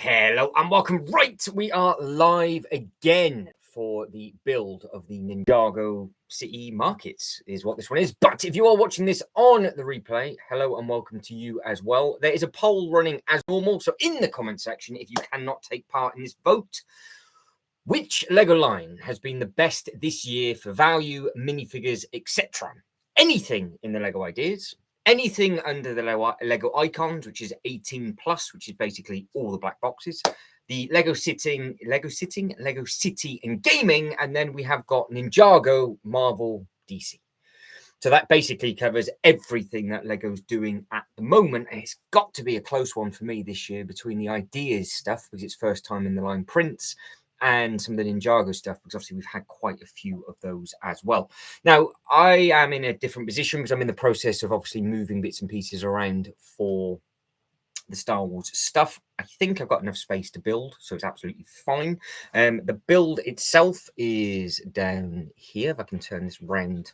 Hello and welcome. Right, we are live again for the build of the Ninjago City Markets is what this one is. But if you are watching this on the replay, hello and welcome to you as well. There is a poll running as normal. So in the comment section, if you cannot take part in this vote, which Lego line has been the best this year for value, minifigures, etc.? Anything in the Lego ideas, anything under the Lego icons, which is 18 plus, which is basically all the black boxes, the Lego City and Gaming, and then we have got Ninjago, Marvel, DC. So that basically covers everything that Lego's doing at the moment. And it's got to be a close one for me this year between the ideas stuff, because it's first time in the line prints, and some of the Ninjago stuff, because obviously we've had quite a few of those as well. Now, I am in a different position because I'm in the process of obviously moving bits and pieces around for the Star Wars stuff. I think I've got enough space to build, so it's absolutely fine. The build itself is down here. If I can turn this round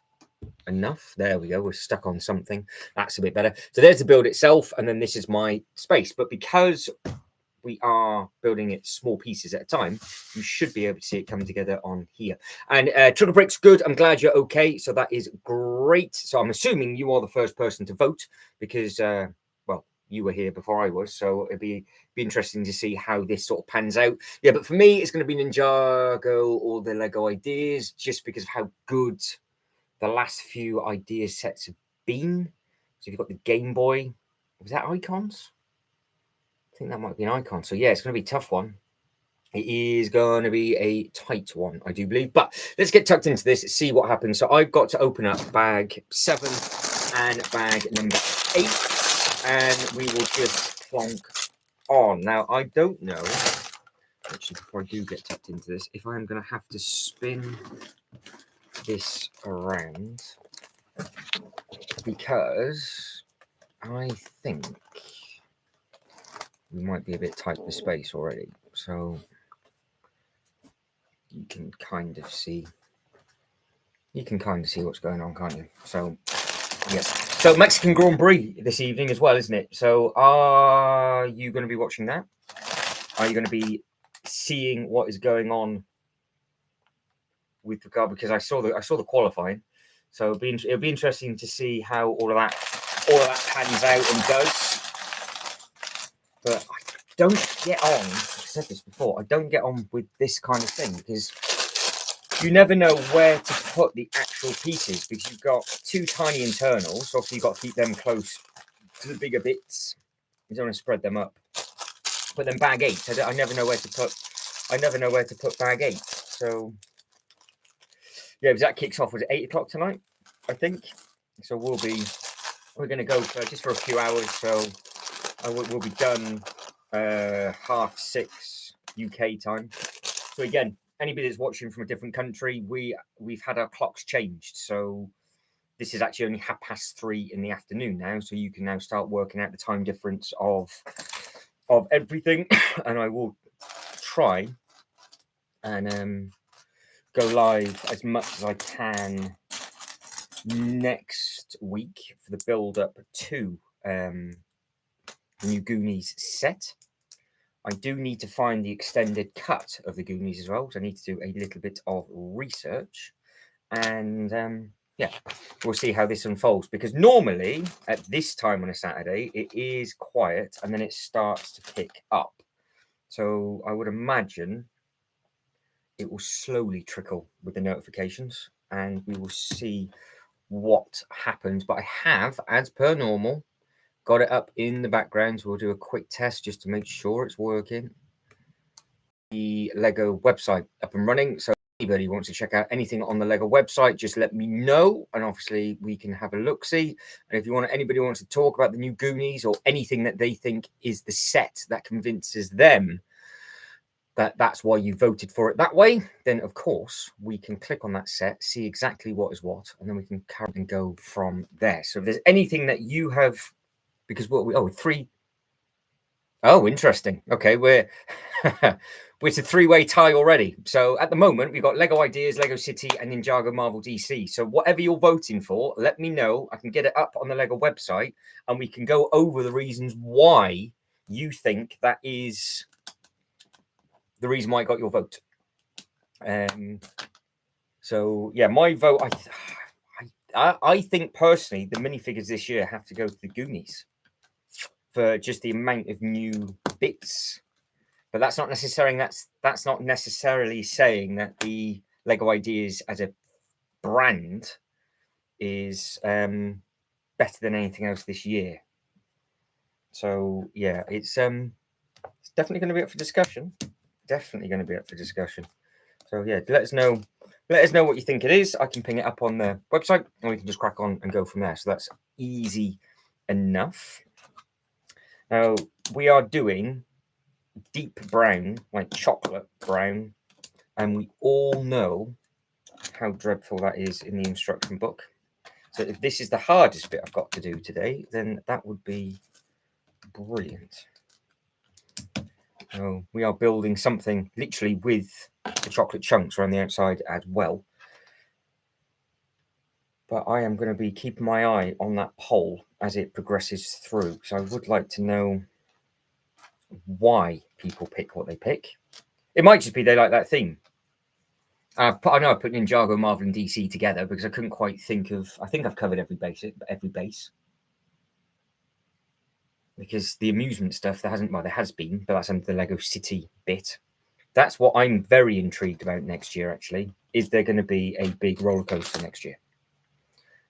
enough. There we go. We're stuck on something. That's a bit better. So there's the build itself, and then this is my space. But because we are building it small pieces at a time, you should be able to see it coming together on here. And Trigger Brick's good. I'm glad you're okay. So that is great. So I'm assuming you are the first person to vote because, well, you were here before I was. So it'd be interesting to see how this sort of pans out. Yeah, but for me, it's going to be Ninjago or the Lego ideas, just because of how good the last few idea sets have been. So you've got the Game Boy. Was that icons? I think that might be an icon. So yeah, it's going to be a tough one. It is going to be a tight one, I do believe. But let's get tucked into this, see what happens. So I've got to open up bag 7 and bag number 8. And we will just plonk on. Now, I don't know, actually, before I do get tucked into this, if I'm going to have to spin this around, because I think we might be a bit tight for space already. So you can kind of see what's going on, can't you? So yes. So Mexican Grand Prix this evening as well, isn't it? So are you going to be watching that? Are you going to be seeing what is going on with regard, because I saw the qualifying, so it'll be interesting to see how all of that pans out and does. But I don't get on. I've said this before. I don't get on with this kind of thing because you never know where to put the actual pieces, because you've got two tiny internals. So obviously you've got to keep them close to the bigger bits. You don't want to spread them up. But then bag 8, I never know where to put. I never know where to put bag 8. So yeah, because that kicks off at 8 o'clock tonight, I think. So we're going to go just for a few hours. So we'll be done 6:30 UK time. So again, anybody that's watching from a different country, we've had our clocks changed. So this is actually only 3:30 in the afternoon now. So you can now start working out the time difference of everything. And I will try and go live as much as I can next week for the build up to the new Goonies set. I do need to find the extended cut of the Goonies as well, because I need to do a little bit of research. And yeah, we'll see how this unfolds, because normally at this time on a Saturday it is quiet and then it starts to pick up. So I would imagine it will slowly trickle with the notifications and we will see what happens. But I have, as per normal, got it up in the background. So we'll do a quick test just to make sure it's working. The Lego website up and running. So if anybody wants to check out anything on the Lego website, just let me know. And obviously we can have a look-see. And if anybody wants to talk about the new Goonies or anything that they think is the set that convinces them that's why you voted for it that way, then of course we can click on that set, see exactly what is what, and then we can carry and go from there. So if there's anything that you have, because we're 3. Oh, interesting. Okay, we're it's a 3-way tie already. So at the moment we've got Lego Ideas, Lego City, and Ninjago Marvel DC. So whatever you're voting for, let me know. I can get it up on the Lego website and we can go over the reasons why you think that is the reason why I got your vote. So yeah, my vote. I think personally, the minifigures this year have to go to the Goonies for just the amount of new bits. But that's not necessarily saying that the Lego Ideas as a brand is better than anything else this year. So yeah, it's definitely going to be up for discussion. Definitely going to be up for discussion. So yeah, let us know. Let us know what you think it is. I can ping it up on the website, and we can just crack on and go from there. So that's easy enough. Now we are doing deep brown, like chocolate brown, and we all know how dreadful that is in the instruction book. So if this is the hardest bit I've got to do today, then that would be brilliant. So we are building something literally with the chocolate chunks around the outside as well. But I am going to be keeping my eye on that poll as it progresses through. So I would like to know why people pick what they pick. It might just be they like that theme. I know I put Ninjago, Marvel, and DC together because I couldn't quite think of. I think I've covered every base. Because the amusement stuff there hasn't. Well, there has been, but that's under the Lego City bit. That's what I'm very intrigued about next year. Actually, is there going to be a big roller coaster next year?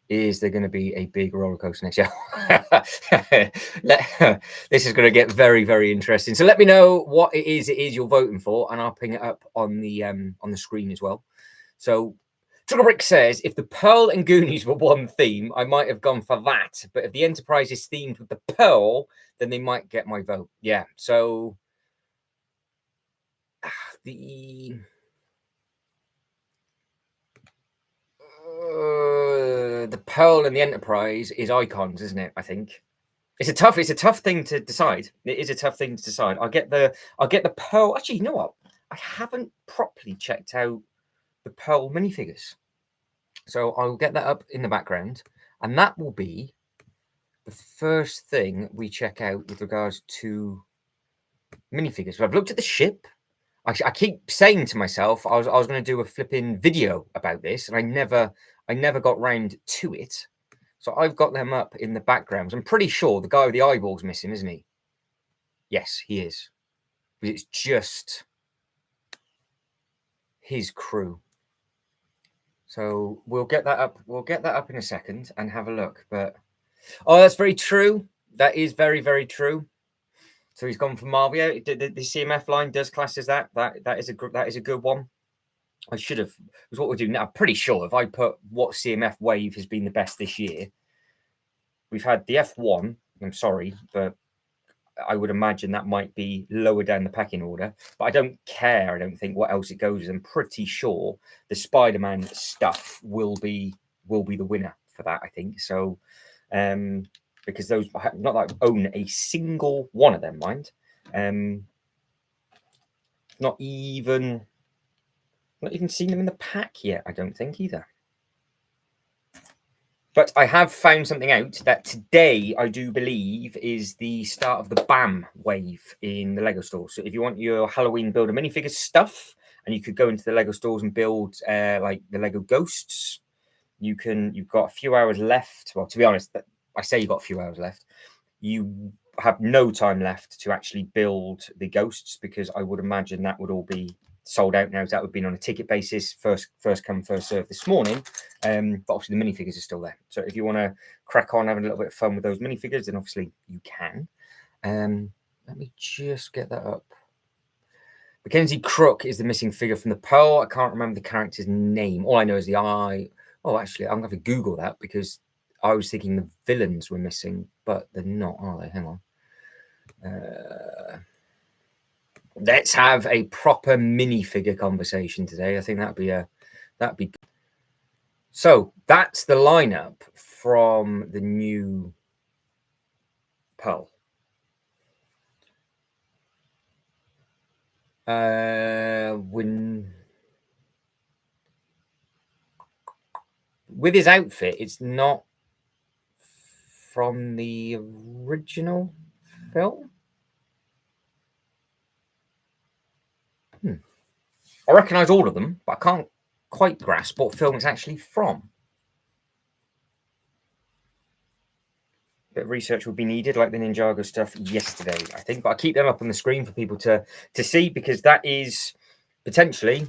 Is there going to be a big roller coaster next year? This is going to get very, very interesting. So let me know what it is you're voting for, and I'll ping it up on the screen as well. So Tricklebrick says, if the Pearl and Goonies were one theme, I might have gone for that. But if the Enterprise is themed with the Pearl, then they might get my vote. Yeah. So the Pearl and the Enterprise is icons, isn't it? I think it's a tough thing to decide. It is a tough thing to decide. I'll get the Pearl. Actually, you know what? I haven't properly checked out the Pearl minifigures, so I'll get that up in the background, and that will be the first thing we check out with regards to minifigures. So I've looked at the ship. I keep saying to myself I was going to do a flipping video about this, and I never got round to it. So I've got them up in the background. I'm pretty sure the guy with the eyeball's missing, isn't he? Yes, he is. But it's just his crew. So we'll get that up. We'll get that up in a second and have a look. But oh, that's very true. That is very, very true. So he's gone for Marvel. Yeah, the CMF line does class as that. That is a good one. I should have. Was what we're doing now. I'm pretty sure if I put what CMF wave has been the best this year, we've had the F1. I'm sorry, but I would imagine that might be lower down the pecking order. But I don't care. I don't think what else it goes. I'm pretty sure the Spider-Man stuff will be the winner for that. I think so. Because those, not that I own a single one of them, mind. Not even seen them in the pack yet, I don't think either. But I have found something out that today, I do believe, is the start of the BAM wave in the Lego store. So if you want your Halloween builder minifigures stuff, and you could go into the Lego stores and build like the Lego Ghosts, you've got a few hours left. Well, to be honest, I say you've got a few hours left. You have no time left to actually build the ghosts, because I would imagine that would all be sold out now. That would be on a ticket basis, first come, first serve this morning. But obviously the minifigures are still there. So if you want to crack on having a little bit of fun with those minifigures, then obviously you can. Let me just get that up. Mackenzie Crook is the missing figure from the Pearl. I can't remember the character's name. All I know is the eye. Oh, actually, I'm going to have to Google that, because I was thinking the villains were missing, but they're not, are they? Hang on. Let's have a proper minifigure conversation today. I think that'd be good. So that's the lineup from the new Pearl. With his outfit, it's not from the original film. I recognise all of them, but I can't quite grasp what film it's actually from. Bit of research would be needed, like the Ninjago stuff yesterday, I think. But I keep them up on the screen for people to see, because that is potentially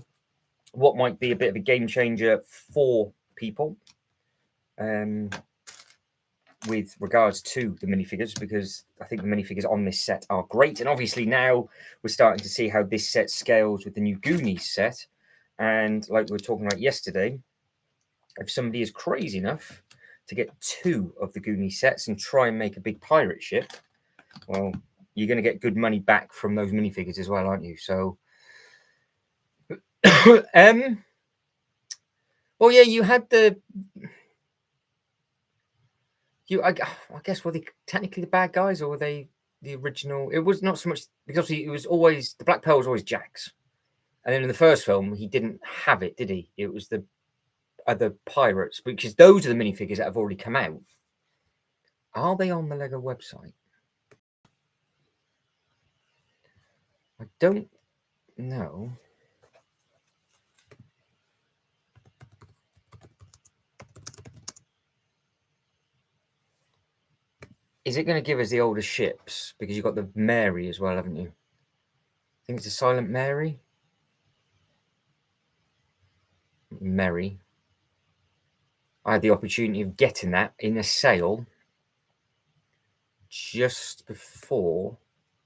what might be a bit of a game changer for people with regards to the minifigures, because I think the minifigures on this set are great. And obviously now we're starting to see how this set scales with the new Goonies set. And like we were talking about yesterday, if somebody is crazy enough to get 2 of the Goonies sets and try and make a big pirate ship, well, you're going to get good money back from those minifigures as well, aren't you? So, well, yeah, you had the... I guess, were they technically the bad guys, or were they the original? It was not so much, because obviously it was always, the Black Pearl was always Jax. And then in the first film, he didn't have it, did he? It was the other pirates, because those are the minifigures that have already come out. Are they on the Lego website? I don't know. Is it going to give us the older ships? Because you've got the Mary as well, haven't you? I think it's a Silent Mary. Mary. I had the opportunity of getting that in a sale just before,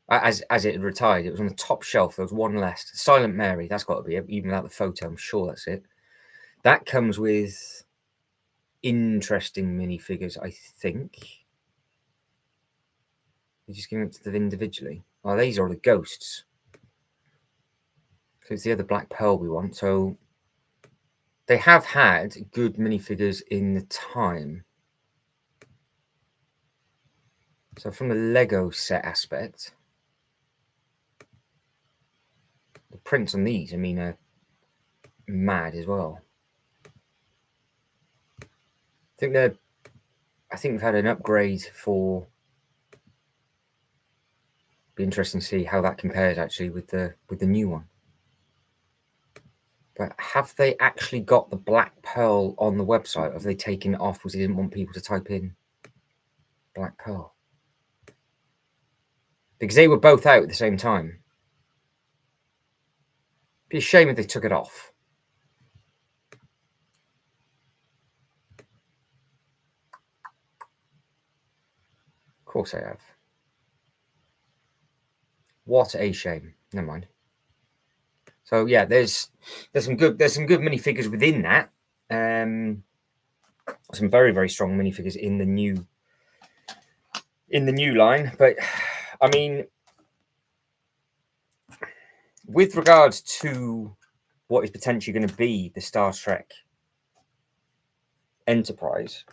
as it had retired. It was on the top shelf. There was one left. Silent Mary. That's got to be it. Even without the photo, I'm sure that's it. That comes with interesting minifigures, I think. You just give it to them individually. Oh, these are the ghosts. So it's the other Black Pearl we want. So they have had good minifigures in the time. So from the Lego set aspect, the prints on these, I mean, are mad as well. I think we've had an upgrade for... Be interesting to see how that compares actually with the new one. But have they actually got the Black Pearl on the website? Have they taken it off because they didn't want people to type in Black Pearl? Because they were both out at the same time. Be a shame if they took it off. Of course I have. What a shame. Never mind. So yeah, there's some good minifigures within that. Some very, very strong minifigures in the new line. But I mean, with regards to what is potentially going to be the Star Trek Enterprise,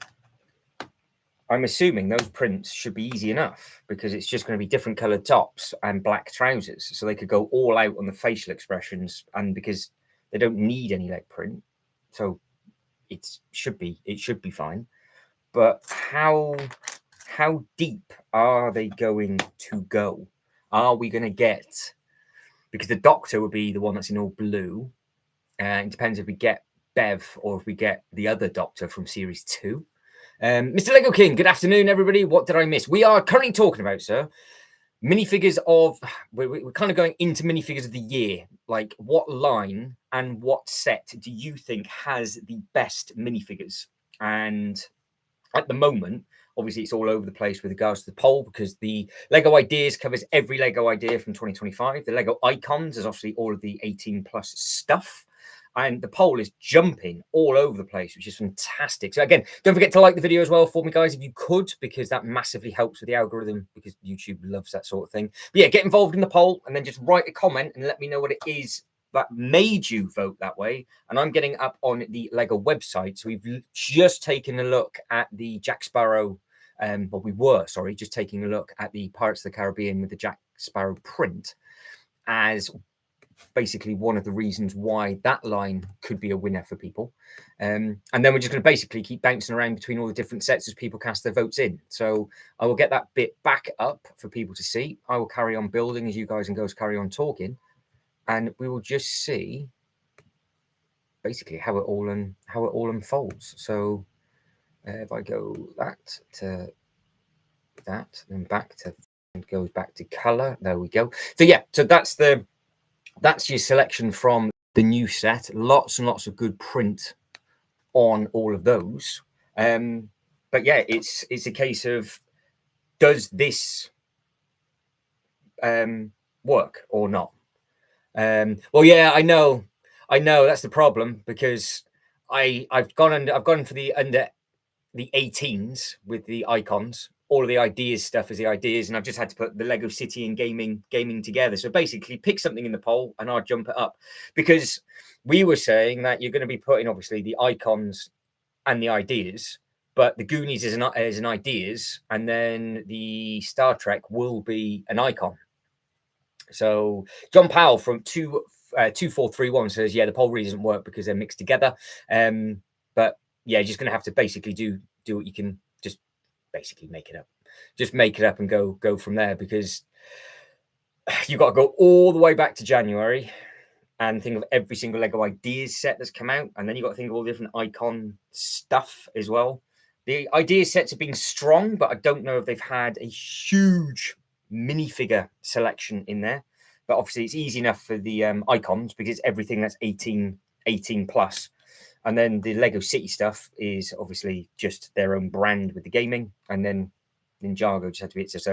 I'm assuming those prints should be easy enough, because it's just going to be different coloured tops and black trousers. So they could go all out on the facial expressions, and because they don't need any leg print, so it should be fine. But how deep are they going to go? Are we going to get, because the Doctor would be the one that's in all blue, and it depends if we get Bev or if we get the other Doctor from Series 2. Mr. Lego King, good afternoon, everybody. What did I miss? We are currently talking about, sir, minifigures of... We're kind of going into minifigures of the year. Like, what line and what set do you think has the best minifigures? And at the moment, obviously, it's all over the place with regards to the poll, because the Lego Ideas covers every Lego idea from 2025. The Lego Icons is obviously all of the 18+ stuff. And the poll is jumping all over the place, which is fantastic. So again, don't forget to like the video as well for me, guys, if you could, because that massively helps with the algorithm, because YouTube loves that sort of thing. But yeah, get involved in the poll and then just write a comment and let me know what it is that made you vote that way. And I'm getting up on the Lego website. So we've just taken a look at the Jack Sparrow. Well, we were, sorry, just taking a look at the Pirates of the Caribbean with the Jack Sparrow print as basically one of the reasons why that line could be a winner for people. And then we're just going to basically keep bouncing around between all the different sets as people cast their votes in. So I will get that bit back up for people to see. I will carry on building as you guys and girls carry on talking. and we will just see basically how it all unfolds. So if I go that to that, then back to, and goes back to color. There we go. So yeah, so that's your selection from the new set. Lots and lots of good print on all of those. But yeah, it's a case of, does this work or not? Well, yeah, I know that's the problem, because I've gone for the under the 18s with the icons. All of the ideas stuff is the ideas, and I've just had to put the Lego City and gaming together. So basically, pick something in the poll, and I'll jump it up, because we were saying that you're going to be putting obviously the icons and the ideas, but the Goonies is an ideas, and then the Star Trek will be an icon. So John Powell from 2431 says, yeah, the poll really doesn't work because they're mixed together. But yeah, you're just gonna have to basically do what you can, just basically make it up. Just make it up and go from there, because you've got to go all the way back to January and think of every single Lego ideas set that's come out, and then you've got to think of all the different icon stuff as well. The ideas sets have been strong, but I don't know if they've had a huge minifigure selection in there. But obviously it's easy enough for the icons, because it's everything that's 18 plus. And then the Lego City stuff is obviously just their own brand with the gaming, and then Ninjago just had to be its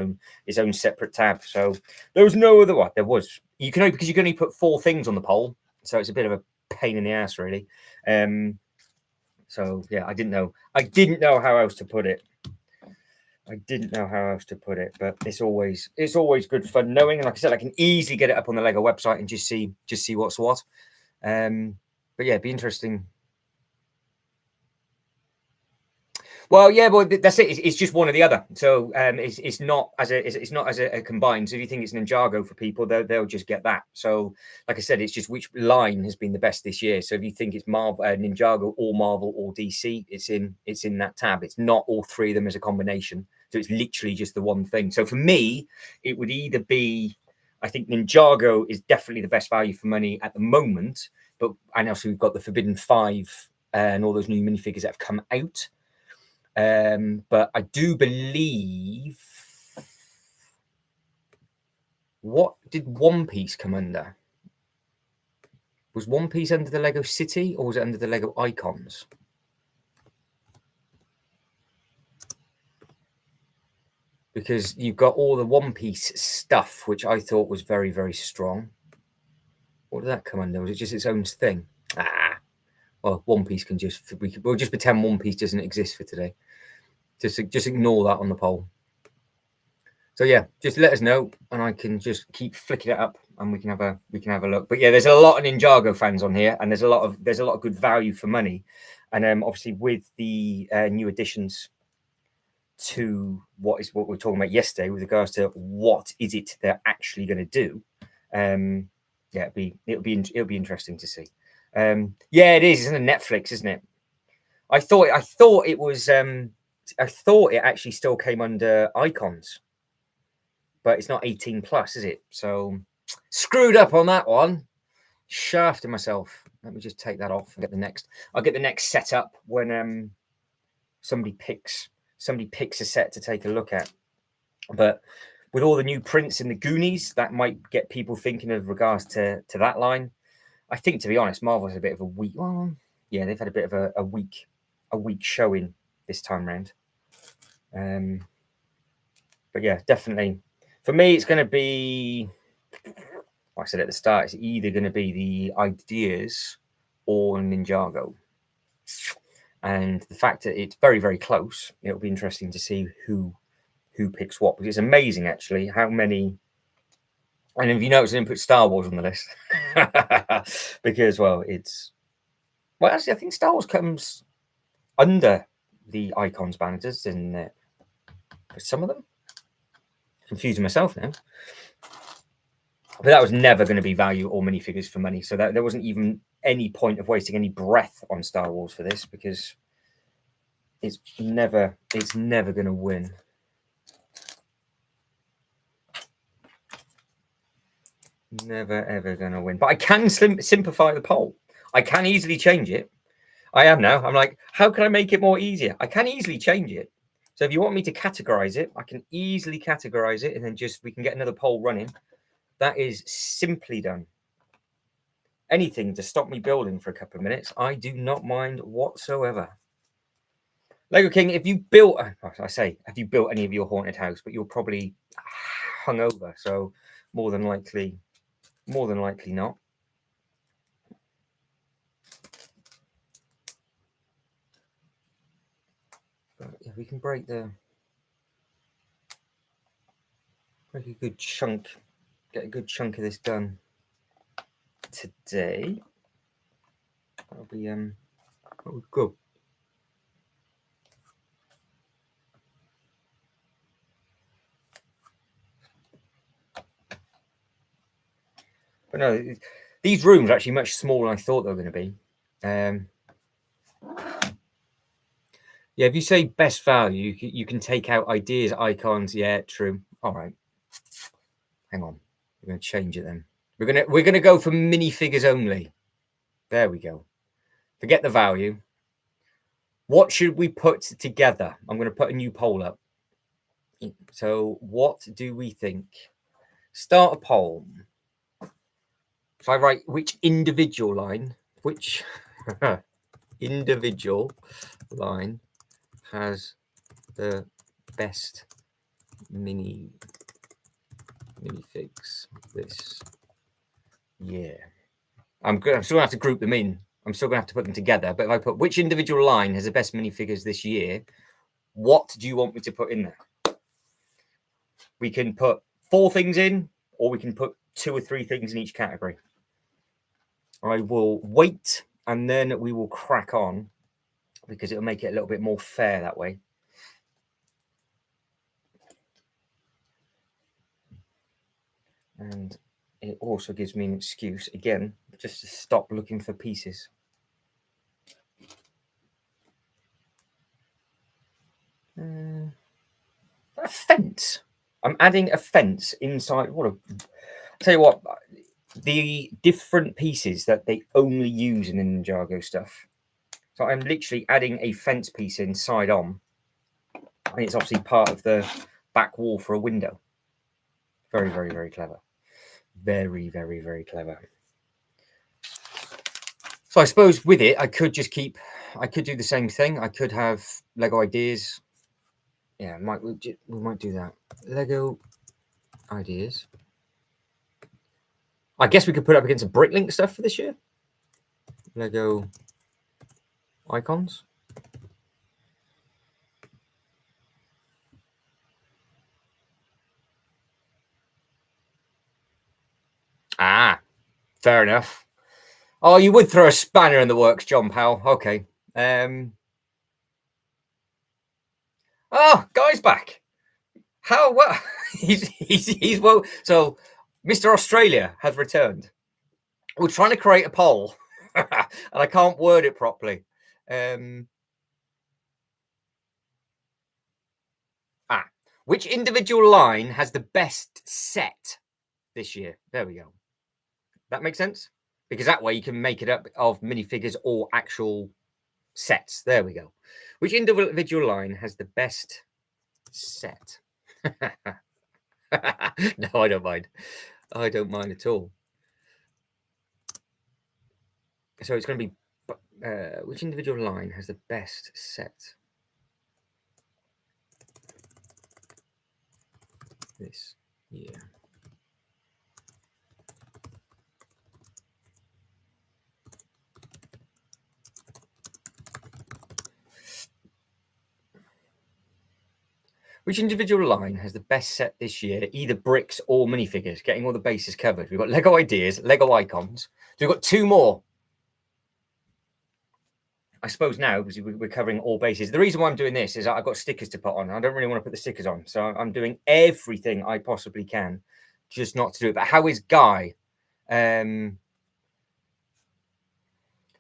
own separate tab. So there was no other one. There was, because you can only put 4 things on the poll, so it's a bit of a pain in the ass, really. So yeah, I didn't know how else to put it. But it's always good fun knowing. And like I said, I can easily get it up on the Lego website and just see what's what. But yeah, it'd be interesting. Well, yeah, well, that's it. It's just one or the other. So it's not as a combined. So if you think it's Ninjago for people, they'll just get that. So like I said, it's just which line has been the best this year. So if you think it's Marvel, Ninjago, or Marvel, or DC, it's in that tab. It's not all 3 of them as a combination. So it's literally just the one thing. So for me, it would either be, I think Ninjago is definitely the best value for money at the moment. But and also we've got the Forbidden 5 and all those new minifigures that have come out. But I do believe, what did One Piece come under? Was One Piece under the Lego City, or was it under the Lego Icons? Because you've got all the One Piece stuff, which I thought was very, very strong. What did that come under? Was it just its own thing? Well, One Piece can we'll just pretend One Piece doesn't exist for today. Just ignore that on the poll. So yeah, just let us know, and I can just keep flicking it up, and we can have a look. But yeah, there's a lot of Ninjago fans on here, and there's a lot of good value for money, and obviously with the new additions to what we were talking about yesterday with regards to what is it they're actually going to do. Yeah, it'll be interesting to see. Yeah, it is. It's on Netflix, isn't it? I thought it was. I thought it actually still came under Icons, but it's not 18 plus, is it? So screwed up on that one. Shafted myself. Let me just take that off and get the next. I'll get the next set up when somebody picks a set to take a look at. But with all the new prints in the Goonies, that might get people thinking of regards to that line. I think, to be honest, Marvel's a bit of a weak. Well, yeah, they've had a bit of a weak showing this time round. But yeah, definitely for me, it's going to be, like I said at the start, it's either going to be the ideas or Ninjago. And the fact that it's very, very close, it'll be interesting to see who picks what. Because it's amazing, actually, how many. And if you notice, I didn't put Star Wars on the list because, well, actually, I think Star Wars comes under the Icons banner, doesn't it? For some of them, confusing myself now. But that was never going to be value or minifigures for money. So that there wasn't even any point of wasting any breath on Star Wars for this, because it's never going to win. Never, ever going to win. But I can simplify the poll. I can easily change it. I am now. I'm like, how can I make it more easier? I can easily change it. So if you want me to categorize it, I can easily categorize it, and then we can get another poll running. That is simply done. Anything to stop me building for a couple of minutes, I do not mind whatsoever. Lego King, if you built, have you built any of your haunted house? But you're probably hungover, so more than likely not. But yeah, we can break a good chunk, get a good chunk of this done today. That'll be good. But no, these rooms are actually much smaller than I thought they were going to be. Yeah, if you say best value, you can take out ideas, icons. Yeah, true. All right. Hang on. We're going to change it then. We're gonna go for minifigures only. There we go. Forget the value. What should we put together? I'm going to put a new poll up. So what do we think? Start a poll. So I write which individual line has the best minifigs this year. I'm still gonna have to group them in. I'm still gonna have to put them together. But if I put which individual line has the best minifigures this year, what do you want me to put in there? We can put 4 things in, or we can put 2 or 3 things in each category. I will wait, and then we will crack on, because it'll make it a little bit more fair that way. And it also gives me an excuse, again, just to stop looking for pieces. A fence. I'm adding a fence inside. I'll tell you what, the different pieces that they only use in the Ninjago stuff. So I'm literally adding a fence piece inside on. And it's obviously part of the back wall for a window. Very, very, very clever. Very, very, very clever. So I suppose with it, I could do the same thing. I could have Lego ideas. Yeah, we might do that. Lego ideas. I guess we could put up against some Bricklink stuff for this year. Lego icons. Ah, fair enough. Oh, you would throw a spanner in the works, John Powell. Okay. Oh, Guy's back. How well? he's well. So, Mr. Australia has returned. We're trying to create a poll, and I can't word it properly. Which individual line has the best set this year? There we go. That makes sense? Because that way you can make it up of minifigures or actual sets. There we go. Which individual line has the best set? No, I don't mind. I don't mind at all. So it's going to be which individual line has the best set this year? Which individual line has the best set this year, either bricks or minifigures, getting all the bases covered? We've got Lego ideas, Lego icons. So we've got 2 more. I suppose now, because we're covering all bases. The reason why I'm doing this is I've got stickers to put on. I don't really want to put the stickers on. So I'm doing everything I possibly can just not to do it. But how is Guy?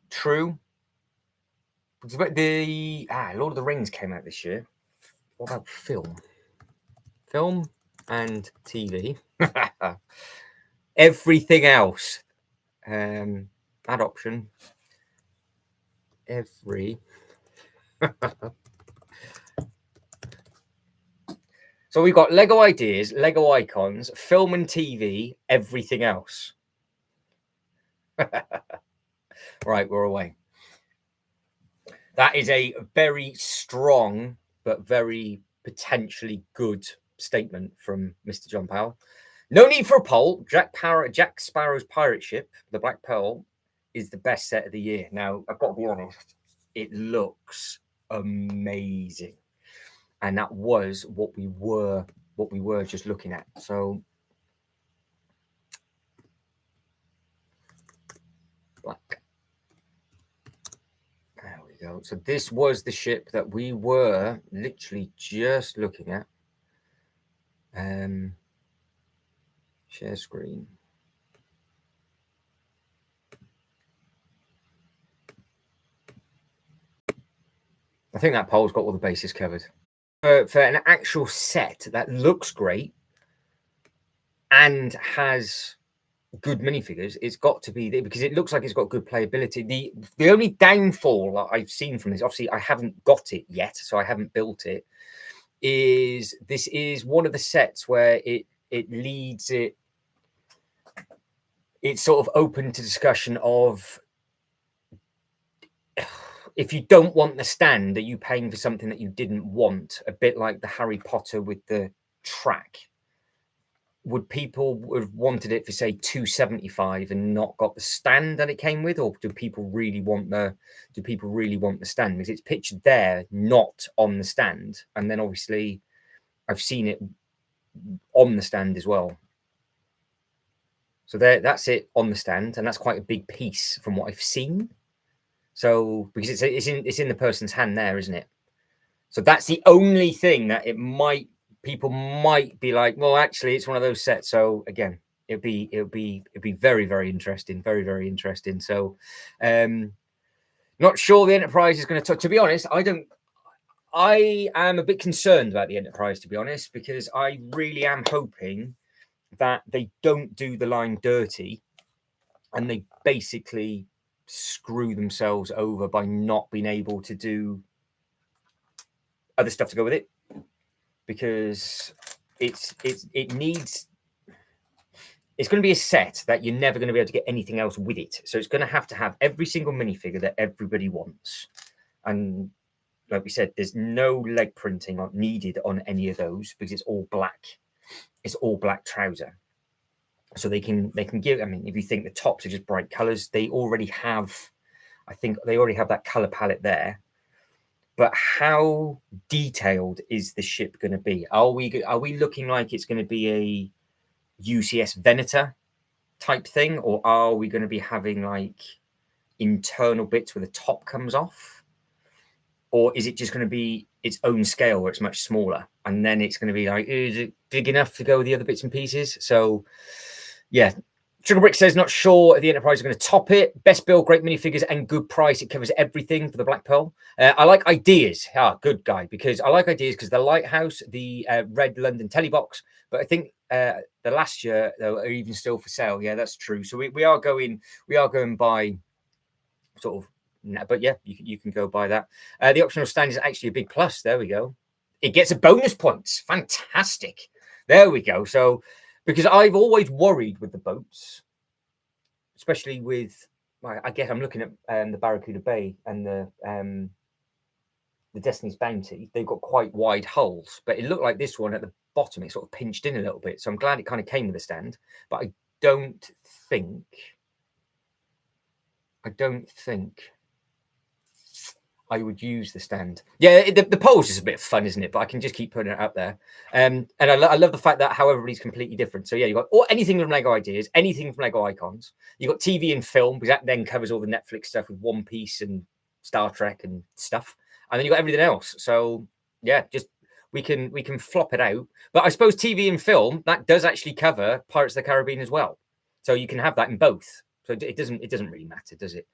True. The Lord of the Rings came out this year. What about film? Film and TV. everything else. Add option. Every. So we've got Lego ideas, Lego icons, film and TV, everything else. Right, we're away. That is a very strong but very potentially good statement from Mr. John Powell. No need for a poll. Jack Sparrow's pirate ship, the Black Pearl, is the best set of the year. Now, I've got to be honest, it looks amazing. And that was what we were just looking at. So black. There we go. So this was the ship that we were literally just looking at. Share screen. I think that poll's got all the bases covered. For an actual set that looks great and has good minifigures, it's got to be there because it looks like it's got good playability. The only downfall that I've seen from this, obviously I haven't got it yet, so I haven't built it, is this is one of the sets where it leads it. It's sort of open to discussion of, if you don't want the stand, are you paying for something that you didn't want? A bit like the Harry Potter with the track. Would people have wanted it for say $275 and not got the stand that it came with, or do people really want the stand? Because it's pictured there, not on the stand, and then obviously I've seen it on the stand as well. So that's it on the stand, and that's quite a big piece from what I've seen. So because it's in the person's hand there, isn't it? So that's the only thing that people might be like, well, actually, it's one of those sets. So again, it'd be very, very interesting, very, very interesting. So, not sure the Enterprise is going to. To be honest, I am a bit concerned about the Enterprise, to be honest, because I really am hoping that they don't do the line dirty, and they basically screw themselves over by not being able to do other stuff to go with it, because it's going to be a set that you're never going to be able to get anything else with it. So it's going to have every single minifigure that everybody wants, and like we said, there's no leg printing needed on any of those because it's all black. It's all black trouser. So they can give. I mean, if you think the tops are just bright colors, they already have. I think they already have that color palette there. But how detailed is the ship going to be? Are we looking like it's going to be a UCS Venator type thing, or are we going to be having like internal bits where the top comes off, or is it just going to be its own scale where it's much smaller, and then it's going to be like, is it big enough to go with the other bits and pieces? So yeah, Sugar Brick says not sure if the Enterprise are going to top it. Best build, great minifigures, and good price. It covers everything for the Black Pearl. I like ideas. Good guy, because I like ideas because the Lighthouse, the Red London Telebox, but I think the last year they were even still for sale. Yeah, that's true. So we are going by sort of, but yeah, you can go by that. The optional stand is actually a big plus. There we go. It gets a bonus points. Fantastic. There we go. So, because I've always worried with the boats, especially with, I guess I'm looking at the Barracuda Bay and the Destiny's Bounty. They've got quite wide hulls, but it looked like this one at the bottom, it sort of pinched in a little bit. So I'm glad it kind of came with a stand, but I don't think I would use the stand. Yeah, the pose is a bit of fun, isn't it? But I can just keep putting it out there. And I love the fact that how everybody's completely different. So yeah, you've got anything from Lego Ideas, anything from Lego Icons. You've got TV and film, because that then covers all the Netflix stuff with One Piece and Star Trek and stuff. And then you've got everything else. So yeah, just we can flop it out. But I suppose TV and film, that does actually cover Pirates of the Caribbean as well. So you can have that in both. So it doesn't really matter, does it?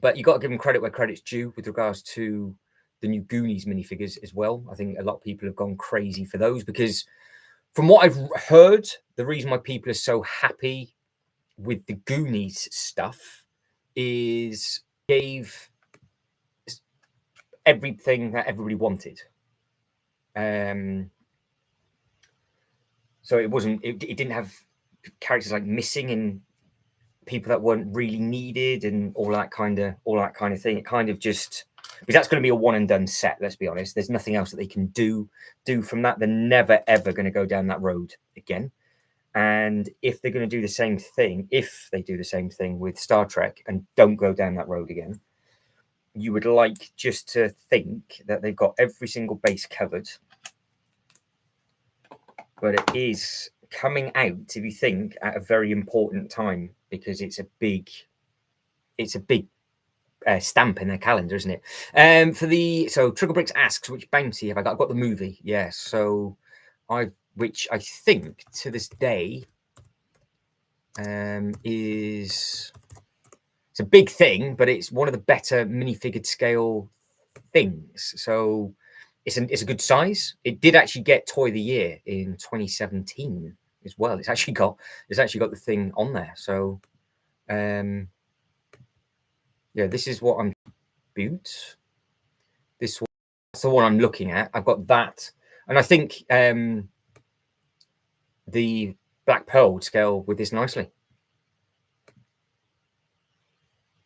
But you got to give them credit where credit's due with regards to the new Goonies minifigures as well. I think a lot of people have gone crazy for those, because from what I've heard, the reason why people are so happy with the Goonies stuff is gave everything that everybody wanted. So it wasn't. It didn't have characters like missing and people that weren't really needed and all that kind of thing. It kind of just, because that's going to be a one and done set. Let's be honest. There's nothing else that they can do from that. They're never ever going to go down that road again. And if they're going to do the same thing, if they do the same thing with Star Trek and don't go down that road again, you would like just to think that they've got every single base covered. But it is coming out, if you think, at a very important time, because it's a big stamp in their calendar, isn't it? So Tricklebricks asks, which bounty have I got? I've got the movie, yes. So which I think to this day is, it's a big thing, but it's one of the better minifigured scale things. So it's a good size. It did actually get Toy of the Year in 2017 as well. It's actually got the thing on there. So yeah, this is what I'm boot. That's the one I'm looking at. I've got that, and I think the Black Pearl would scale with this nicely,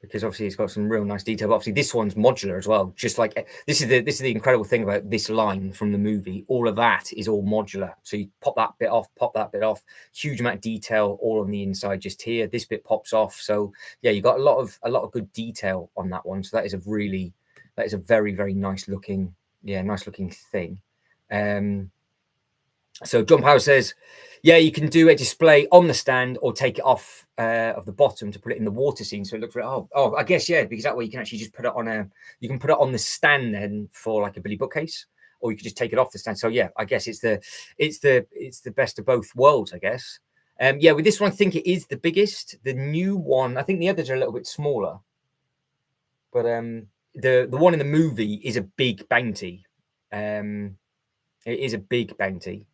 because obviously it's got some real nice detail. But obviously this one's modular as well. Just like this is the incredible thing about this line from the movie. All of that is all modular. So you pop that bit off, pop that bit off. Huge amount of detail all on the inside. Just here, this bit pops off. So yeah, you got a lot of good detail on that one. So that is a very, very nice looking thing. So John Power says, yeah, you can do a display on the stand or take it off of the bottom to put it in the water scene. So it looks like, oh, I guess, yeah, because that way you can actually just put it on you can put it on the stand then for like a Billy bookcase, or you could just take it off the stand. So yeah, I guess it's the best of both worlds, I guess. Yeah, with this one, I think it is the biggest. The new one, I think the others are a little bit smaller. But the one in the movie is a big bounty. It is a big bounty.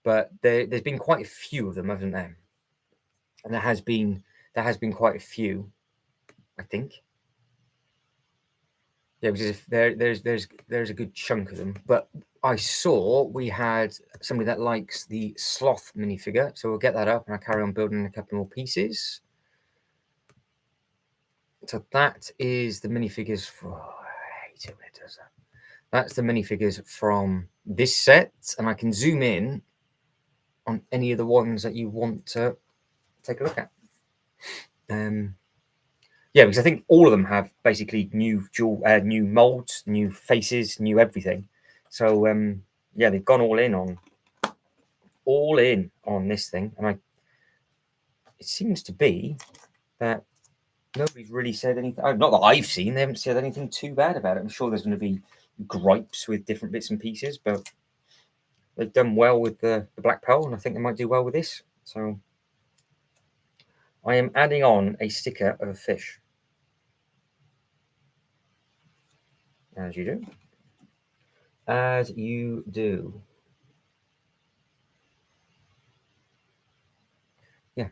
But there's been quite a few of them, haven't there? And there has been quite a few, I think. Yeah, because there's a good chunk of them. But I saw we had somebody that likes the sloth minifigure, so we'll get that up and I'll carry on building a couple more pieces. So that is the minifigures for. I hate it when it does that. That's the minifigures from this set, and I can zoom in on any of the ones that you want to take a look at. Yeah, because I think all of them have basically new molds, new faces, new everything. So yeah, they've gone all in on this thing, and it seems to be that nobody's really said anything. Not that I've seen. They haven't said anything too bad about it. I'm sure there's going to be gripes with different bits and pieces, but they've done well with the Black Pearl, and I think they might do well with this. So I am adding on a sticker of a fish. As you do. As you do. Yeah.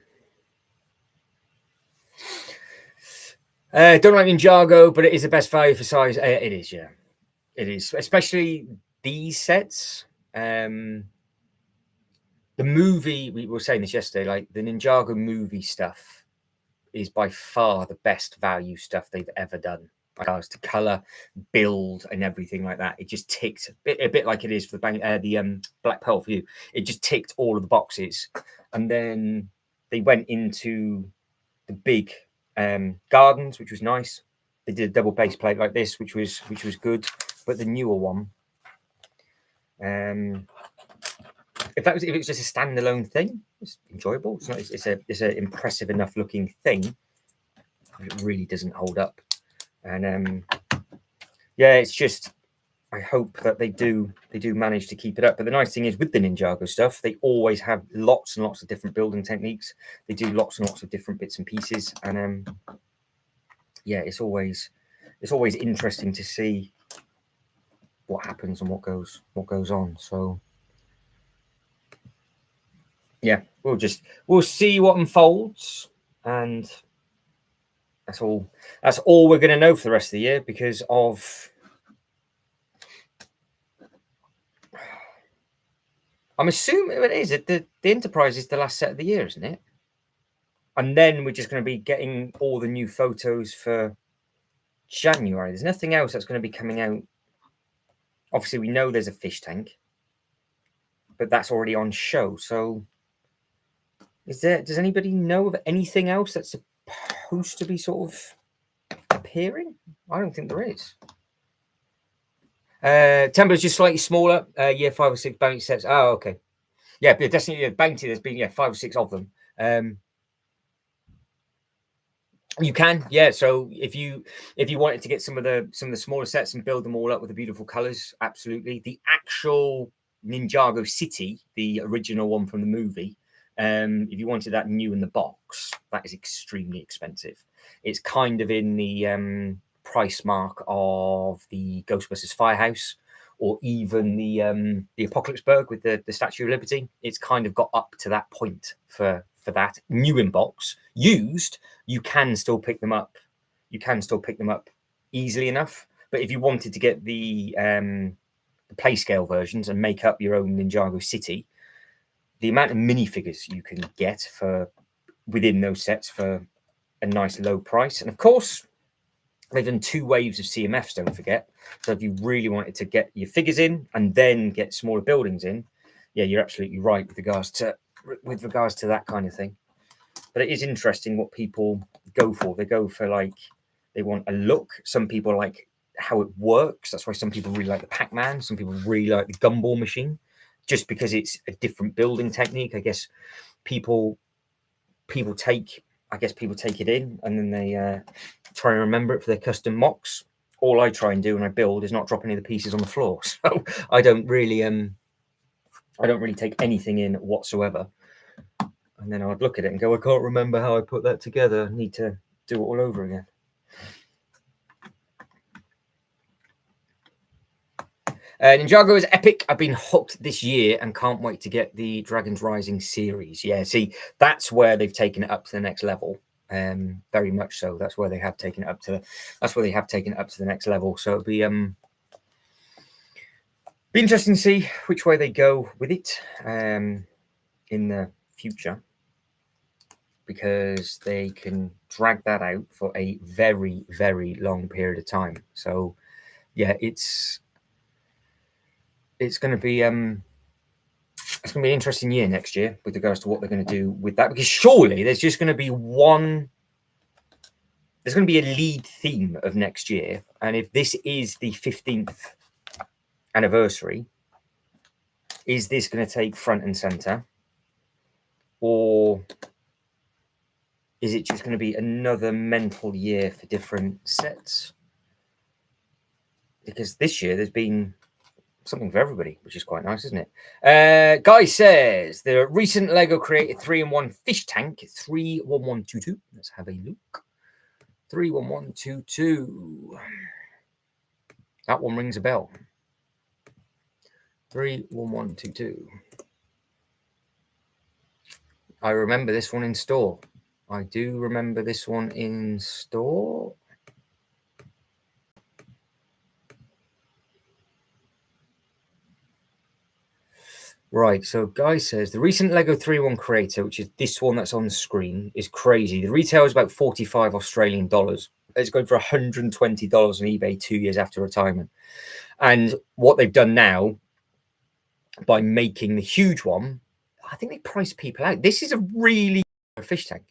Don't like Ninjago, but it is the best value for size. It is, yeah. It is. Especially these sets. The movie, we were saying this yesterday, like the Ninjago movie stuff is by far the best value stuff they've ever done. Regards to color, build, and everything like that, it just ticked a bit like it is for the Black Pearl for you. It just ticked all of the boxes, and then they went into the big gardens, which was nice. They did a double base plate like this, which was good. But the newer one, if it was just a standalone thing, it's enjoyable. It's an impressive enough looking thing. It really doesn't hold up. And yeah, it's just, I hope that they do manage to keep it up. But the nice thing is with the Ninjago stuff, they always have lots and lots of different building techniques. They do lots and lots of different bits and pieces, and yeah, it's always interesting to see what happens and what goes on. So yeah, we'll see what unfolds, and that's all we're going to know for the rest of the year, because of, I'm assuming it is the Enterprise is the last set of the year, isn't it? And then we're just going to be getting all the new photos for January. There's nothing else that's going to be coming out. Obviously, we know there's a fish tank, but that's already on show. So, does anybody know of anything else that's supposed to be sort of appearing? I don't think there is. Templa's just slightly smaller. 5 or 6 bounty sets. Oh, okay. Yeah, but definitely bounty. There's been 5 or 6 of them. You can, yeah. So if you wanted to get some of the smaller sets and build them all up with the beautiful colors, absolutely. The actual Ninjago City, the original one from the movie, if you wanted that new in the box, that is extremely expensive. It's kind of in the price mark of the Ghostbusters Firehouse, or even the Apocalypseburg with the Statue of Liberty. It's kind of got up to that point for that. New in box. Used, you can still pick them up. You can still pick them up easily enough. But if you wanted to get the play scale versions and make up your own Ninjago City, the amount of minifigures you can get for within those sets for a nice low price. And of course, they've done 2 waves of CMFs, don't forget. So if you really wanted to get your figures in and then get smaller buildings in, yeah, you're absolutely right with regards to that kind of thing. But it is interesting what people go for. They go for, like, they want a look. Some people like how it works. That's why some people really like the Pac-Man. Some people really like the gumball machine, just because it's a different building technique. I guess people take it in, and then they try and remember it for their custom mocks. All I try and do when I build is not drop any of the pieces on the floor. So I don't really take anything in whatsoever. And then I'd look at it and go, I can't remember how I put that together. I need to do it all over again. Ninjago is epic. I've been hooked this year and can't wait to get the Dragons Rising series. Yeah, see, that's where they've taken it up to the next level. Very much so. That's where they have taken it up to. That's where they have taken it up to the next level. So it'll be interesting to see which way they go with it in the future, because they can drag that out for a very, very long period of time. So yeah, it's going to be an interesting year next year with regards to what they're going to do with that, because surely there's just going to be there's going to be a lead theme of next year. And if this is the 15th anniversary, is this going to take front and center, or is it just going to be another mental year for different sets? Because this year there's been something for everybody, which is quite nice, isn't it? Guy says the recent Lego created 3-in-1 fish tank 31122. Let's have a look. 31122. That one rings a bell. 31122. I remember this one in store. I do remember this one in store. Right, so Guy says the recent Lego 3-in-1 creator, which is this one that's on the screen, is crazy. The retail is about 45 Australian dollars. It's going for $120 on eBay 2 years after retirement. And what they've done now, by making the huge one, I think they price people out. This is a really good fish tank,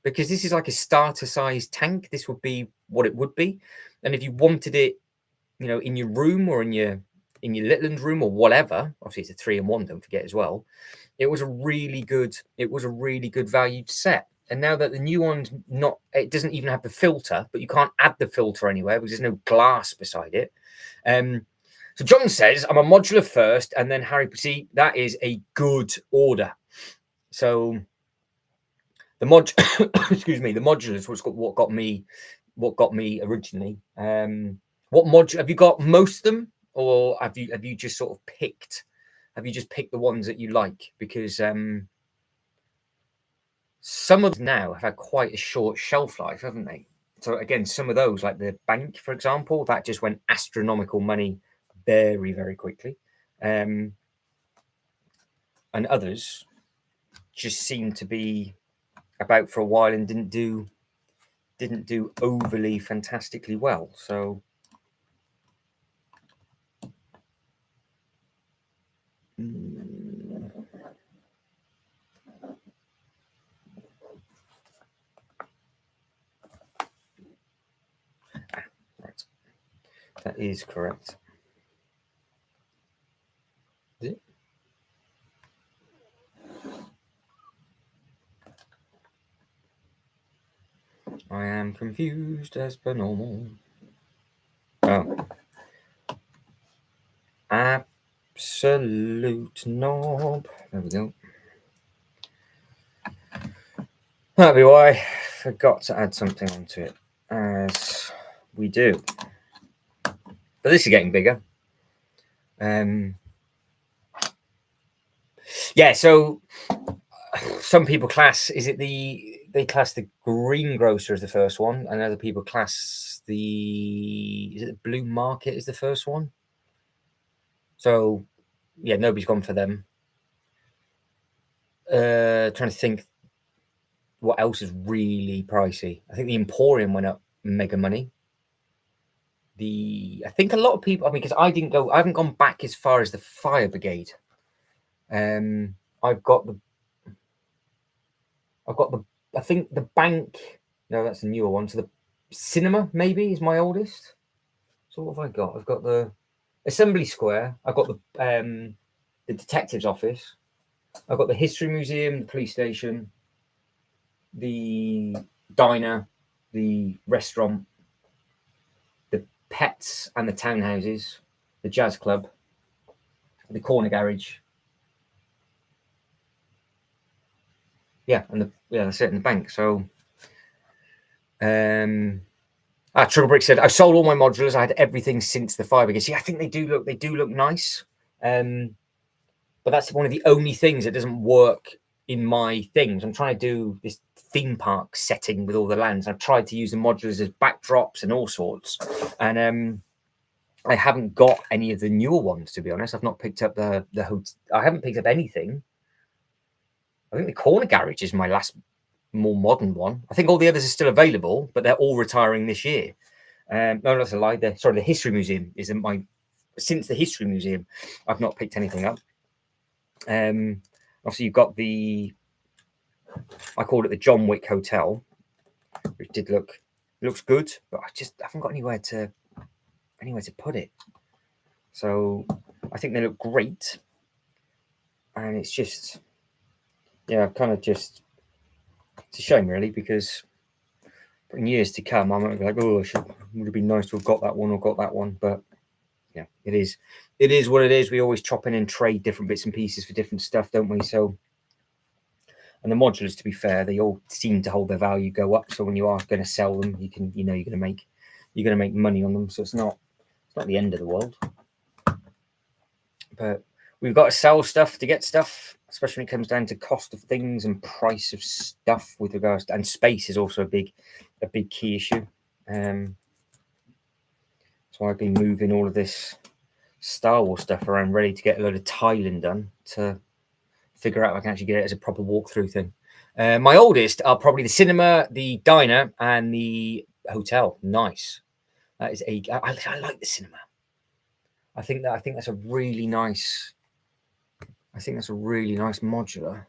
because this is like a starter size tank. This would be what it would be. And if you wanted it, in your room or in your Litland room or whatever, obviously it's a 3-in-1, don't forget as well. It was a really good valued set. And now that the new one's it doesn't even have the filter, but you can't add the filter anywhere because there's no glass beside it. So John says, I'm a modular first, and then Harry, see, that is a good order. So the excuse me, the modulars was what got me originally. What module have you got? Most of them, or have you just sort of picked Have you just picked the ones that you like? Because some of them now have had quite a short shelf life, haven't they? So again, some of those, like the bank, for example, that just went astronomical money very, very quickly. And others just seem to be about for a while and didn't do overly fantastically well. So right, that is correct. Is it? I am confused as per normal. Oh. Absolute knob. There we go. That'll be why I forgot to add something onto it, as we do. But this is getting bigger. Yeah, so some people class, they class the greengrocer as the first one, and other people class the blue market as the first one. So yeah, nobody's gone for them. Trying to think what else is really pricey. I think the Emporium went up mega money. I think a lot of people, I mean, because I haven't gone back as far as the Fire Brigade. I've got the I think the bank. No, that's a newer one. So the cinema maybe is my oldest. So what have I got? I've got the Assembly Square. I've got the detective's office. I've got the History Museum, the police station, the diner, the restaurant, the pets and the townhouses, the jazz club, the corner garage. Yeah, and that's it in the bank. So Triple Brick said, I've sold all my modulars. I had everything since the Fire Brigade. See, I think they do look nice. But that's one of the only things that doesn't work in my things. I'm trying to do this theme park setting with all the lands. I've tried to use the modulars as backdrops and all sorts. And I haven't got any of the newer ones, to be honest. I've not picked up the I haven't picked up anything. I think the corner garage is my last more modern one. I think all the others are still available, but they're all retiring this year. No, that's a lie. The History Museum isn't my. Since the History Museum, I've not picked anything up. Obviously, you've got I called it the John Wick Hotel, which looks good, but I just haven't got anywhere to put it. So I think they look great, and it's just, yeah, I've kind of just. It's a shame, really, because in years to come, I might be like, oh, would have been nice to have got that one or got that one, but yeah, it is what it is. We always chop in and trade different bits and pieces for different stuff, don't we? So, and the modulars, to be fair, they all seem to hold their value go up. So when you are going to sell them, you're going to make money on them. So it's not the end of the world. But we've got to sell stuff to get stuff, especially when it comes down to cost of things and price of stuff with regards to, and space is also a big key issue. So I've been moving all of this Star Wars stuff around, ready to get a load of tiling done to figure out if I can actually get it as a proper walkthrough thing. My oldest are probably the cinema, the diner, and the hotel. Nice. That is I like the cinema. I think that's a really nice. I think that's a really nice modular.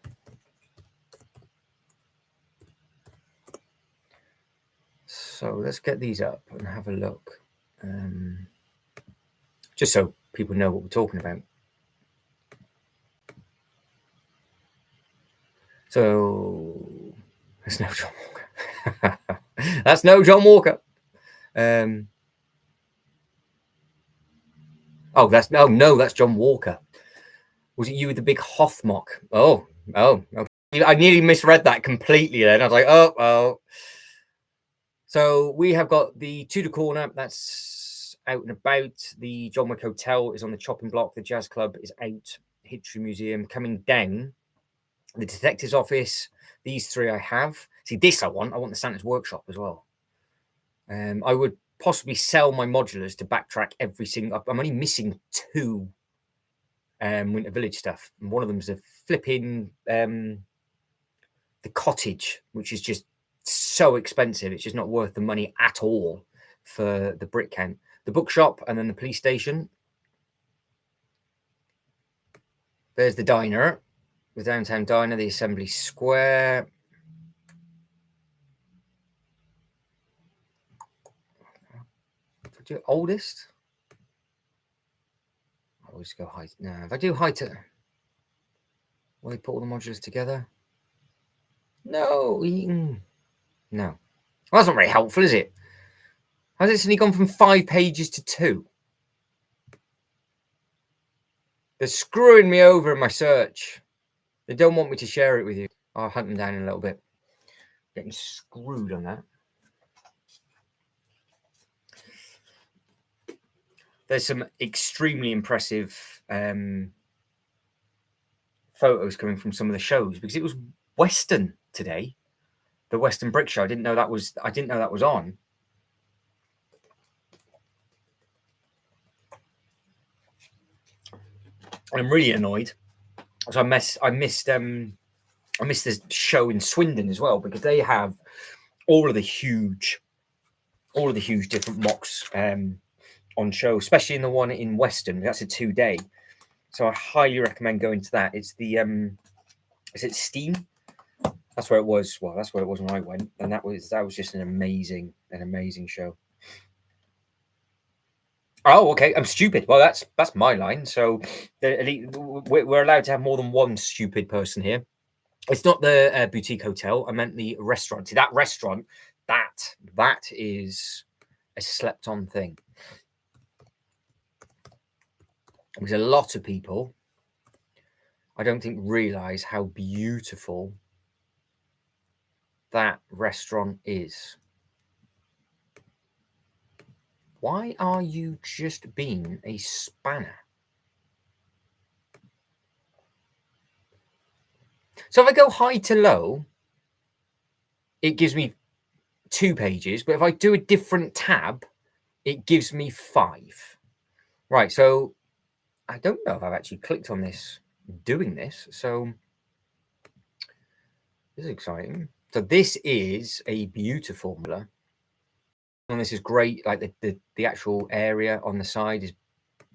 So let's get these up and have a look. Just so people know what we're talking about. So that's no John Walker. That's no John Walker. Oh, that's John Walker. Was it you with the big Hothmock? Oh. Okay. I nearly misread that completely then. I was like, oh. So we have got the Tudor Corner. That's out and about. The John Wick Hotel is on the chopping block. The Jazz Club is out. History Museum. Coming down, the Detective's Office. These 3 I have. See, this I want the Santa's Workshop as well. I would possibly sell my modulars to backtrack every single. I'm only missing 2 Winter Village stuff, and one of them's a flipping the cottage, which is just so expensive. It's just not worth the money at all for the brick count. The bookshop, and then the police station. There's the diner, the downtown diner, the Assembly Square. If I do oldest, I always go high. No, if I do high to, will they put all the modulars together? No, no. Well, that's not very helpful, is it? Has it suddenly gone from 5 pages to 2? They're screwing me over in my search. They don't want me to share it with you. I'll hunt them down in a little bit. Getting screwed on that. There's some extremely impressive photos coming from some of the shows, because it was Western today, the Western Brick Show. I didn't know that was on. And I'm really annoyed. So I missed the show in Swindon as well, because they have all of the huge different mocks on show, especially in the one in Western. That's a 2-day, so I highly recommend going to that. It's the is it Steam? That's where it was. Well, that's where it was when I went, and that was just an amazing show. Oh, okay. I'm stupid. Well, that's my line. So we're allowed to have more than one stupid person here. It's not the boutique hotel. I meant the restaurant. See, that restaurant, that is a slept-on thing. Because a lot of people, I don't think, realize how beautiful that restaurant is. Why are you just being a spanner? So if I go high to low, it gives me 2 pages. But if I do a different tab, it gives me 5. Right, so I don't know if I've actually clicked on this doing this. So this is exciting. So this is a beautiful formula. And this is great. Like the actual area on the side is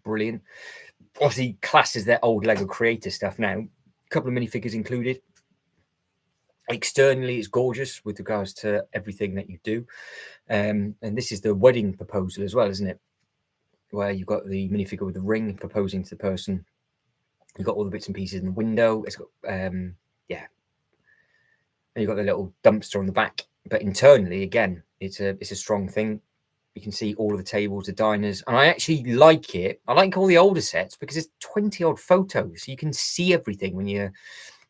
brilliant. Obviously, classes their old Lego Creator stuff now. A couple of minifigures included. Externally, it's gorgeous with regards to everything that you do. And this is the wedding proposal as well, isn't it? Where you've got the minifigure with the ring proposing to the person. You've got all the bits and pieces in the window. It's got, yeah. And you've got the little dumpster on the back. But internally, again, it's a strong thing. You can see all of the tables, the diners. And I actually like it. I like all the older sets because there's 20-odd photos. So you can see everything when you're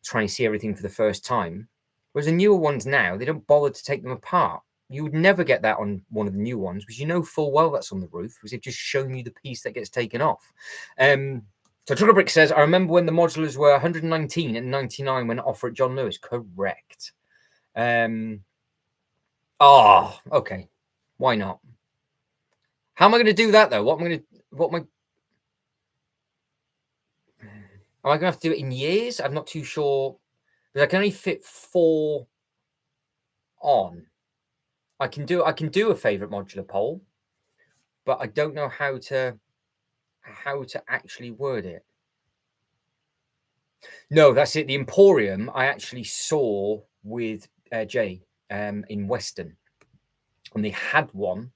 trying to see everything for the first time. Whereas the newer ones now, they don't bother to take them apart. You would never get that on one of the new ones because you know full well that's on the roof because they've just shown you the piece that gets taken off. So Truckerbrick says, I remember when the modulars were 119 and 99 when offered at John Lewis. Correct. Oh, okay. Why not? How am I going to do that though? Am I going to have to do it in years? I'm not too sure. But I can only fit 4 on. I can do a favorite modular poll, but I don't know how to actually word it. No, that's it. The Emporium I actually saw with Jay in Western, and they had one,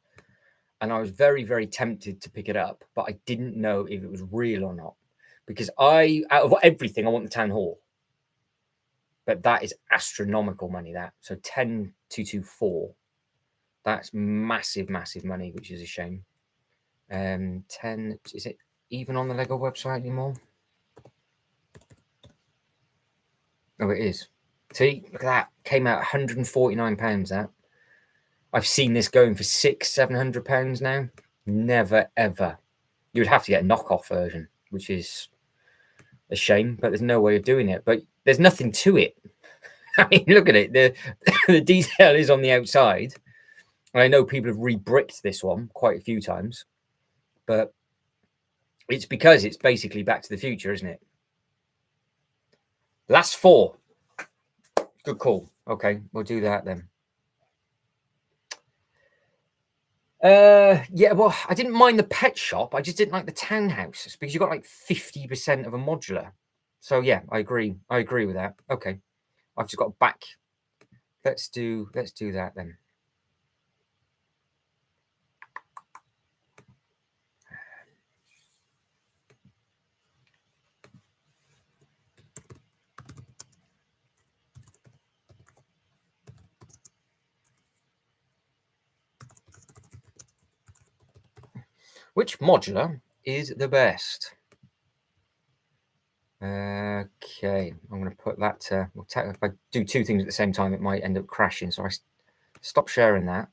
and I was very, very tempted to pick it up, but I didn't know if it was real or not because out of everything, I want the Town Hall, but that is astronomical money. That so 10,224. That's massive, massive money, which is a shame. 10, is it even on the Lego website anymore? Oh, it is. See, look at that. Came out £149, that. I've seen this going for £600-700 now. Never, ever. You would have to get a knockoff version, which is a shame, but there's no way of doing it. But there's nothing to it. I mean, look at it. The detail is on the outside. And I know people have re-bricked this one quite a few times, but it's because it's basically Back to the Future, isn't it? Last 4. Good call. Okay, we'll do that then. Yeah, well, I didn't mind the pet shop. I just didn't like the townhouse because you got like 50% of a modular. So yeah, I agree. I agree with that. Okay, I've just got back. Let's do that then. Which modular is the best? Okay, I'm going to put that. If I do 2 things at the same time, it might end up crashing. So I stop sharing that,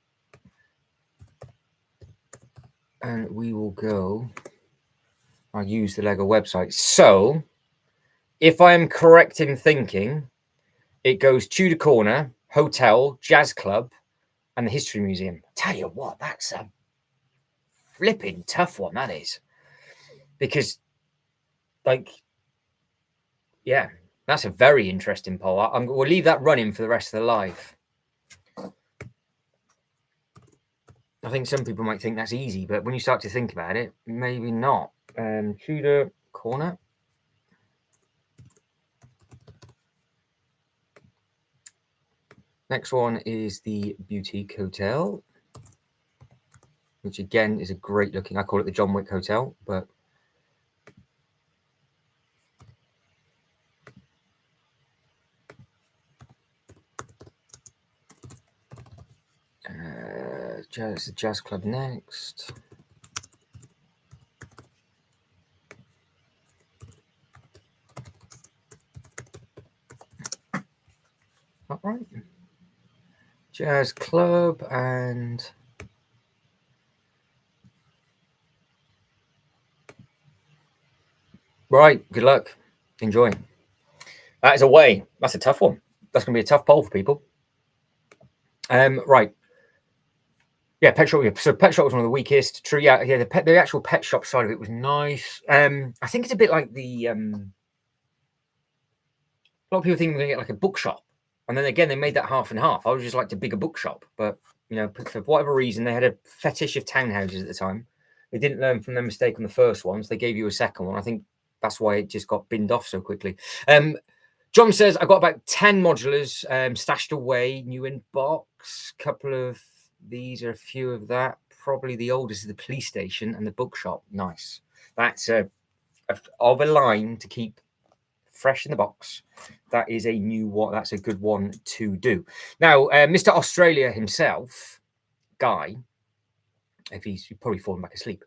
and we will go. I'll use the Lego website. So, if I am correct in thinking, it goes Tudor Corner, Hotel, Jazz Club, and the History Museum. Tell you what, that's a flipping tough one, that is. Because, like, yeah, that's a very interesting poll. We'll leave that running for the rest of the live. I think some people might think that's easy, but when you start to think about it, maybe not. Tudor Corner. Next one is the Boutique Hotel, which again is a great looking. I call it the John Wick Hotel, but the Jazz Club next. All right. Jazz Club and right. Good luck. Enjoy. That is away. That's a tough one. That's going to be a tough poll for people. Right. Yeah, pet shop. So pet shop was one of the weakest. True. Yeah. The actual pet shop side of it was nice. I think it's a bit like the. A lot of people think they're going to get like a bookshop, and then again they made that half and half. I would just like a bigger bookshop, but for whatever reason they had a fetish of townhouses at the time. They didn't learn from their mistake on the first one, so they gave you a second one. I think that's why it just got binned off so quickly. John says I've got about 10 modulars stashed away, new in box. Couple of these are a few of that. Probably the oldest is the police station and the bookshop. Nice. That's of a line to keep fresh in the box. That is a new one. That's a good one to do. Now, Mr. Australia himself, Guy, if he's probably fallen back asleep.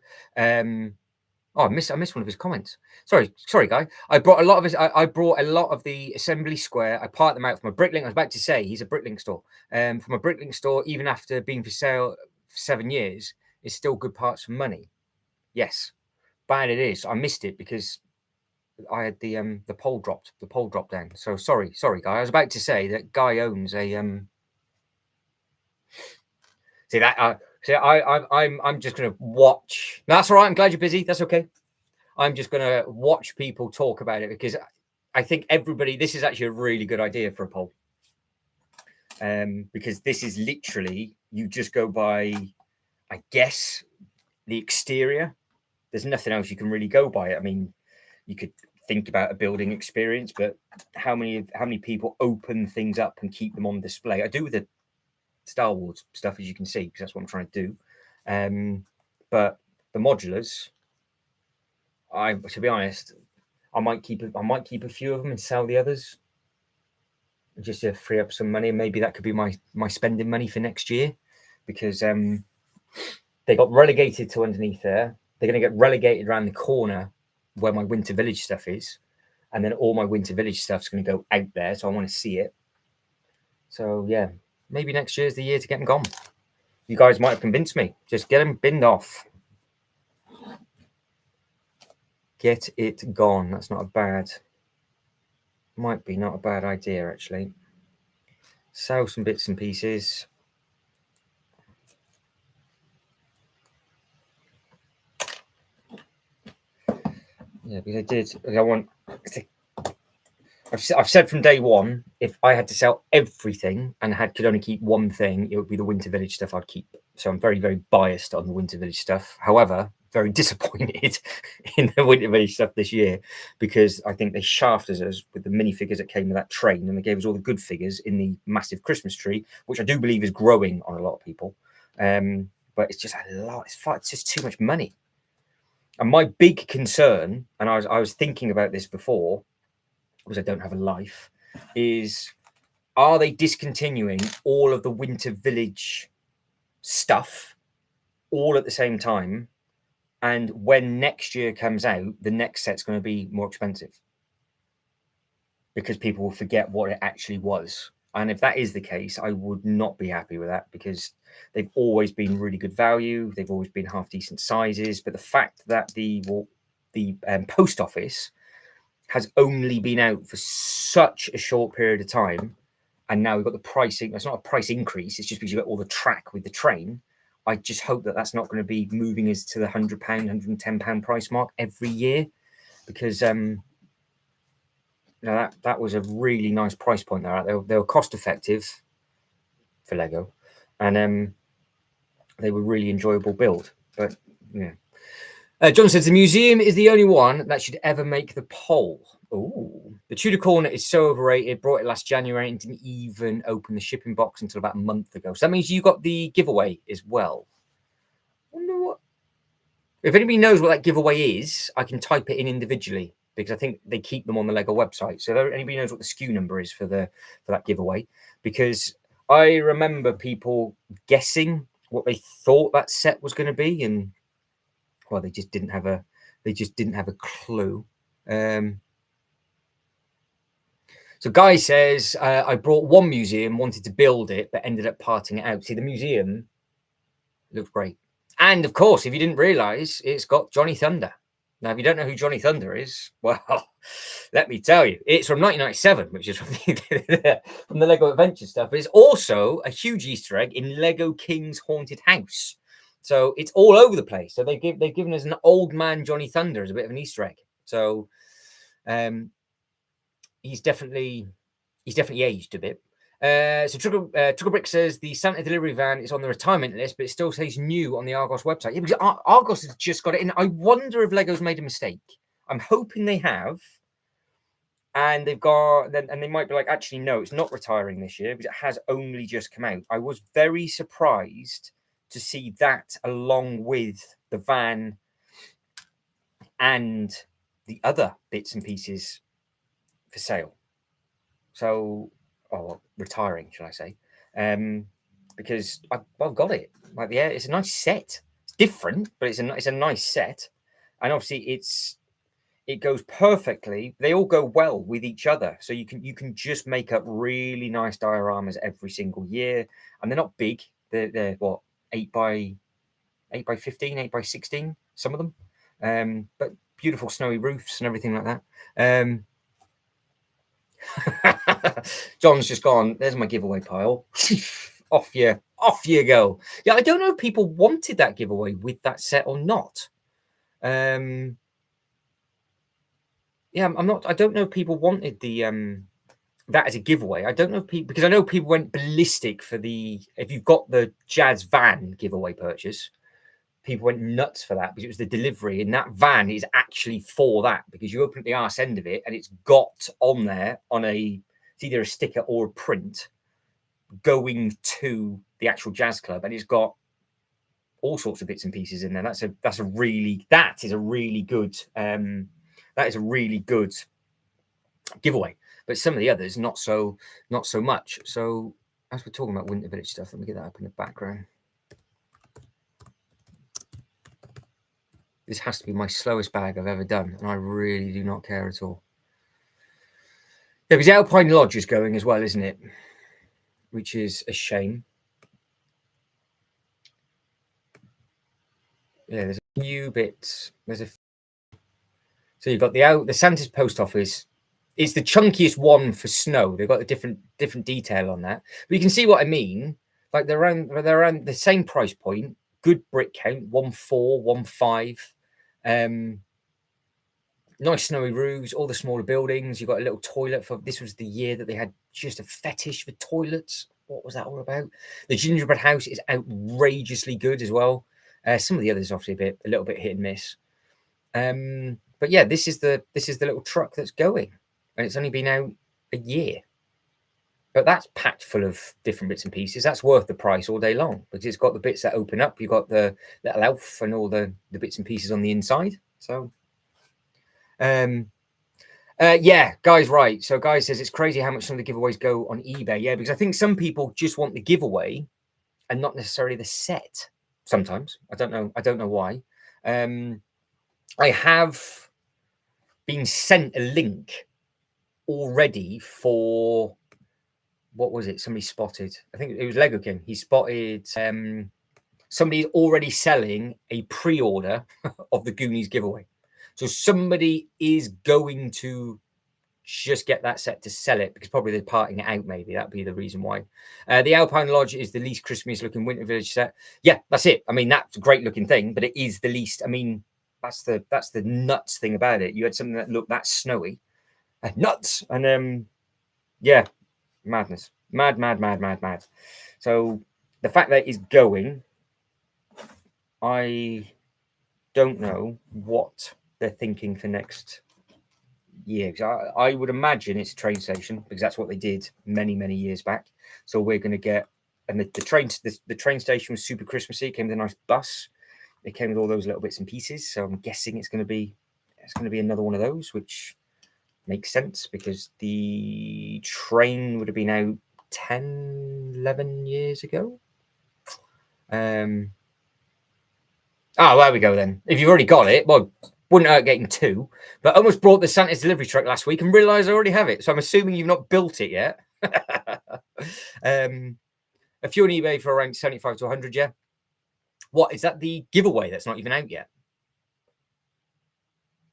I missed one of his comments. Sorry, Guy. I brought a lot of the assembly square. I parked them out from a Bricklink. I was about to say he's a Bricklink store. From a Bricklink store, even after being for sale for 7 years, it's still good parts for money. Yes, bad it is. I missed it because I had the poll dropped. The poll dropped down. So sorry, Guy. I was about to say that Guy owns a See that? I'm just gonna watch. No, that's all right. I'm glad you're busy. That's okay. I'm just gonna watch people talk about it because I think everybody. This is actually a really good idea for a poll. Because this is literally you just go by, I guess, the exterior. There's nothing else you can really go by. I mean, you could think about a building experience, but how many people open things up and keep them on display? I do with the Star Wars stuff, as you can see, because that's what I'm trying to do. But the modulars, to be honest, I might keep a few of them and sell the others, just to free up some money. Maybe that could be my spending money for next year, because they got relegated to underneath there. They're going to get relegated around the corner where my Winter Village stuff is, and then all my Winter Village stuff's going to go out there. So I want to see it. So yeah, maybe next year's the year to get them gone. You guys might have convinced me. Just get them binned off. Get it gone. That's not a bad, might be not a bad idea, actually. Sell some bits and pieces. Yeah, because I did. I want. I've said from day one, if I had to sell everything and could only keep one thing, it would be the Winter Village stuff I'd keep. So I'm very, very biased on the Winter Village stuff. However, very disappointed in the Winter Village stuff this year, because I think they shafted us with the minifigures that came with that train, and they gave us all the good figures in the massive Christmas tree, which I do believe is growing on a lot of people. But it's just a lot. It's just too much money. And my big concern, and I was thinking about this before, because I don't have a life, is, are they discontinuing all of the Winter Village stuff all at the same time? And when next year comes out, the next set's going to be more expensive because people will forget what it actually was. And if that is the case, I would not be happy with that, because they've always been really good value. They've always been half decent sizes. But the fact that the post office has only been out for such a short period of time, and now we've got the pricing. That's not a price increase. It's just because you've got all the track with the train. I just hope that that's not going to be moving us to the £100, £110 price mark every year, because that was a really nice price point there. They were cost effective for Lego, and they were really enjoyable build. But yeah. John says the museum is the only one that should ever make the poll. Oh, the Tudor Corner is so overrated. Brought it last January and didn't even open the shipping box until about a month ago. So that means you got the giveaway as well. I wonder what. If anybody knows what that giveaway is, I can type it in individually, because I think they keep them on the Lego website. So if anybody knows what the SKU number is for that giveaway, because I remember people guessing what they thought that set was going to be, and well, they just didn't have a clue. So Guy says, I brought one museum, wanted to build it, but ended up parting it out. See, the museum looks great. And of course, if you didn't realize, it's got Johnny Thunder. Now, if you don't know who Johnny Thunder is, well, let me tell you, it's from 1997, which is from the Lego Adventure stuff. But it's also a huge Easter egg in Lego King's Haunted House. So it's all over the place. So they've given us an old man Johnny Thunder as a bit of an Easter egg. So he's definitely aged a bit. So Tricklebrick says the Santa delivery van is on the retirement list, but it still says new on the Argos website. Yeah, because Argos has just got it in. I wonder if Lego's made a mistake. I'm hoping they have. And they've got, and they might be like, actually, no, it's not retiring this year because it has only just come out. I was very surprised to see that along with the van and the other bits and pieces for sale. So, retiring, shall I say? Because I've got it. Like, yeah, it's a nice set. It's different, but it's a nice set, and obviously it goes perfectly. They all go well with each other, so you can just make up really nice dioramas every single year, and they're not big. They're what, 8x 15, 8x16, some of them, but beautiful snowy roofs and everything like that. John's just gone, there's my giveaway pile. off you go. Yeah, I don't know if people wanted that giveaway with that set or not. Yeah, I don't know if people wanted the that as a giveaway. I don't know if people, because I know people went ballistic for if you've got the Jazz van giveaway purchase, people went nuts for that because it was the delivery, and that van is actually for that, because you open at the arse end of it and it's got on there it's either a sticker or a print going to the actual jazz club, and it's got all sorts of bits and pieces in there. That is a really good giveaway. But some of the others not so much. So as we're talking about Winter Village stuff, let me get that up in the background. This has to be my slowest bag I've ever done, and I really do not care at all. Yeah, because Alpine Lodge is going as well, isn't it? Which is a shame. Yeah, there's a few bits. So you've got the Santa's post office. It's the chunkiest one for snow. They've got a different detail on that, but you can see what I mean. Like they're around the same price point. Good brick count, 1.4, 1.5. Nice snowy roofs, all the smaller buildings. You've got a little toilet for this was the year that they had just a fetish for toilets. What was that all about? The gingerbread house is outrageously good as well. Some of the others obviously a little bit hit and miss. But yeah, this is the little truck that's going, and it's only been out a year. But that's packed full of different bits and pieces. That's worth the price all day long because it's got the bits that open up. You've got the little elf and all the bits and pieces on the inside. So yeah, Guy's right. So Guy says it's crazy how much some of the giveaways go on eBay. Yeah, because I think some people just want the giveaway and not necessarily the set. Sometimes I don't know why. I have been sent a link already for what was it? Somebody spotted. I think it was Lego King. He spotted somebody already selling a pre-order of the Goonies giveaway. So somebody is going to just get that set to sell it because probably they're parting it out. Maybe that'd be the reason why. The Alpine Lodge is the least Christmas looking winter village set. Yeah, that's it. I mean, that's a great looking thing, but it is the least. I mean, that's the nuts thing about it. You had something that looked that snowy, nuts, and yeah, madness, mad. So the fact that it's going, I don't know what they're thinking for next year. I would imagine it's a train station because that's what they did many years back. So we're going to get, and the train station was super Christmassy. It came with a nice bus. It came with all those little bits and pieces. So I'm guessing it's going to be another one of those, which makes sense because the train would have been out 10, 11 years ago. Oh, there we go then. If you've already got it, well, wouldn't hurt getting two. But I almost brought the Santa's delivery truck last week and realised I already have it. So I'm assuming you've not built it yet. A few on eBay for around 75 to 100, yeah. What is that? The giveaway that's not even out yet.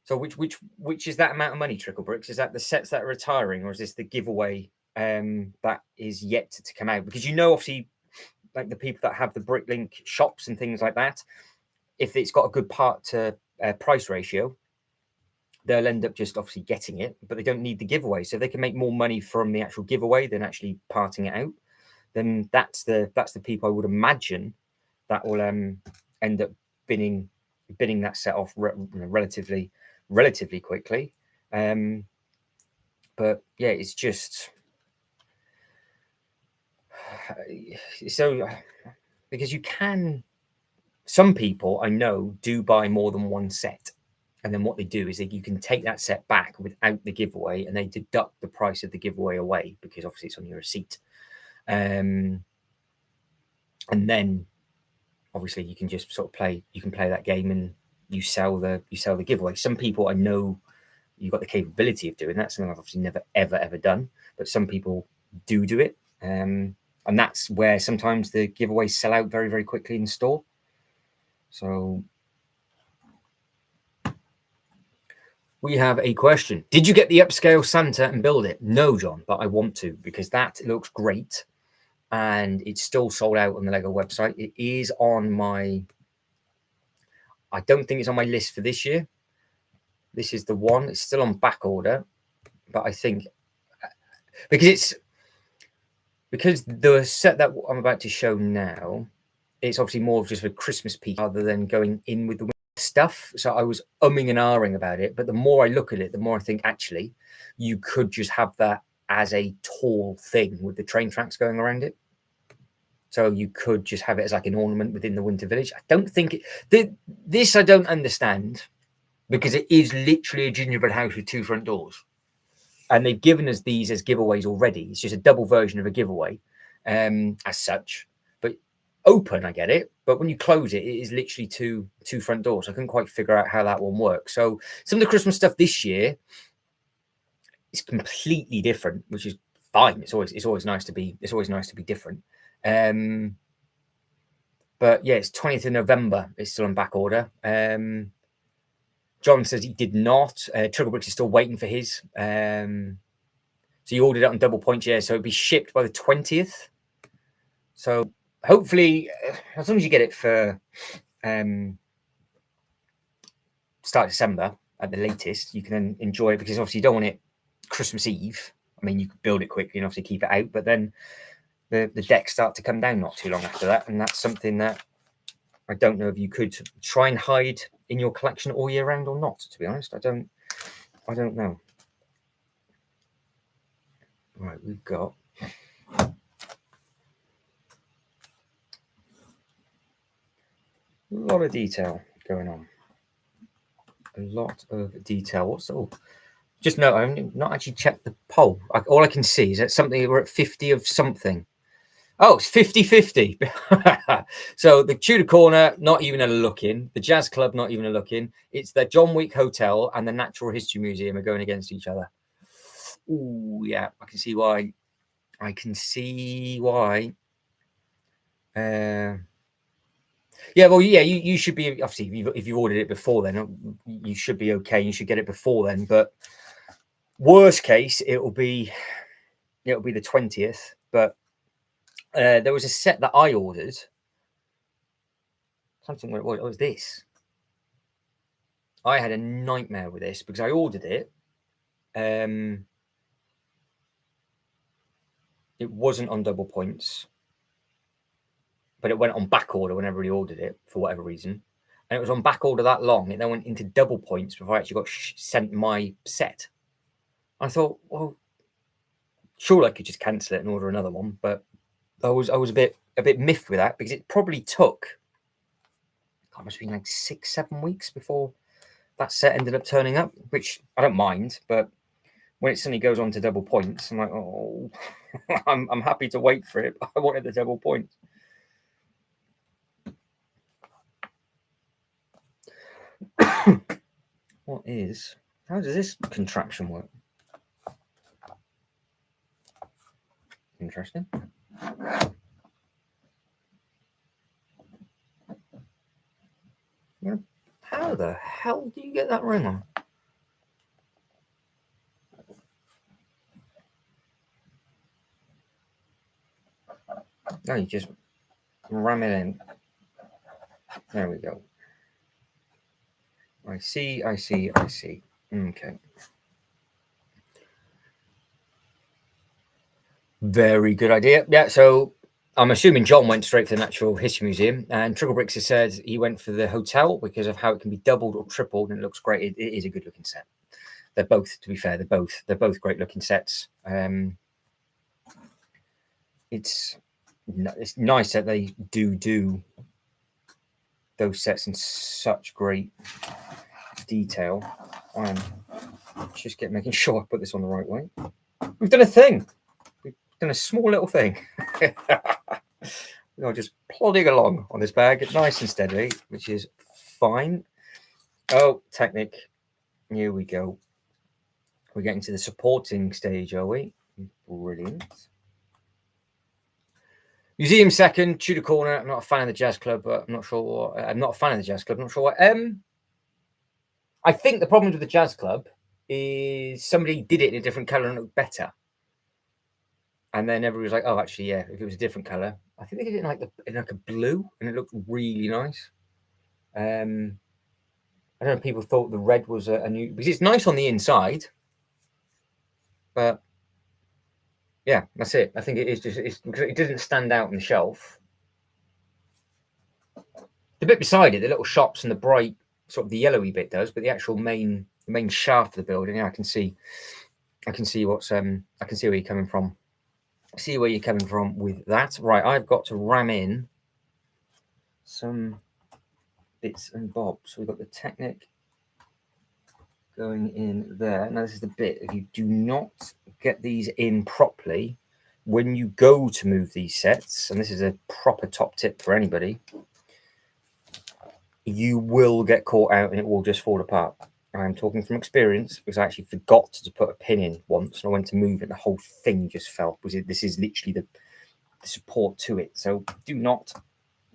So which is that amount of money, Trickle Bricks? Is that the sets that are retiring, or is this the giveaway that is yet to come out? Because obviously, like the people that have the Bricklink shops and things like that, if it's got a good part to price ratio, they'll end up just obviously getting it, but they don't need the giveaway. So if they can make more money from the actual giveaway than actually parting it out, then that's the people I would imagine that will end up binning that set off relatively quickly. But yeah, it's just so because some people I know do buy more than one set, and then what they do is you can take that set back without the giveaway, and they deduct the price of the giveaway away because obviously it's on your receipt, and then obviously you can just sort of play that game and you sell the giveaway. Some people I know you've got the capability of doing that. Something I've obviously never ever done, but some people do it, and that's where sometimes the giveaways sell out very quickly in store. So we have a question. Did you get the upscale Santa and build it? No, John, but I want to because that looks great. And it's still sold out on the Lego website. It is on my, I don't think it's on my list for this year. This is the one. It's still on back order. But I think because the set that I'm about to show now, it's obviously more of just a Christmas piece rather than going in with the stuff. So I was umming and ahhing about it. But the more I look at it, the more I think actually you could just have that as a tall thing with the train tracks going around it. So you could just have it as like an ornament within the winter village. I don't think this I don't understand because it is literally a gingerbread house with two front doors. And they've given us these as giveaways already. It's just a double version of a giveaway as such. But open, I get it. But when you close it, it is literally two front doors. I couldn't quite figure out how that one works. So some of the Christmas stuff this year is completely different, which is fine. It's always nice to be different. But yeah, it's 20th of November. It's still on back order. John says he did not. Tricklebricks is still waiting for his. So you ordered it on double points, yeah. So it'd be shipped by the 20th. So hopefully, as long as you get it for start December at the latest, you can then enjoy it, because obviously you don't want it Christmas Eve. I mean, you could build it quickly and obviously keep it out, but then the decks start to come down not too long after that, and that's something that I don't know if you could try and hide in your collection all year round or not. To be honest, I don't know. Right, we've got a lot of detail going on. A lot of detail. What's all? Just no, I've not actually checked the poll. All I can see is that something we're at 50 of something. Oh, it's 50-50. So the Tudor Corner, not even a look in. The Jazz Club, not even a look in. It's the John Wick Hotel and the Natural History Museum are going against each other. Oh, yeah, I can see why. I can see why. Yeah, well, yeah, you should be, obviously, if you've ordered it before then, you should be okay. You should get it before then. But worst case, it'll be the 20th. But there was a set that I ordered. Something, what was this? I had a nightmare with this because I ordered it. It wasn't on double points, but it went on back order when everybody ordered it for whatever reason. And it was on back order that long. It then went into double points before I actually got sent my set. I thought, well, sure, I could just cancel it and order another one, but I was a bit miffed with that because it probably took, God, it must have been like 6-7 weeks before that set ended up turning up, which I don't mind, but when it suddenly goes on to double points, I'm like, oh, I'm happy to wait for it. But I wanted the double points. How does this contraption work? Interesting. How the hell do you get that ring on? No, you just ram it in. There we go. I see. Okay. Very good idea. Yeah, so I'm assuming John went straight for the Natural History Museum, and Tricklebricks has said he went for the hotel because of how it can be doubled or tripled, and it looks great. It is a good looking set. They're both, to be fair, they're both great looking sets. It's nice that they do those sets in such great detail. I'm just making sure I put this on the right way. We've done a thing. We've done a small little thing. We're just plodding along on this bag, nice and steady, which is fine. Oh, Technic. Here we go. We're getting to the supporting stage, are we? Brilliant. Museum second, Tudor Corner. I'm not a fan of the Jazz Club, but I'm not sure what. I'm not a fan of the Jazz Club. I'm not sure what. I think the problem with the Jazz Club is somebody did it in a different color and it looked better. And then everybody was like, "Oh, actually, yeah, if it was a different color." I think they did it in like a blue, and it looked really nice. I don't know if people thought the red was a new, because it's nice on the inside, but yeah, that's it. I think it is just because it doesn't stand out on the shelf. The bit beside it, the little shops and the bright sort of the yellowy bit does, but the actual main shaft of the building, yeah, I can see what's I can see where you're coming from. See where you're coming from with that. Right, I've got to ram in some bits and bobs. So we've got the Technic going in there. Now this is the bit, if you do not get these in properly when you go to move these sets, and this is a proper top tip for anybody, you will get caught out and it will just fall apart. I'm talking from experience because I actually forgot to put a pin in once, and I went to move it and the whole thing just fell. This is literally the support to it. So do not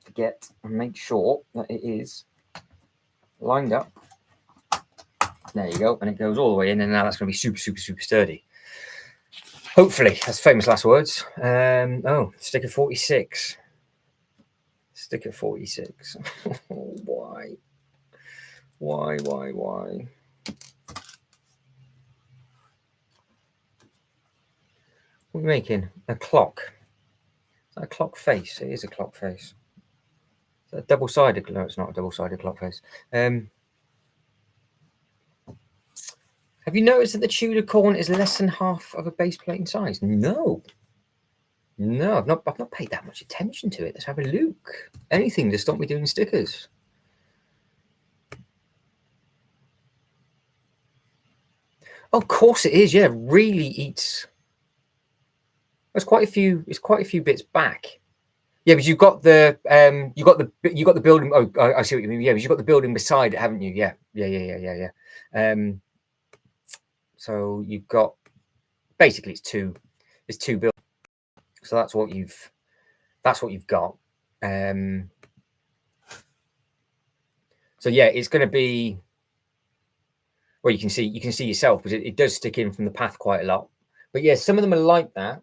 forget and make sure that it is lined up There you go. And it goes all the way in, and now that's going to be super, super, super sturdy. Hopefully, that's famous last words. Oh, stick at 46. Stick at 46. Why? Why? What are we making? A clock. Is that a clock face? It is a clock face. Is that a double-sided? No, it's not a double-sided clock face. Have you noticed that the Tudor corn is less than half of a base plate in size? No. No, I've not paid that much attention to it. Let's have a look. Anything to stop me doing stickers. Oh, of course it is. Yeah, really eats. There's quite a few. It's quite a few bits back. Yeah, but you've got the you got the building. Oh, I see what you mean. Yeah, but you've got the building beside it, haven't you? Yeah. So you've got basically it's two buildings. So that's what you've got. So yeah, it's going to be. Well, you can see yourself because it does stick in from the path quite a lot. But yeah, some of them are like that.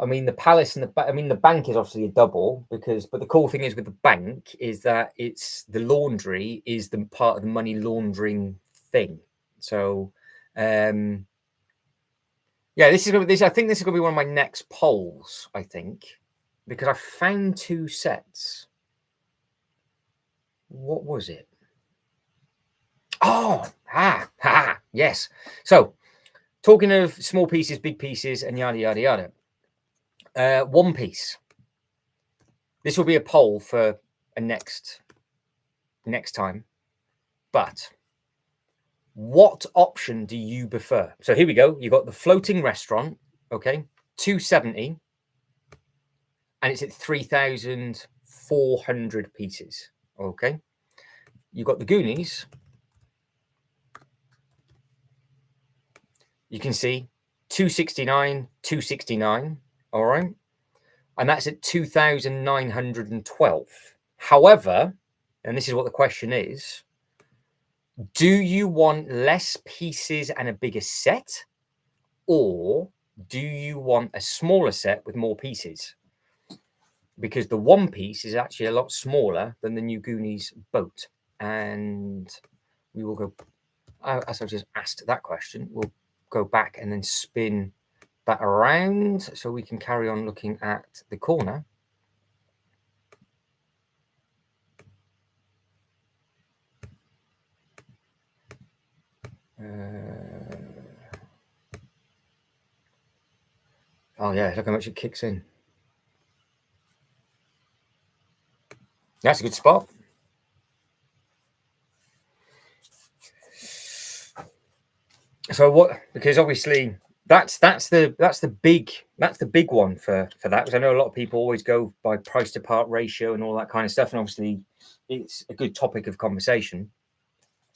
I mean, the palace and the bank is obviously a double but the cool thing is with the bank is that it's the laundry is the part of the money laundering thing. So, yeah, I think this is going to be one of my next polls. I think because I found two sets. What was it? Oh, yes. So, talking of small pieces, big pieces, and yada yada yada. One Piece. This will be a poll for a next time. But what option do you prefer? So here we go. You got the floating restaurant, okay, 270, and it's at 3,400 pieces. Okay. You got the Goonies. You can see 269, 269. All right. And that's at 2,912. However, and this is what the question is, do you want less pieces and a bigger set? Or do you want a smaller set with more pieces? Because the One Piece is actually a lot smaller than the New Goonies boat. And we will go, as I just asked that question, we'll go back and then spin that around so we can carry on looking at the corner. Oh yeah, look how much it kicks in. That's a good spot. So what? Because obviously that's the big one for that. Because I know a lot of people always go by price to part ratio and all that kind of stuff, and obviously it's a good topic of conversation.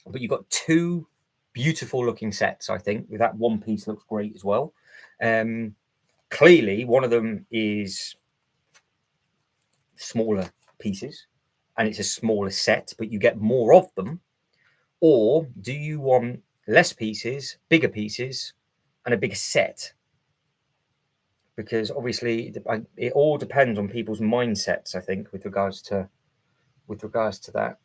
But you've got two beautiful looking sets, I think. With that One Piece looks great as well. Clearly, one of them is smaller pieces, and it's a smaller set, but you get more of them. Or do you want less pieces, bigger pieces, and a bigger set? Because obviously it all depends on people's mindsets, I think, with regards to that.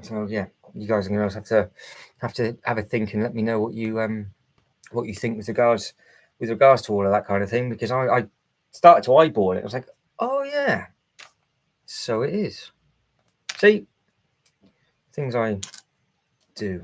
So yeah, you guys are going to have to have a think and let me know what you think with regards to all of that kind of thing. Because I started to eyeball it. I was like, oh yeah, so it is. See, things I do.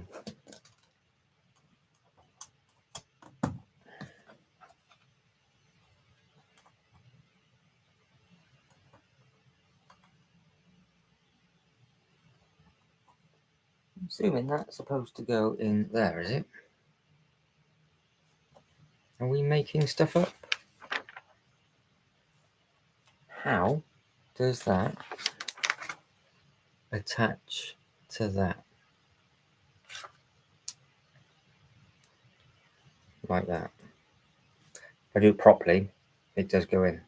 I'm assuming that's supposed to go in there, is it? Are we making stuff up? How does that attach to that? Like that. If I do it properly, it does go in.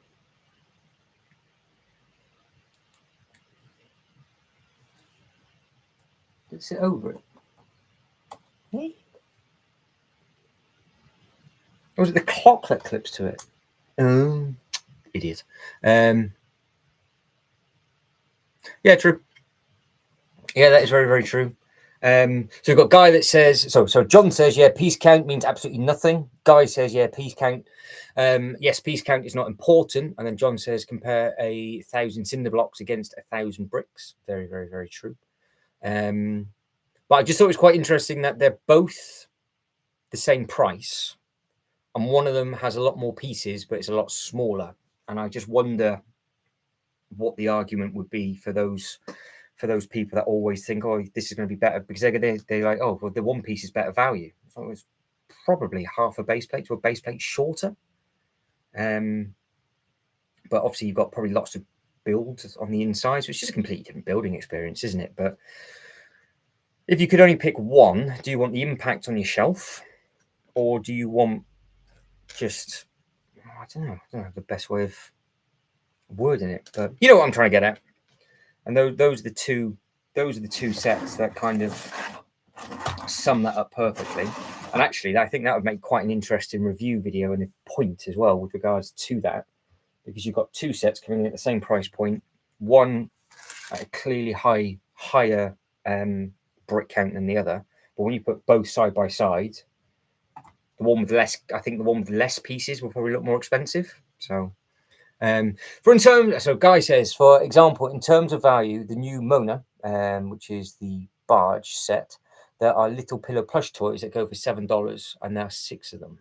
sit over it? Hey? Or was it the clock that clips to it? Oh, idiot. Yeah, true. Yeah, that is very, very true. So we've got Guy that says, so John says, yeah, piece count means absolutely nothing. Guy says, yeah, piece count. Yes, piece count is not important. And then John says, compare 1,000 cinder blocks against 1,000 bricks. Very, very, very true. But I just thought it was quite interesting that they're both the same price. And one of them has a lot more pieces, but it's a lot smaller. And I just wonder what the argument would be for those people that always think, oh, this is going to be better, because they're like, oh, well, the one piece is better value. So it was probably half a base plate to a base plate shorter. But obviously you've got probably lots of builds on the insides, which is a completely different building experience, isn't it? But if you could only pick one, do you want the impact on your shelf, or do you want just, I don't know the best way of wording it, but you know what I'm trying to get at. And those are the two sets that kind of sum that up perfectly. And actually, I think that would make quite an interesting review video and a point as well with regards to that, because you've got two sets coming in at the same price point, one at a clearly higher brick count than the other. But when you put both side by side, the one with less pieces will probably look more expensive. So so Guy says, for example, in terms of value, the new Mona, which is the barge set, there are little pillow plush toys that go for $7, and there are 6 of them.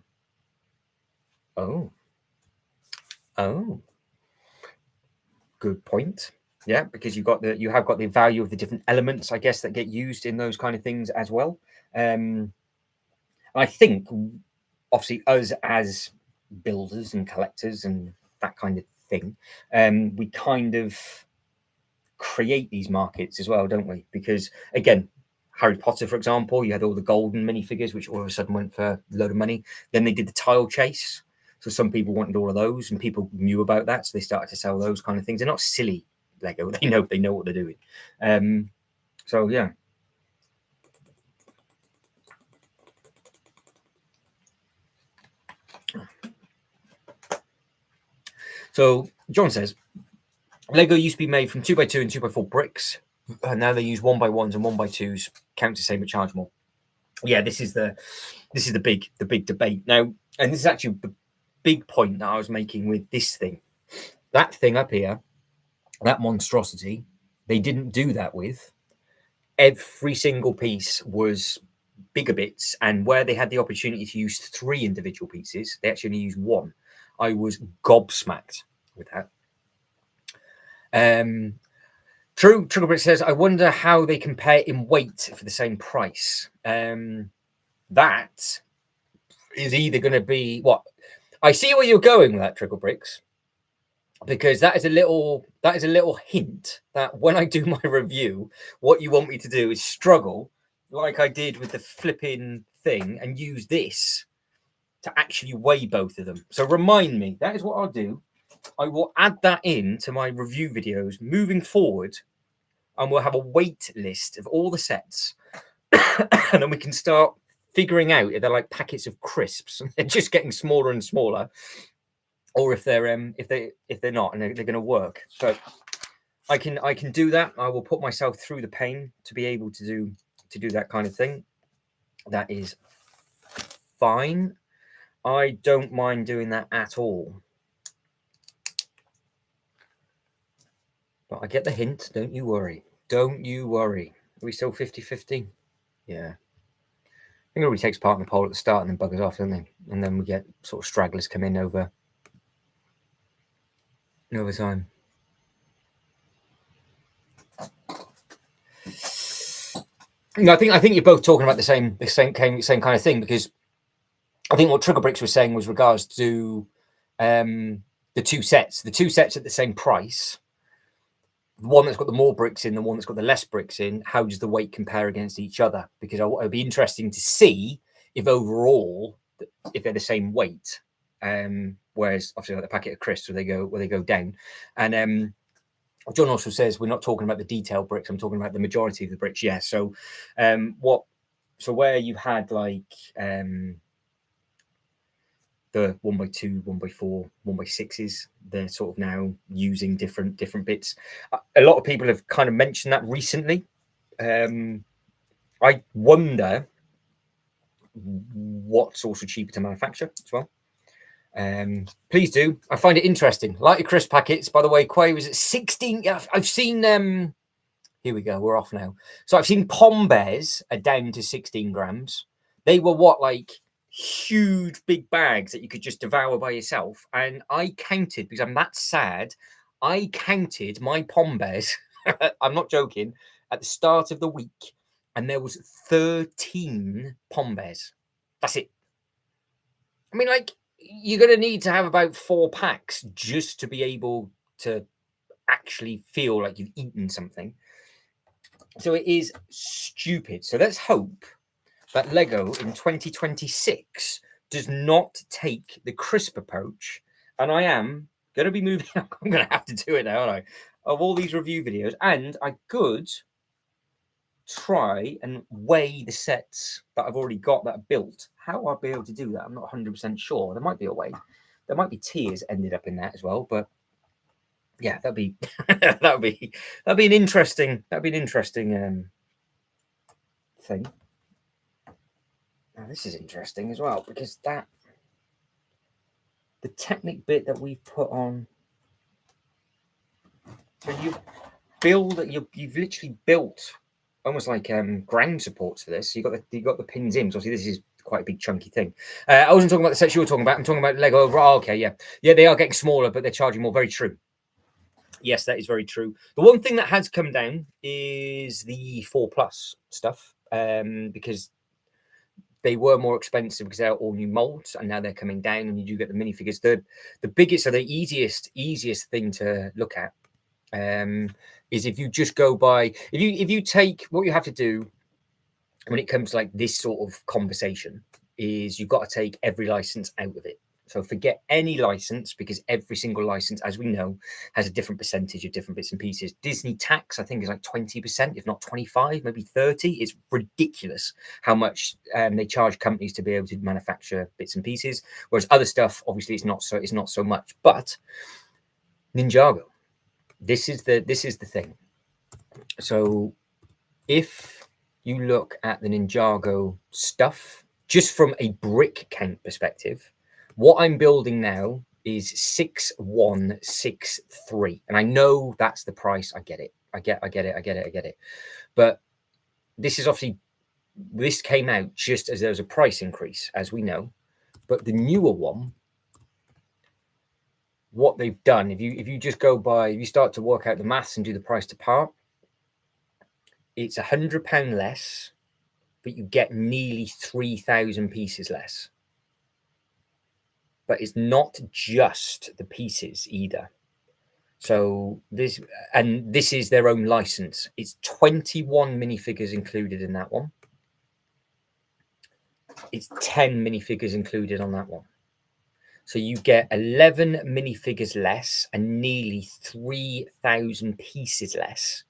Oh, good point. Yeah, because you have got the value of the different elements, I guess, that get used in those kind of things as well. I think, obviously, us as builders and collectors and that kind of thing, we kind of create these markets as well, don't we? Because again, Harry Potter, for example, you had all the golden minifigures, which all of a sudden went for a load of money. Then they did the tile chase. So some people wanted all of those, and people knew about that. So they started to sell those kind of things. They're not silly Lego. They know what they're doing. So yeah. So John says, Lego used to be made from 2x2 and 2x4 bricks, and now they use 1x1s and 1x2s. Count the same but charge more. Yeah, this is the big debate now, and this is actually the big point that I was making with this thing. That thing up here, that monstrosity, they didn't do that with. Every single piece was bigger bits, and where they had the opportunity to use 3 individual pieces, they actually only used 1. I was gobsmacked with that. True. Triggerbrit says, I wonder how they compare in weight for the same price. That is either going to be what I see where you're going with that, Tricklebricks, because that is a little hint that when I do my review, what you want me to do is struggle like I did with the flipping thing and use this to actually weigh both of them. So remind me, that is what I'll do. I will add that in to my review videos moving forward, and we'll have a weight list of all the sets, and then we can start figuring out if they're like packets of crisps and they're just getting smaller and smaller, or if they're not and they're going to work. So I can do that. I will put myself through the pain to be able to do that kind of thing. That is fine. I don't mind doing that at all. But I get the hint. Don't you worry. Don't you worry. Are we still 50-50? Yeah. I think everybody takes part in the poll at the start and then buggers off, don't they? And then we get sort of stragglers come in over time. No, I think you're both talking about the same kind of thing, because I think what Triggerbricks was saying was regards to the two sets at the same price. The one that's got the more bricks in, the one that's got the less bricks in, how does the weight compare against each other? Because it'd be interesting to see if overall, if they're the same weight. Whereas obviously like the packet of crisps where they go down. And John also says we're not talking about the detail bricks. I'm talking about the majority of the bricks. Yeah. So, So where you had like the 1x2, 1x4, 1x6s, they're sort of now using different bits. A lot of people have kind of mentioned that recently. I wonder what's also cheaper to manufacture as well. Please do. I find it interesting. Like your crisp packets, by the way, Quay was at 16. I've seen here we go, we're off now. So I've seen Pom Bears are down to 16 grams. They were what, like huge big bags that you could just devour by yourself. And I counted, because I'm that sad, I counted my Pom Bears, I'm not joking, at the start of the week, and there was 13 Pom Bears. That's it. I mean, like, you're going to need to have about 4 packs just to be able to actually feel like you've eaten something. So it is stupid. So let's hope that Lego in 2026 does not take the crisp approach. And I am going to be moving. I'm going to have to do it now, aren't I? Of all these review videos. And I could try and weigh the sets that I've already got that are built. How I'll be able to do that, I'm not 100% sure. There might be a way. There might be tiers ended up in that as well, but yeah, that'd be an interesting thing. Now this is interesting as well, because the Technic bit that we've put on. So you've literally built almost like ground supports for this. So you got the pins in. So obviously this is quite a big chunky thing. I wasn't talking about the sets you were talking about. I'm talking about Lego overall. Oh, okay, yeah, they are getting smaller, but they're charging more. Very true. Yes, that is very true. The one thing that has come down is the 4+ stuff, because they were more expensive because they're all new molds, and now they're coming down, and you do get the minifigures. The biggest, or the easiest thing to look at is if you just go by, if you take, what you have to do when it comes to like this sort of conversation is you've got to take every license out of it. So forget any license, because every single license, as we know, has a different percentage of different bits and pieces. Disney tax, I think, is like 20%, if not 25, maybe 30. It's ridiculous how much they charge companies to be able to manufacture bits and pieces. Whereas other stuff, obviously, it's not so much. But Ninjago, this is the thing. So if you look at the Ninjago stuff, just from a brick count perspective, what I'm building now is 6163. And I know that's the price. I get it. I get it. But this is obviously, this came out just as there was a price increase, as we know. But the newer one, what they've done, if you just go by, if you start to work out the maths and do the price to part, it's £100 less, but you get nearly 3,000 pieces less. But it's not just the pieces either. So this is their own license. It's 21 minifigures included in that one. It's 10 minifigures included on that one. So you get 11 minifigures less and nearly 3,000 pieces less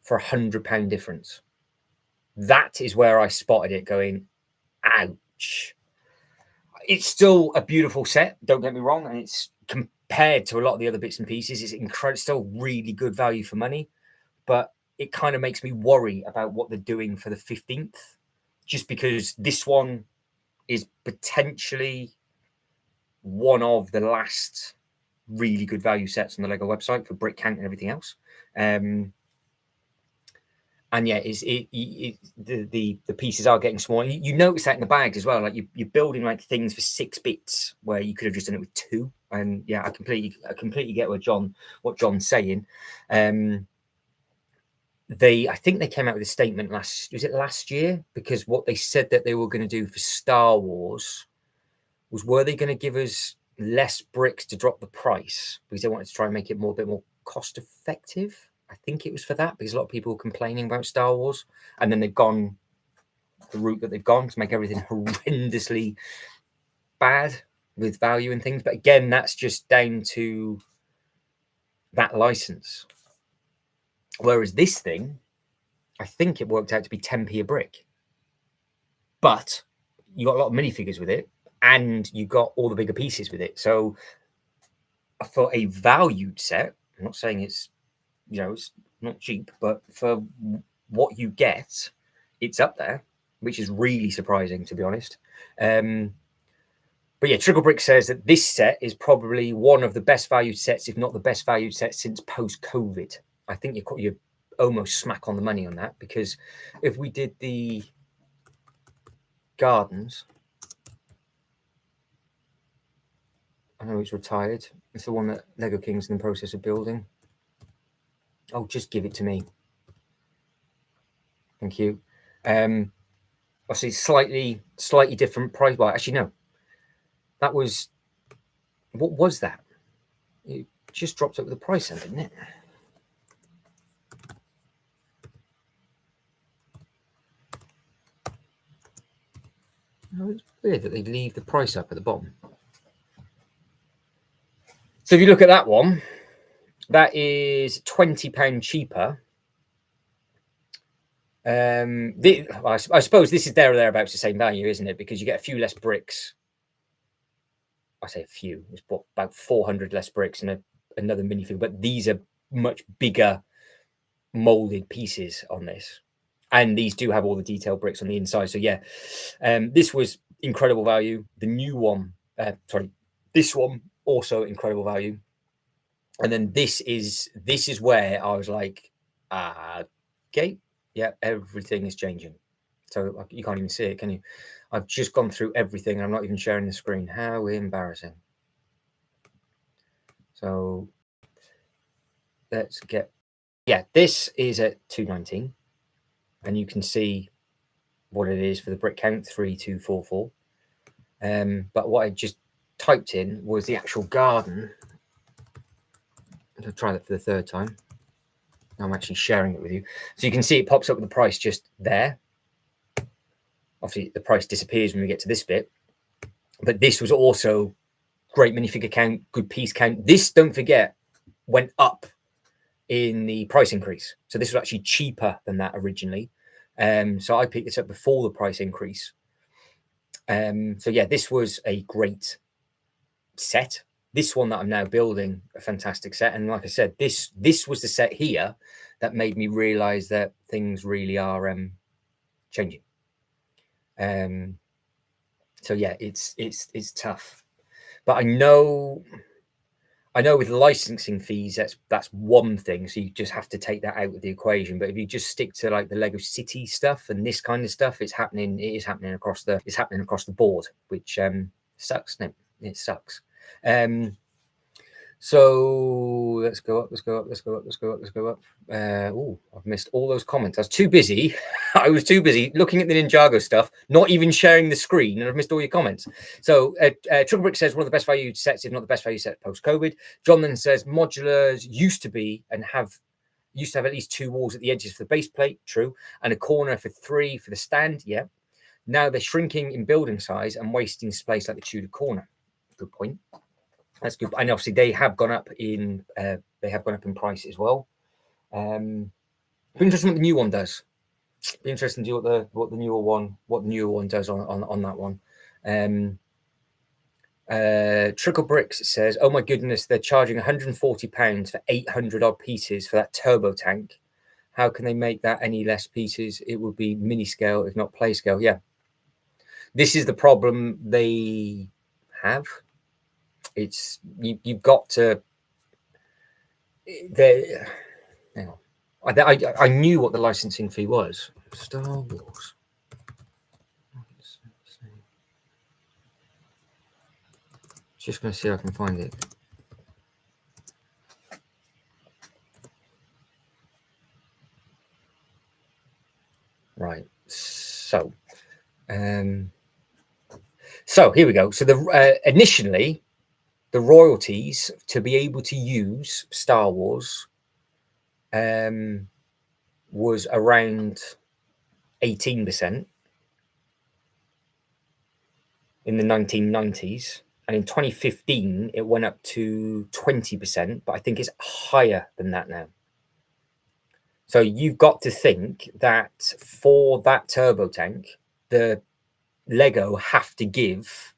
for £100 difference. That is where I spotted it going, ouch. It's still a beautiful set, don't get me wrong, and it's compared to a lot of the other bits and pieces, it's incredible, still really good value for money, but it kind of makes me worry about what they're doing for the 15th, just because this one is potentially one of the last really good value sets on the Lego website for brick count and everything else. And yeah, the pieces are getting smaller. You notice that in the bags as well. Like you're building like things for 6 bits where you could have just done it with 2. And yeah, I completely get what John's saying. I think they came out with a statement last year? Because what they said that they were going to do for Star Wars was, were they going to give us less bricks to drop the price because they wanted to try and make it a bit more cost effective? I think it was for that, because a lot of people were complaining about Star Wars, and then they've gone the route that they've gone to make everything horrendously bad with value and things. But again, that's just down to that license. Whereas this thing, I think it worked out to be 10p a brick. But you got a lot of minifigures with it, and you got all the bigger pieces with it. So for a valued set, I'm not saying it's, you know, it's not cheap, but for what you get, it's up there, which is really surprising, to be honest. But yeah, Trickle Brick says that this set is probably one of the best valued sets, if not the best valued set since post-COVID. I think you're almost smack on the money on that, because if we did the gardens, I know it's retired. It's the one that Lego King's in the process of building. Oh, just give it to me. Thank you. Obviously, slightly different price. Well, actually, no. That was, what was that? It just dropped up with the price, then, didn't it? Oh, it's weird that they leave the price up at the bottom. So if you look at that one, that is £20 cheaper. I suppose this is there or thereabouts the same value, isn't it? Because you get a few less bricks. I say a few. It's about 400 less bricks and another minifigure. But these are much bigger molded pieces on this, and these do have all the detailed bricks on the inside. So yeah, this was incredible value. The new one, this one also incredible value. And then this is where I was like, okay, yeah, everything is changing. So you can't even see it, can you? I've just gone through everything and I'm not even sharing the screen. How embarrassing. So let's get, yeah, this is at 219, and you can see what it is for the brick count, 3244. But what I just typed in was the actual garden. I'll try that for the third time. I'm actually sharing it with you. So you can see it pops up with the price just there. Obviously, the price disappears when we get to this bit. But this was also great minifigure count, good piece count. This, don't forget, went up in the price increase. So this was actually cheaper than that originally. So I picked this up before the price increase. So yeah, this was a great set. This one that I'm now building, a fantastic set. And like I said, this was the set here that made me realize that things really are changing. So yeah, it's tough. But I know with licensing fees, that's one thing. So you just have to take that out of the equation. But if you just stick to like the Lego City stuff and this kind of stuff, it is happening across the board, which sucks. No, it sucks. So let's go up. Oh, I've missed all those comments. I was too busy. I was too busy looking at the Ninjago stuff, not even sharing the screen, and I've missed all your comments. So Tricklebrick says one of the best valued sets, if not the best value set post-COVID. John then says modulars used to have at least two walls at the edges for the base plate, true, and a corner for three for the stand, yeah. Now they're shrinking in building size and wasting space like the Tudor corner. Good point. That's good. And obviously they have gone up in price as well. Be interesting what the new one does. Be interesting to see what the newer one does on that one. Trickle Bricks says, "Oh my goodness, they're charging £140 for 800 odd pieces for that turbo tank. How can they make that any less pieces? It would be mini scale, if not play scale." Yeah, this is the problem they have. It's you've got to. Hang on. I knew what the licensing fee was. Star Wars. Just going to see if I can find it. Right. So here we go. So initially, the royalties to be able to use Star Wars was around 18% in the 1990s. And in 2015, it went up to 20%, but I think it's higher than that now. So you've got to think that for that turbo tank, the Lego have to give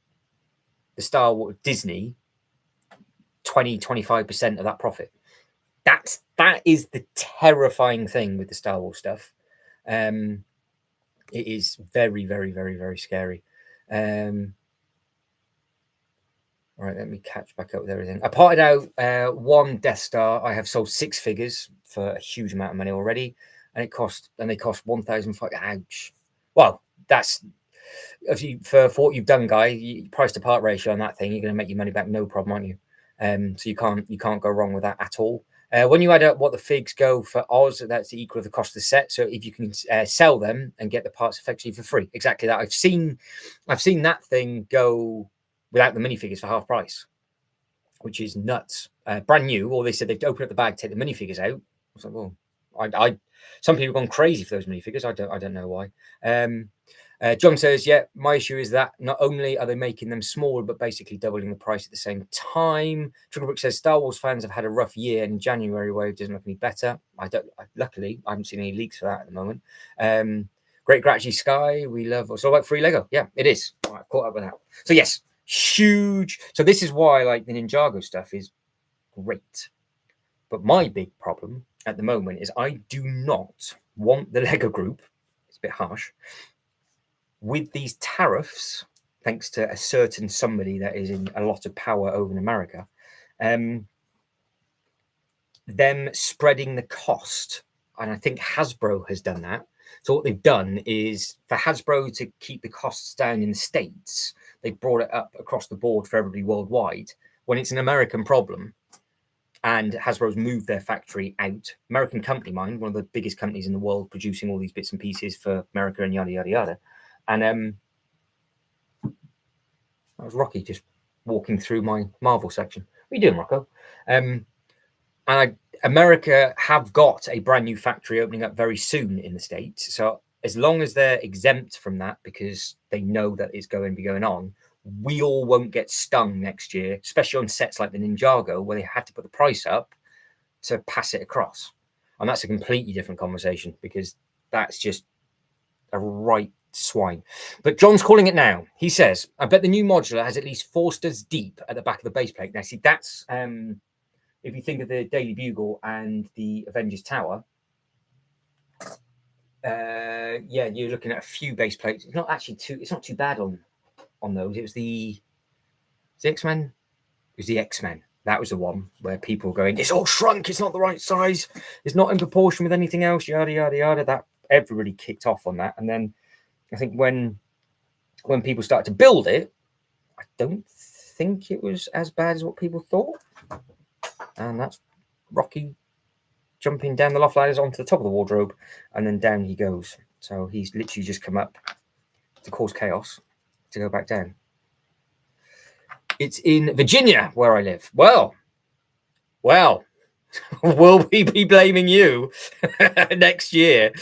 the Star Wars Disney 20-25% of that profit. That is the terrifying thing with the Star Wars stuff. It is very, very, very, very scary. All right, let me catch back up with everything. I parted out one Death Star. I have sold 6 figures for a huge amount of money already, and they cost 1,005. Ouch. Well, that's for what you've done, guy. Price to part ratio on that thing, you're going to make your money back no problem, aren't you? So you can't go wrong with that at all. When you add up what the figs go for Oz, that's equal to the cost of the set. So if you can sell them and get the parts effectively for free, exactly that. I've seen that thing go without the minifigures for half price, which is nuts. Brand new, or they said they've opened up the bag, take the minifigures out. I was like, well, I some people have gone crazy for those minifigures. I don't know why. John says, yeah, my issue is that not only are they making them smaller, but basically doubling the price at the same time. Triggerbrook says Star Wars fans have had a rough year, and January wave doesn't look any better. Luckily, I haven't seen any leaks for that at the moment. Great Gratchy Sky, we love. It's all about free Lego. Yeah, it is. All right, caught up with that. So yes, huge. So this is why like the Ninjago stuff is great. But my big problem at the moment is I do not want the Lego group. It's a bit harsh. With these tariffs, thanks to a certain somebody that is in a lot of power over in America, them spreading the cost. And I think Hasbro has done that. So what they've done is for Hasbro to keep the costs down in the States, they brought it up across the board for everybody worldwide. When it's an American problem, and Hasbro's moved their factory out. American company, mind, one of the biggest companies in the world, producing all these bits and pieces for America and yada, yada, yada. And that was Rocky just walking through my Marvel section. What are you doing, Rocco? America have got a brand new factory opening up very soon in the States. So as long as they're exempt from that, because they know that it's going to be going on, we all won't get stung next year, especially on sets like the Ninjago, where they had to put the price up to pass it across. And that's a completely different conversation, because that's just a right swine. But John's calling it now. He says, I bet the new modular has at least 4 studs deep at the back of the base plate. Now, see, that's if you think of the Daily Bugle and the Avengers Tower, yeah, you're looking at a few base plates. It's not actually it's not too bad on those. It was the X-Men. It was the X-Men. That was the one where people were going, it's all shrunk, it's not the right size, it's not in proportion with anything else, yada, yada, yada. That everybody kicked off on that. And then I think when people started to build it, I don't think it was as bad as what people thought. And that's Rocky jumping down the loft ladders onto the top of the wardrobe, and then down he goes. So he's literally just come up to cause chaos to go back down. It's in Virginia where I live. Well, will we be blaming you next year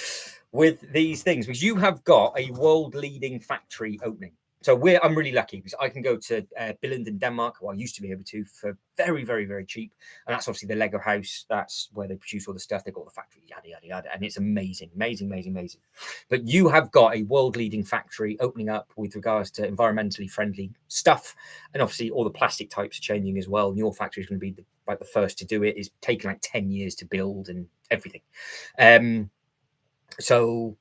with these things? Because you have got a world-leading factory opening. So I'm really lucky because I can go to Billund in Denmark. Well, I used to be able to for very, very, very cheap. And that's obviously the Lego house. That's where they produce all the stuff. They've got the factory, yada, yada, yada. And it's amazing, amazing, amazing, amazing. But you have got a world-leading factory opening up with regards to environmentally friendly stuff. And obviously all the plastic types are changing as well. And your factory is going to be the first to do it. It's taken like 10 years to build and everything. So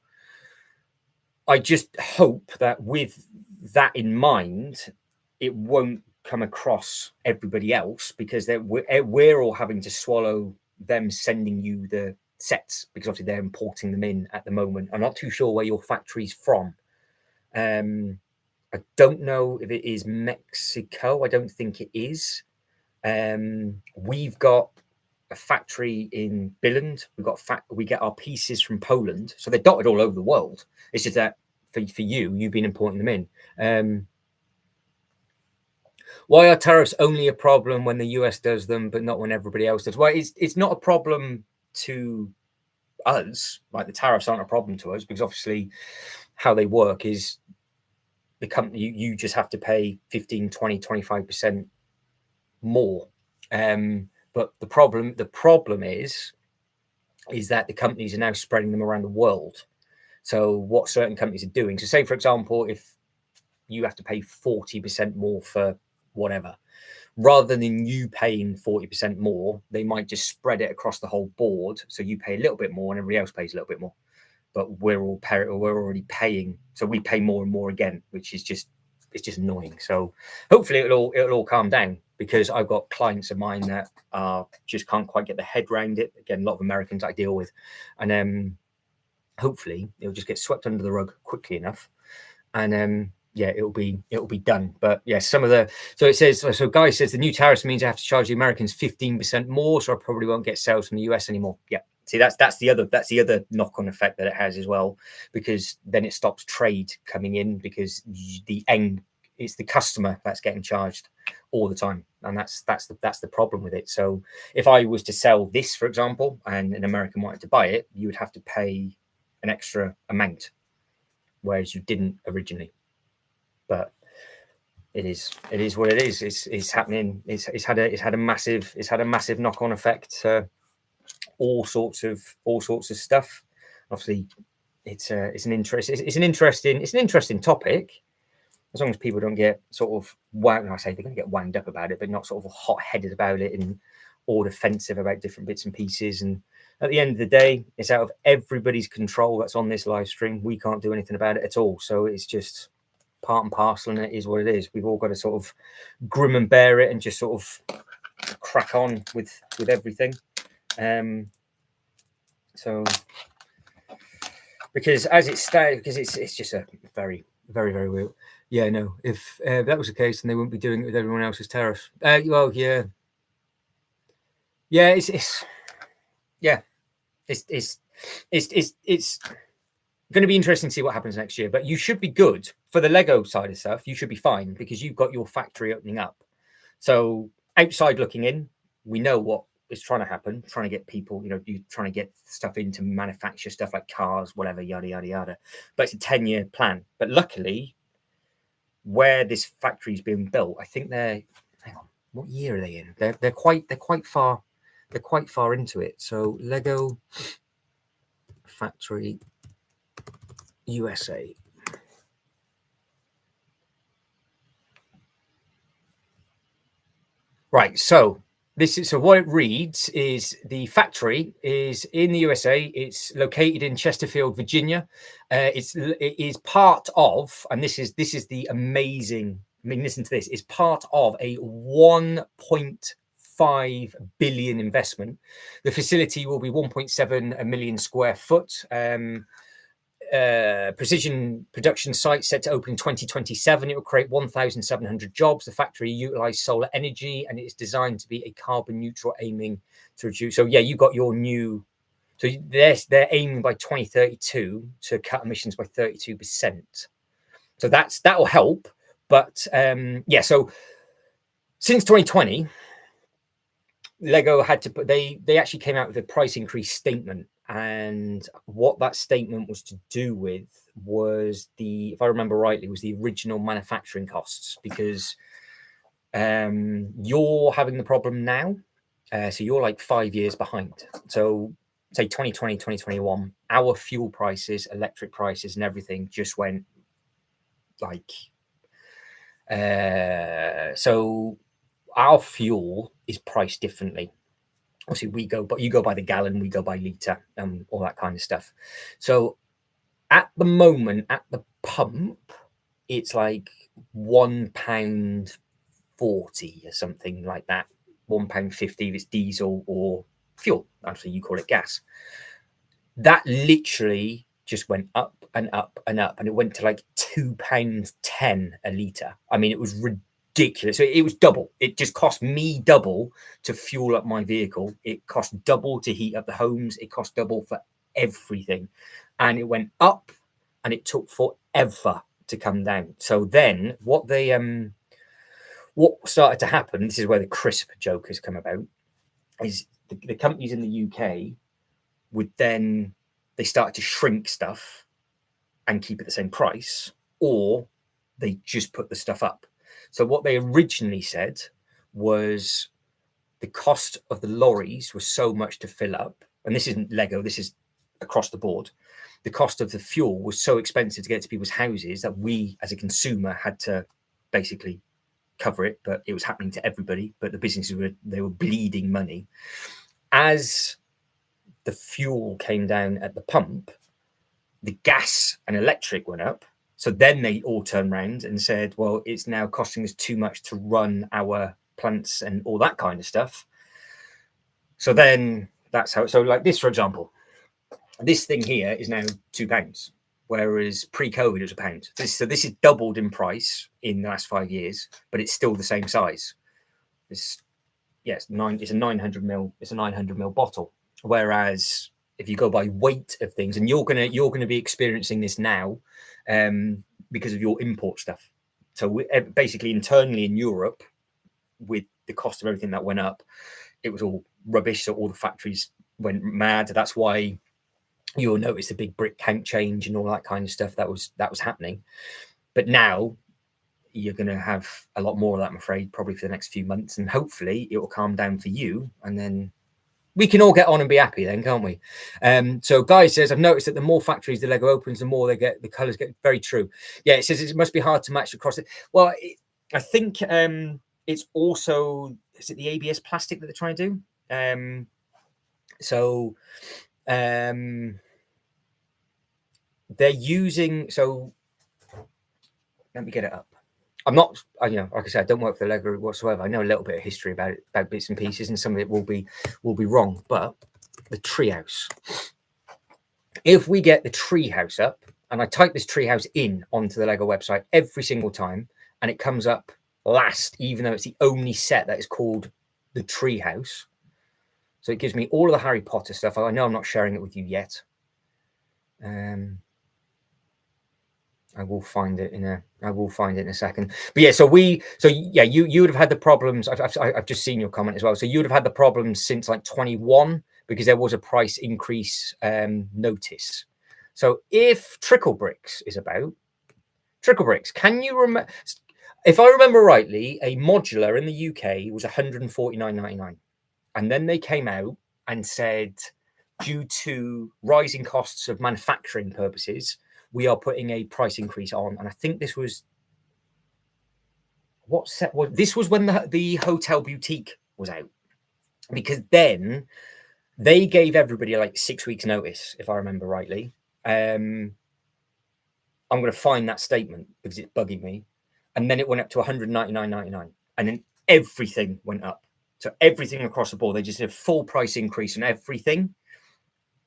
I just hope that with that in mind, it won't come across everybody else, because we're all having to swallow them sending you the sets, because obviously they're importing them in at the moment. I'm not too sure where your factory's from. I don't know if it is Mexico. I don't think it is. We've got a factory in Billund. We get our pieces from Poland, so they're dotted all over the world. It's just that for you've been importing them in. Why are tariffs only a problem when the US does them, but not when everybody else does? Well, it's not a problem to us. Like, the tariffs aren't a problem to us, because obviously how they work is the company, you just have to pay 15, 20, 25% more. But the problem is that the companies are now spreading them around the world. So what certain companies are doing, so say for example, if you have to pay 40% more for whatever, rather than you paying 40% more, they might just spread it across the whole board. So you pay a little bit more and everybody else pays a little bit more. But we're already paying, so we pay more and more again, which is just, it's just annoying. So hopefully it'll all calm down, because I've got clients of mine that just can't quite get their head around it. Again, a lot of Americans I deal with, and hopefully it'll just get swept under the rug quickly enough, and yeah, it'll be done. But yeah, some of the, so it says, so Guy says the new tariffs means I have to charge the Americans 15% more, so I probably won't get sales from the US anymore. Yeah, see, that's the other knock-on effect that it has as well, because then it stops trade coming in, because it's the customer that's getting charged all the time, and that's the problem with it. So if I was to sell this, for example, and an American wanted to buy it, you would have to pay an extra amount, whereas you didn't originally. But it is what it is. It's happening. It's had a massive knock-on effect. All sorts of stuff. Obviously, it's an interesting topic, as long as people don't get sort of wound. I say they're going to get wound up about it, but not sort of hot-headed about it and all defensive about different bits and pieces. And at the end of the day, it's out of everybody's control that's on this live stream. We can't do anything about it at all. So it's just part and parcel, and it is what it is. We've all got to sort of grim and bear it and just sort of crack on with everything. So because as it stands, because it's just a very weird. Yeah, no. If that was the case, then they wouldn't be doing it with everyone else's tariffs. Well, yeah, it's going to be interesting to see what happens next year. But you should be good for the Lego side of stuff. You should be fine, because you've got your factory opening up. So outside looking in, we know what is trying to happen, trying to get people, you're trying to get stuff in to manufacture stuff like cars, whatever, yada, yada, yada. But it's a 10-year plan. But luckily, where this factory is being built, I think hang on, what year are they in? They're quite far into it. So Lego factory USA. Right, so what it reads is the factory is in the USA. It's located in Chesterfield, Virginia. It is part of, and this is the amazing. I mean, listen to this. It's part of a 1.5 billion investment. The facility will be 1.7 million square foot. Precision production site set to open in 2027. It will create 1,700 jobs. The factory utilizes solar energy, and it's designed to be a carbon neutral, aiming to reduce. So yeah, you got your new. So they're aiming by 2032 to cut emissions by 32%. So that will help. But yeah, so since 2020, Lego had to put. They actually came out with a price increase statement. And what that statement was to do with was if I remember rightly, was the original manufacturing costs, because you're having the problem now. So you're like 5 years behind. So say 2020, 2021, our fuel prices, electric prices and everything just went like, so our fuel is priced differently. Obviously, you go by the gallon, we go by litre, all that kind of stuff. So at the moment, at the pump, it's like £1.40 or something like that. £1.50 if it's diesel or fuel. Actually, you call it gas. That literally just went up and up and up, and it went to like £2.10 a litre. I mean, it was ridiculous. So it was double. It just cost me double to fuel up my vehicle. It cost double to heat up the homes. It cost double for everything, and it went up, and it took forever to come down. So then what started to happen, this is where the crisp joke has come about, is the companies in the UK they started to shrink stuff and keep it the same price, or they just put the stuff up. So what they originally said was the cost of the lorries was so much to fill up, and this isn't Lego, this is across the board. The cost of the fuel was so expensive to get to people's houses that we, as a consumer, had to basically cover it. But it was happening to everybody. But the businesses were bleeding money. As the fuel came down at the pump, the gas and electric went up. So then they all turned around and said, well, it's now costing us too much to run our plants and all that kind of stuff. So then that's how. So like this, for example, this thing here is now £2, whereas pre-COVID it was £1. So this is doubled in price in the last 5 years, but it's still the same size. It's a 900 ml. It's a 900 ml bottle. Whereas if you go by weight of things, and you're gonna be experiencing this now, because of your import stuff. So basically, internally in Europe, with the cost of everything that went up, it was all rubbish. So all the factories went mad. That's why you'll notice a big brick count change and all that kind of stuff that was happening. But now you're going to have a lot more of that, I'm afraid, probably for the next few months, and hopefully it will calm down for you, and then we can all get on and be happy then, can't we? So Guy says, I've noticed that the more factories the Lego opens, the more the colors get. Very true. Yeah, it says it must be hard to match across it. Well, I think it's also, is it the ABS plastic that they're trying to do? They're using, so let me get it up. I'm not, like I said, I don't work for the Lego whatsoever. I know a little bit of history about it, about bits and pieces, and some of it will be wrong. But the treehouse, if we get the treehouse up, and I type this treehouse in onto the Lego website every single time, and it comes up last, even though it's the only set that is called the treehouse. So it gives me all of the Harry Potter stuff. I know I'm not sharing it with you yet. I will find it in a second. But yeah, you would have had the problems. I've just seen your comment as well. So you would have had the problems since like 21, because there was a price increase notice. So if Trickle Bricks is about Trickle Bricks, can you remember? If I remember rightly, a modular in the UK was £149.99, and then they came out and said, due to rising costs of manufacturing purposes, we are putting a price increase on. And I think this was, what set was this? Was when the Hotel Boutique was out, because then they gave everybody like 6 weeks notice, if I remember rightly. I'm going to find that statement because it's bugging me. And then it went up to £199.99, and then everything went up. So everything across the board, they just did a full price increase on everything.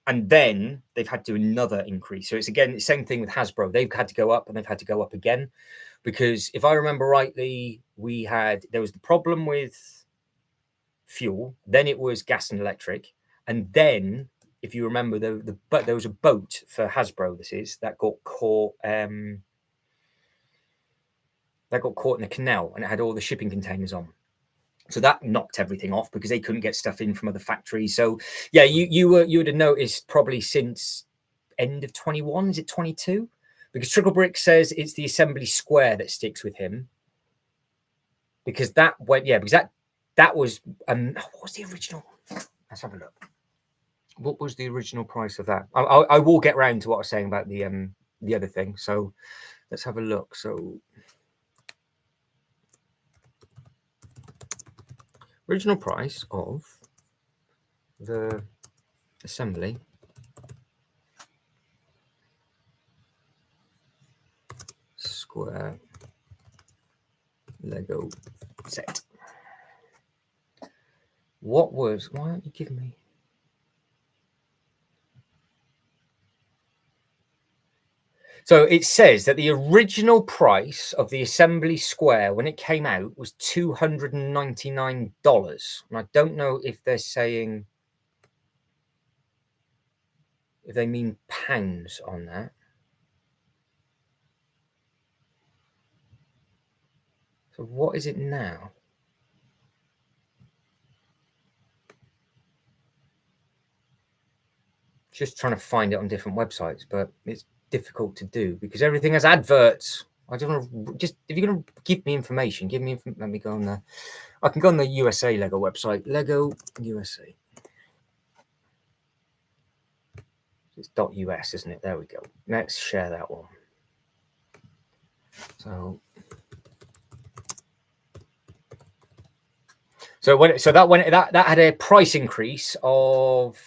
And then they've had to do another increase. So it's again the same thing with Hasbro. They've had to go up, and they've had to go up again, because if I remember rightly, there was the problem with fuel, then it was gas and electric, and then if you remember, but there was a boat for Hasbro. That got caught. That got caught in the canal, and it had all the shipping containers on. So that knocked everything off because they couldn't get stuff in from other factories. So yeah, you would have noticed probably since end of 21. Is it 22? Because Trickle Brick says it's the assembly square that sticks with him. Because that went, yeah, because that was what was the original? Let's have a look. What was the original price of that? I will get round to what I was saying about the other thing. So let's have a look. So original price of the assembly square Lego set. Why don't you give me? So it says that the original price of the assembly square when it came out was $299. And I don't know if they're saying, if they mean pounds on that. So what is it now? Just trying to find it on different websites, but it's difficult to do because everything has adverts. I don't want to just if you're going to give me information, give me. Let me go on there. I can go on the USA Lego website, Lego USA. It's .us, isn't it? There we go. Let's share that one. That had a price increase of,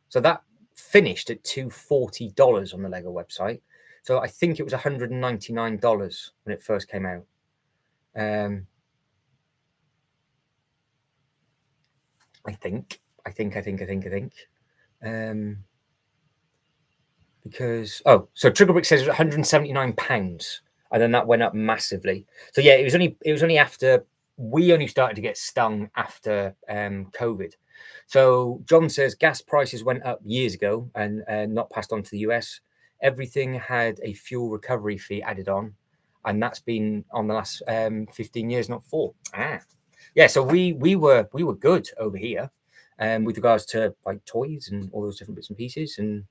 so that finished at $240 on the Lego website. So I think it was $199 when it first came out. I think. Because so Triggerbrick says it was £179, and then that went up massively. So yeah, it was only after we only started to get stung after COVID. So John says gas prices went up years ago and not passed on to the US. Everything had a fuel recovery fee added on, and that's been on the last 15 years, not 4. Yeah, so we were good over here, with regards to like toys and all those different bits and pieces. And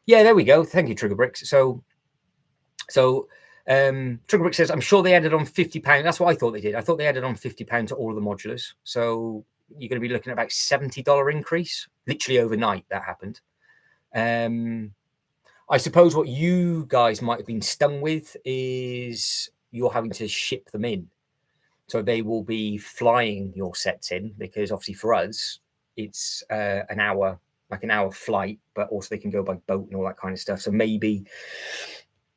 yeah, there we go. Thank you, Triggerbricks. So Triggerbrick says, I'm sure they added on £50. That's what I thought they did. I thought they added on £50 to all of the modulars. So you're going to be looking at about $70 increase. Literally overnight that happened. I suppose what you guys might have been stung with is you're having to ship them in. So they will be flying your sets in, because obviously for us, it's an hour flight, but also they can go by boat and all that kind of stuff. So maybe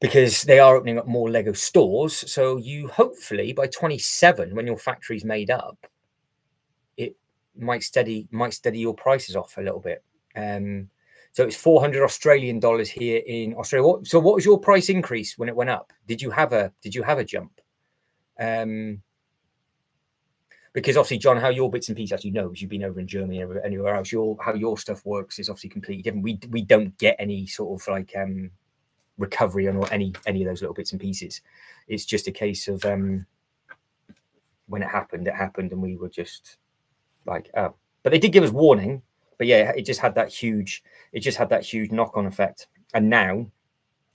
because they are opening up more Lego stores, so you hopefully by 27, when your factory's made up, it might steady your prices off a little bit. So it's 400 Australian dollars here in Australia. So what was your price increase when it went up? Did you have a jump? Because obviously, John, how your bits and pieces, as you know, because you've been over in Germany or anywhere else, how your stuff works is obviously completely different. We don't get any sort of like recovery on any of those little bits and pieces. It's just a case of when it happened, and we were just like, oh. But they did give us warning. But yeah, it just had that huge knock-on effect. And now,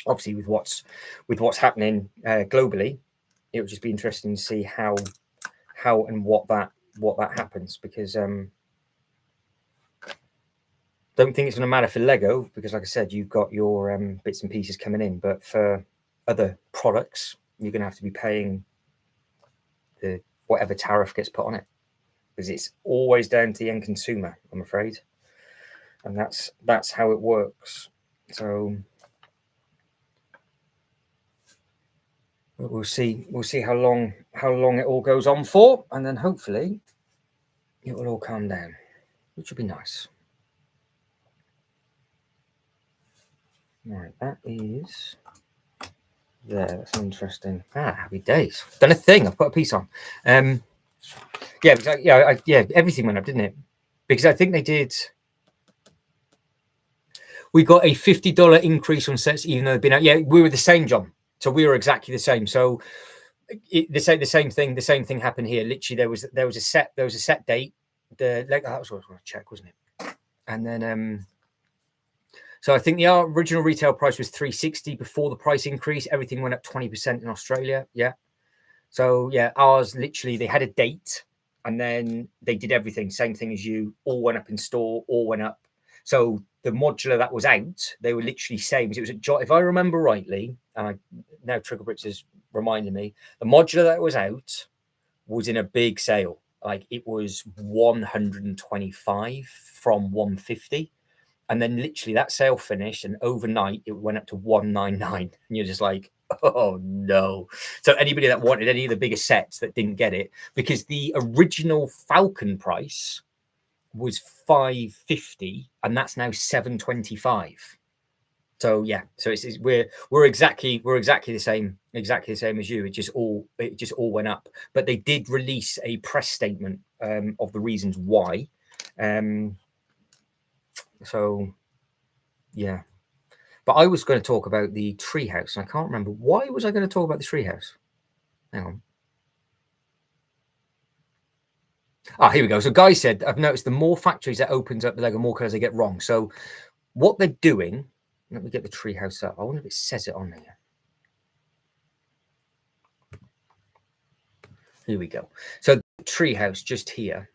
obviously, with what's happening globally, it would just be interesting to see how and what that happens, because don't think it's going to matter for Lego, because like I said, you've got your bits and pieces coming in, but for other products, you're going to have to be paying the whatever tariff gets put on it, because it's always down to the end consumer, I'm afraid, and that's how it works. So we'll see how long it all goes on for, and then hopefully it will all calm down, which would be nice. Right, that is there. That's interesting. Happy days. Done a thing. I've put a piece on. Yeah, everything went up, didn't it? Because I think they did. We got a $50 increase on sets, even though they've been out. Yeah, we were the same, John. So we were exactly the same. So the same thing happened here. Literally, there was a set date. That was what I was going to check, wasn't it? And then so I think the original retail price was $360 before the price increase. Everything went up 20% in Australia. Yeah. So yeah, ours literally, they had a date and then they did everything. Same thing as you. All went up in store. All went up. So the modular that was out, they were literally same. It was if I remember rightly, and now Triggerbricks has reminded me, the modular that was out was in a big sale. Like it was 125 from 150. And then literally that sale finished, and overnight it went up to 199. And you're just like, oh no. So anybody that wanted any of the bigger sets that didn't get it, because the original Falcon price was 550 and that's now 725. So yeah, so we're exactly the same as you. It just all went up. But they did release a press statement of the reasons why. So, yeah. But I was going to talk about the treehouse, and I can't remember. Why was I going to talk about the treehouse? Hang on. Here we go. So Guy said, I've noticed the more factories that opens up the Lego, more colours they get wrong. So what they're doing, let me get the treehouse up. I wonder if it says it on there. Here we go. So the treehouse just here.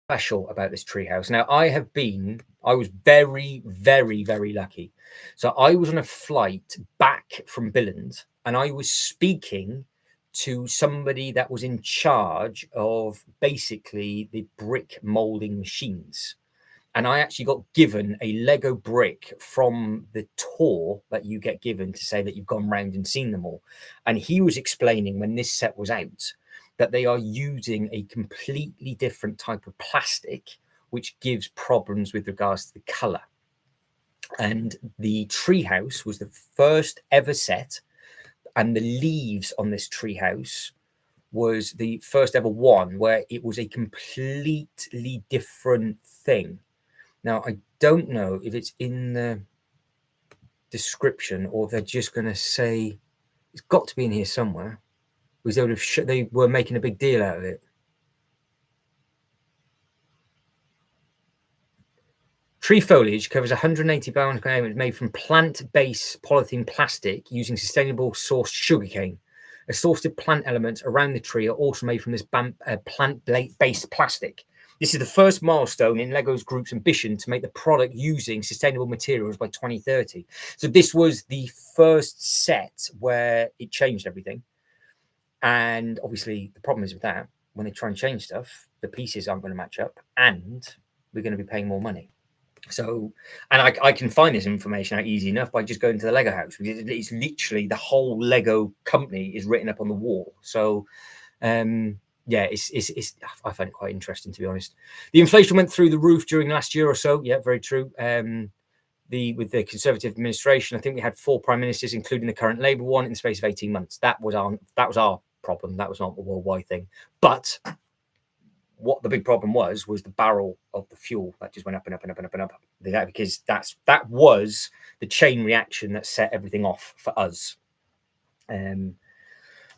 Special about this treehouse. Now I was very, very, very lucky. So I was on a flight back from Billund and I was speaking to somebody that was in charge of basically the brick molding machines. And I actually got given a Lego brick from the tour that you get given to say that you've gone round and seen them all. And he was explaining when this set was out that they are using a completely different type of plastic, which gives problems with regards to the color. And the treehouse was the first ever set, and the leaves on this treehouse was the first ever one where it was a completely different thing. Now, I don't know if it's in the description or if they're just going to say, it's got to be in here somewhere, because they were making a big deal out of it. Tree foliage covers 180 pounds per annum, made from plant-based polythene plastic using sustainable sourced sugarcane. Assorted plant elements around the tree are also made from this plant-based plastic. This is the first milestone in Lego's group's ambition to make the product using sustainable materials by 2030. So this was the first set where it changed everything. And obviously the problem is with that, when they try and change stuff, the pieces aren't going to match up and we're going to be paying more money. So, and I can find this information out easy enough by just going to the Lego house. It's literally the whole Lego company is written up on the wall. So, yeah, I find it quite interesting, to be honest. The inflation went through the roof during last year or so. Yeah, very true. With the Conservative administration, I think we had 4 prime ministers, including the current Labour one, in the space of 18 months. That was our problem. That was not a worldwide thing. But what the big problem was the barrel of the fuel that just went up and up and up and up and up. Because that was the chain reaction that set everything off for us.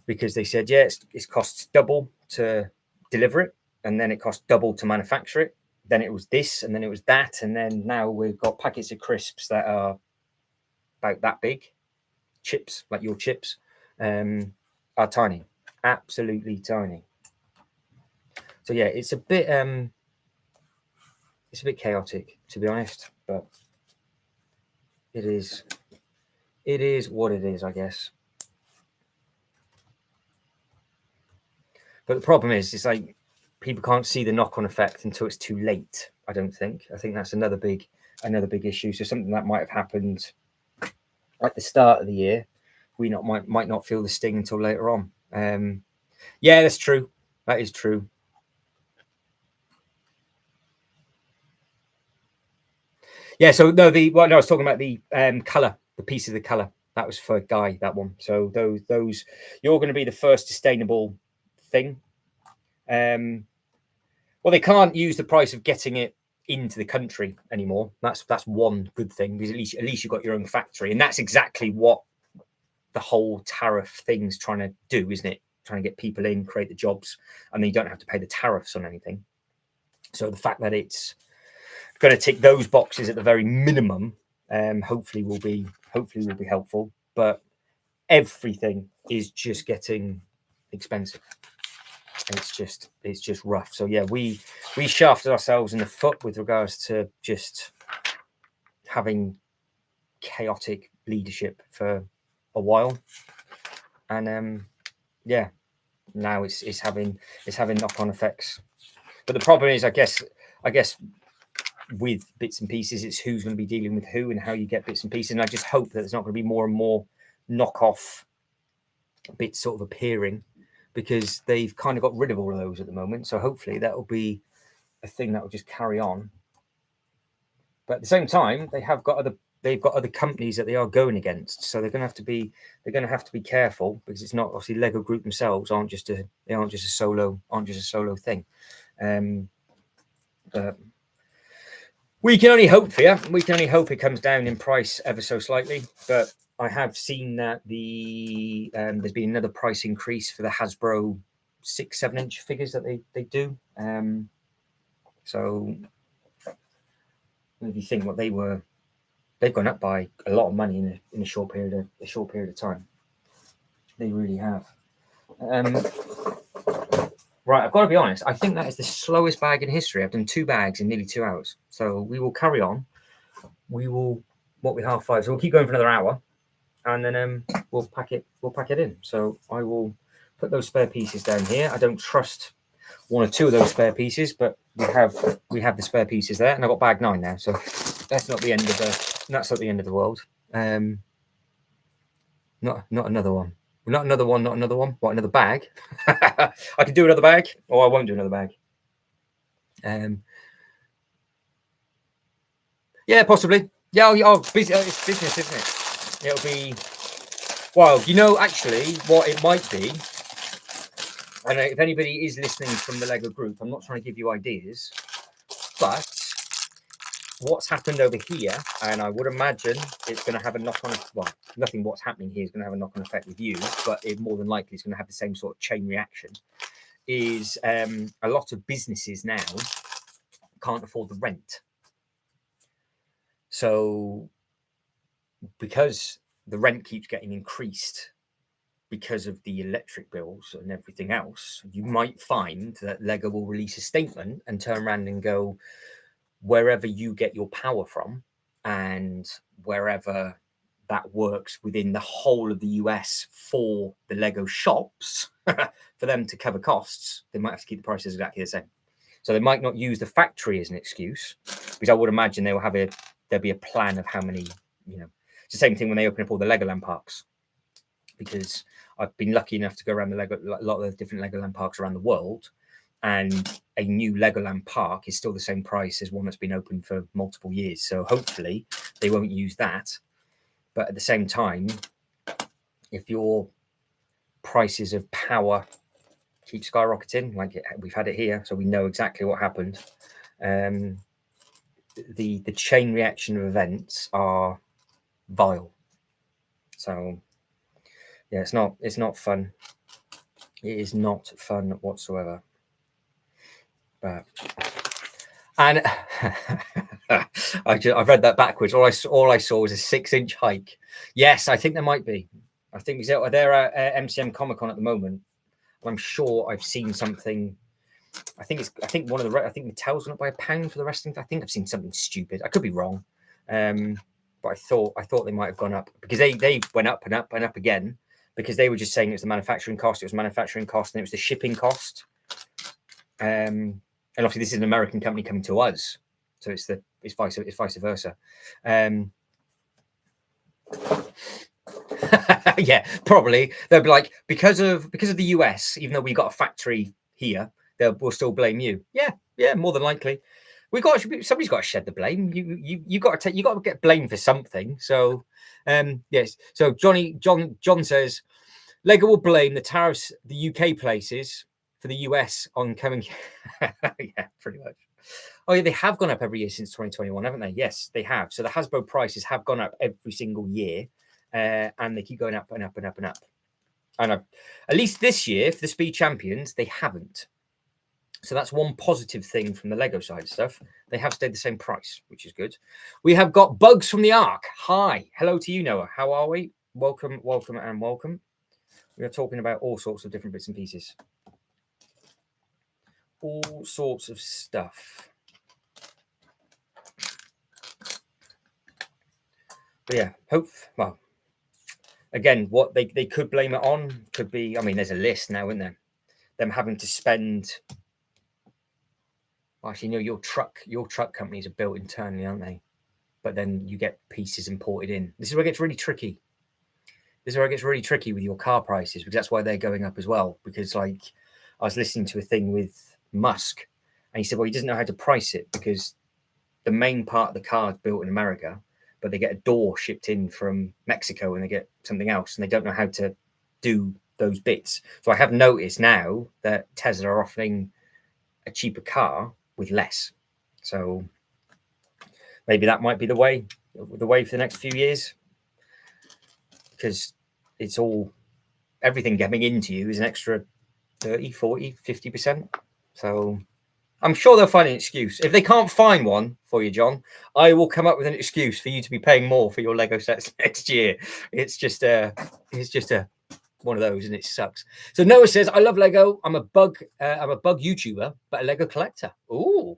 Because they said, yeah, it costs double to deliver it, and then it costs double to manufacture it. Then it was this, and then it was that, and then now we've got packets of crisps that are about that big. Chips, like your chips, are tiny, absolutely tiny. So yeah, it's a bit chaotic, to be honest, but it is what it is, I guess. But the problem is, it's like people can't see the knock-on effect until it's too late. I don't think. I think that's another big issue. So something that might have happened at the start of the year, we might not feel the sting until later on. Yeah, that's true. That is true. Yeah. So no, I was talking about the color, the piece of the color. That was for Guy, that one. So those you're going to be the first sustainable thing. Well, they can't use the price of getting it into the country anymore. That's one good thing, because at least you've got your own factory, and that's exactly what the whole tariff thing's trying to do, isn't it? Trying to get people in, create the jobs, and then you don't have to pay the tariffs on anything. So the fact that it's going to tick those boxes at the very minimum, hopefully will be helpful. But everything is just getting expensive. It's just rough. So yeah, we shafted ourselves in the foot with regards to just having chaotic leadership for a while, and yeah, now it's having knock-on effects. But the problem is, I guess with bits and pieces, it's who's going to be dealing with who and how you get bits and pieces. And I just hope that there's not going to be more and more knock-off bits sort of appearing, because they've kind of got rid of all of those at the moment. So hopefully that will be a thing that will just carry on. But at the same time, they've got other companies that they are going against, so they're going to have to be careful, because it's not, obviously, Lego Group themselves aren't just a solo thing. But we can only hope it comes down in price ever so slightly. But I have seen that there's been another price increase for the Hasbro 6-7 inch figures that they do. So if you think what they've gone up by a lot of money in a short period of time. They really have. Right, I've got to be honest. I think that is the slowest bag in history. I've done 2 bags in nearly 2 hours. So we will carry on. We will what with half 5. So we'll keep going for another hour, and then we'll pack it. We'll pack it in. So I will put those spare pieces down here. I don't trust 1 or 2 of those spare pieces, but we have the spare pieces there, and I've got bag 9 now. So that's not the end of the world. Not another one. Not another one. Not another one. What, another bag? I can do another bag, or I won't do another bag. Yeah, possibly. Yeah, it's business, isn't it? It'll be. Well, actually, what it might be. And if anybody is listening from the Lego group, I'm not trying to give you ideas, but what's happened over here, and I would imagine it's going to have a knock-on. Well, nothing. What's happening here is going to have a knock-on effect with you, but it more than likely is going to have the same sort of chain reaction. Is a lot of businesses now can't afford the rent, so because the rent keeps getting increased because of the electric bills and everything else, you might find that Lego will release a statement and turn around and go, wherever you get your power from and wherever that works within the whole of the US for the Lego shops, for them to cover costs, they might have to keep the prices exactly the same. So they might not use the factory as an excuse, because I would imagine there'll be a plan of how many, it's the same thing when they open up all the Legoland parks, because I've been lucky enough to go around a lot of the different Legoland parks around the world, and a new Legoland park is still the same price as one that's been open for multiple years. So hopefully they won't use that. But at the same time, if your prices of power keep skyrocketing, like we've had it here, so we know exactly what happened, the chain reaction of events are vile. So yeah, it's not fun. It is not fun whatsoever. But and I've read that backwards. All I saw was a 6-inch hike. Yes, I think there might be. I think they're at MCM Comic Con at the moment. I'm sure I've seen something. I think Mattel's gone up by £1 for the wrestling. I think I've seen something stupid. I could be wrong, but I thought they might have gone up, because they went up and up and up again, because they were just saying it was the manufacturing cost. It was manufacturing cost, and it was the shipping cost. And obviously, this is an American company coming to us, so it's vice versa. Yeah, probably they'll be like, because of the US, even though we've got a factory here, we'll still blame you. Yeah, more than likely. Somebody's got to shed the blame. You got to get blamed for something. So, yes. So John says Lego will blame the tariffs the UK places for the US on coming. Yeah, pretty much. Oh yeah, they have gone up every year since 2021, haven't they? Yes, they have. So the Hasbro prices have gone up every single year, and they keep going up and up and up and up. And at least this year, for the Speed Champions, they haven't. So that's one positive thing from the Lego side of stuff. They have stayed the same price, which is good. We have got Bugs from the Ark. Hi. Hello to you, Noah. How are we? Welcome, welcome, and welcome. We are talking about all sorts of different bits and pieces. All sorts of stuff. But yeah, well, again, what they could blame it on could be, I mean, there's a list now, isn't there? Them having to spend. Actually, no, your truck companies are built internally, aren't they? But then you get pieces imported in. This is where it gets really tricky. This is where it gets really tricky with your car prices, because that's why they're going up as well. Because like, I was listening to a thing with Musk, and he said, well, he doesn't know how to price it, because the main part of the car is built in America, but they get a door shipped in from Mexico, and they get something else, and they don't know how to do those bits. So I have noticed now that Tesla are offering a cheaper car with less. So maybe that might be the way for the next few years, because it's everything coming into you is an extra 30, 40, 50%. So I'm sure they'll find an excuse. If they can't find one for you, John, I will come up with an excuse for you to be paying more for your Lego sets next year. It's just a one of those, and it sucks. So Noah says, I love Lego. I'm a bug YouTuber, but a Lego collector. Ooh.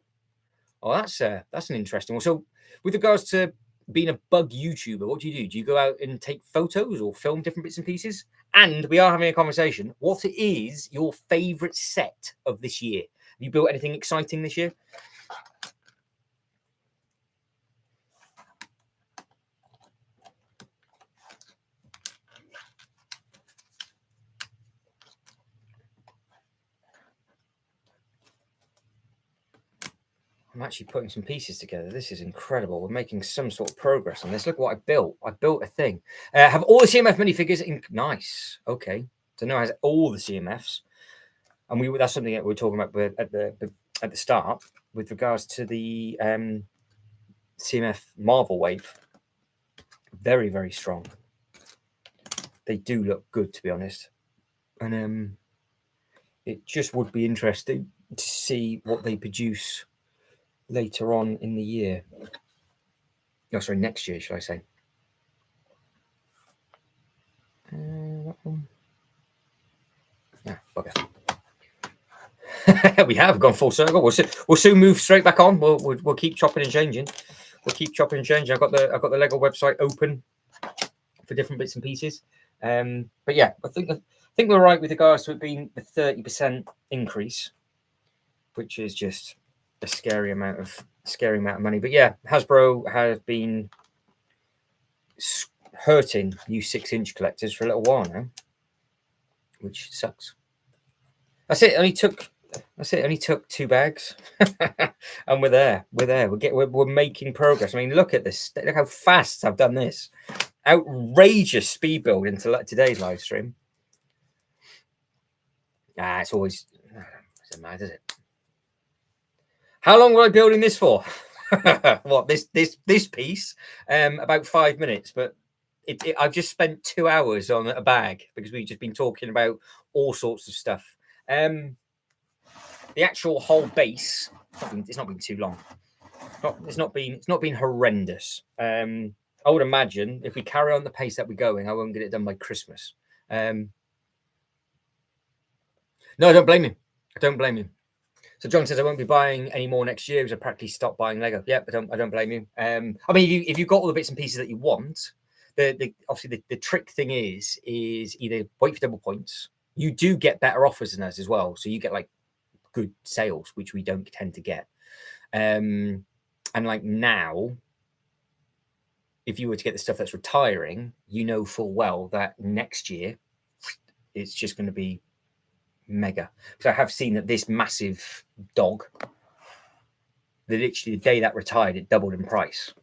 Oh, that's an interesting one. So with regards to being a bug YouTuber, what do? Do you go out and take photos or film different bits and pieces? And we are having a conversation. What is your favorite set of this year? Have you built anything exciting this year? I'm actually putting some pieces together. This is incredible. We're making some sort of progress on this. Look what I built. I built a thing. Have all the CMF minifigures in. Nice. Okay. So now has all the CMFs, and that's something that we were talking about at the start with regards to the CMF Marvel wave. Very, very strong. They do look good, to be honest, and it just would be interesting to see what they produce later on in the year. Oh, sorry, next year, should I say? That one. Bugger. We have gone full circle. We'll soon move straight back on. We'll keep chopping and changing. I've got the Lego website open for different bits and pieces. But yeah, I think we're right with regards to it being the 30% increase, which is just a scary amount of money. But yeah, Hasbro has been hurting new 6-inch collectors for a little while now, which sucks. That's it. Only took 2 bags, and we're there. We're making progress. I mean, look at this. Look how fast I've done this. Outrageous speed build into today's live stream. It's always doesn't matter, does it? How long were I building this for? What this piece? About 5 minutes, but I've just spent 2 hours on a bag because we've just been talking about all sorts of stuff. The actual whole base, it's not been too long. It's not been horrendous. I would imagine if we carry on the pace that we're going, I won't get it done by Christmas. No, I don't blame you. So John says I won't be buying any more next year because I practically stopped buying Lego. Yeah, I don't blame you. I mean, if you've got all the bits and pieces that you want, obviously the trick thing is either wait for double points. You do get better offers than us as well, so you get like good sales, which we don't tend to get. And like now, if you were to get the stuff that's retiring, you know full well that next year it's just going to be mega. So I have seen that this massive dog, literally the day that retired, it doubled in price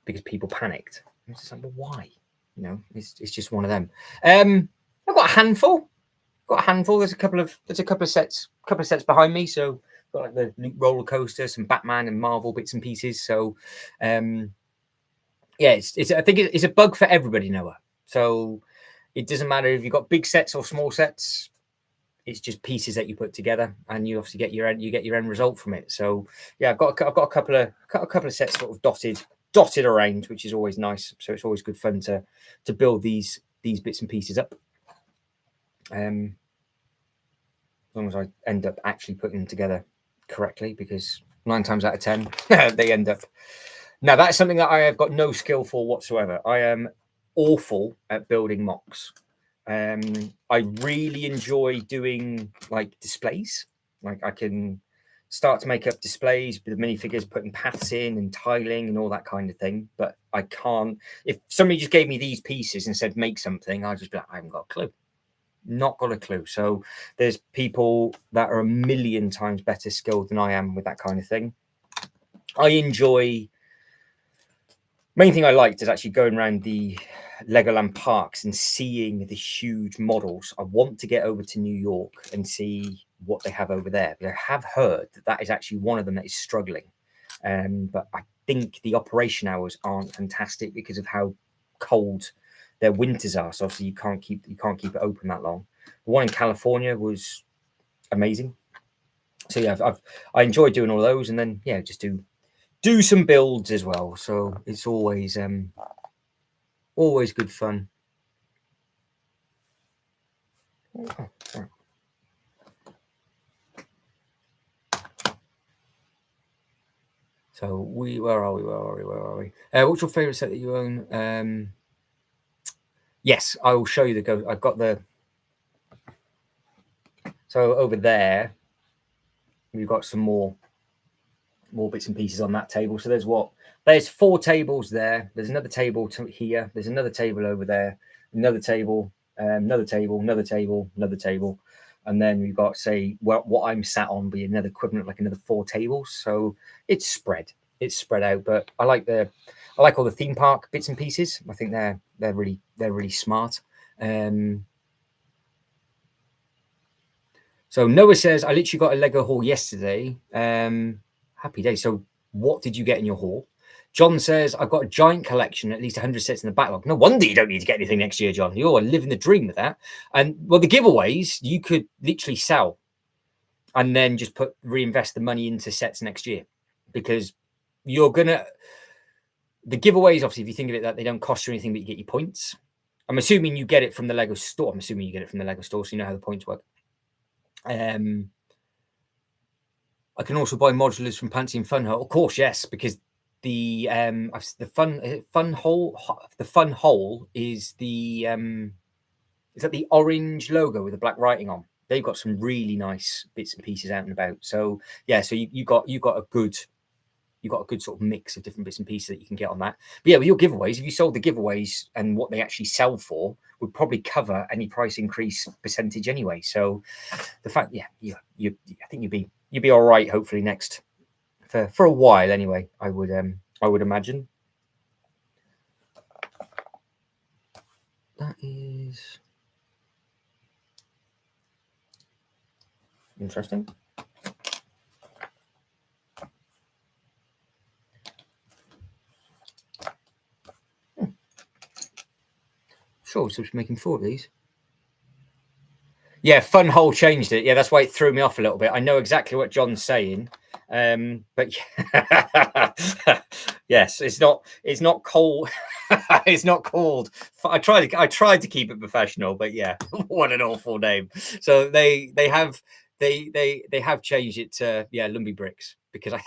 because people panicked. It's just like, well, why? You know, it's just one of them. I've got a handful. There's a couple of sets behind me. So got like the Loot roller coaster, some Batman and Marvel bits and pieces. So yeah, I think it's a bug for everybody, Noah. So it doesn't matter if you've got big sets or small sets. It's just pieces that you put together, and you obviously get your end result from it. So yeah, I've got a couple of sets sort of dotted around, which is always nice. So it's always good fun to build these bits and pieces up. As long as I end up actually putting them together correctly, because 9 times out of 10 they end up. Now that's something that I have got no skill for whatsoever. I am awful at building mocks. I really enjoy doing like displays. Like I can start to make up displays with the minifigures, putting paths in and tiling and all that kind of thing. But I can't. If somebody just gave me these pieces and said make something, I'd just be like, I haven't got a clue. Not got a clue. So there's people that are a million times better skilled than I am with that kind of thing. I enjoy. Main thing I liked is actually going around the Legoland parks and seeing the huge models. I want to get over to New York and see what they have over there. But I have heard that is actually one of them that is struggling. But I think the operation hours aren't fantastic because of how cold their winters are. So obviously you can't keep it open that long. The one in California was amazing. So yeah, I enjoy doing all those, and then yeah, just do some builds as well. So it's always good fun. Oh, sorry. So where are we? What's your favorite set that you own? Yes, I will show you the go. I've got the. So over there, we've got some more bits and pieces on that table. So there's 4 tables there. There's another table here. There's another table over there. Another table, another table, another table, another table, and then we've got, say, what I'm sat on be another equivalent, like another 4 tables. So it's spread out. But I like all the theme park bits and pieces. I think they're really smart. So Noah says, I literally got a Lego haul yesterday. Happy day. So what did you get in your haul? John says, I've got a giant collection, at least 100 sets in the backlog. No wonder you don't need to get anything next year, John. You're living the dream with that. And well, the giveaways you could literally sell and then just reinvest the money into sets next year, because you're gonna, the giveaways, obviously, if you think of it, that they don't cost you anything, but you get your points. I'm assuming you get it from the Lego store. So you know how the points work. I can also buy modulars from Pantsy and Fun Hole. Of course, yes, because the fun hole is the orange logo with the black writing on. They've got some really nice bits and pieces out and about. So yeah, so you got a good sort of mix of different bits and pieces that you can get on that. But yeah, with your giveaways, if you sold the giveaways and what they actually sell for, would probably cover any price increase percentage anyway. So the fact, I think you'd be all right. Hopefully next for a while anyway. I would imagine. That is interesting. Sure, so it's making 4 of these. Yeah, Fun Hole changed it. Yeah, that's why it threw me off a little bit. I know exactly what John's saying, but yes, it's not cold. It's not called. I tried to keep it professional, but yeah, what an awful name. So they have changed it to Lumbee Bricks, because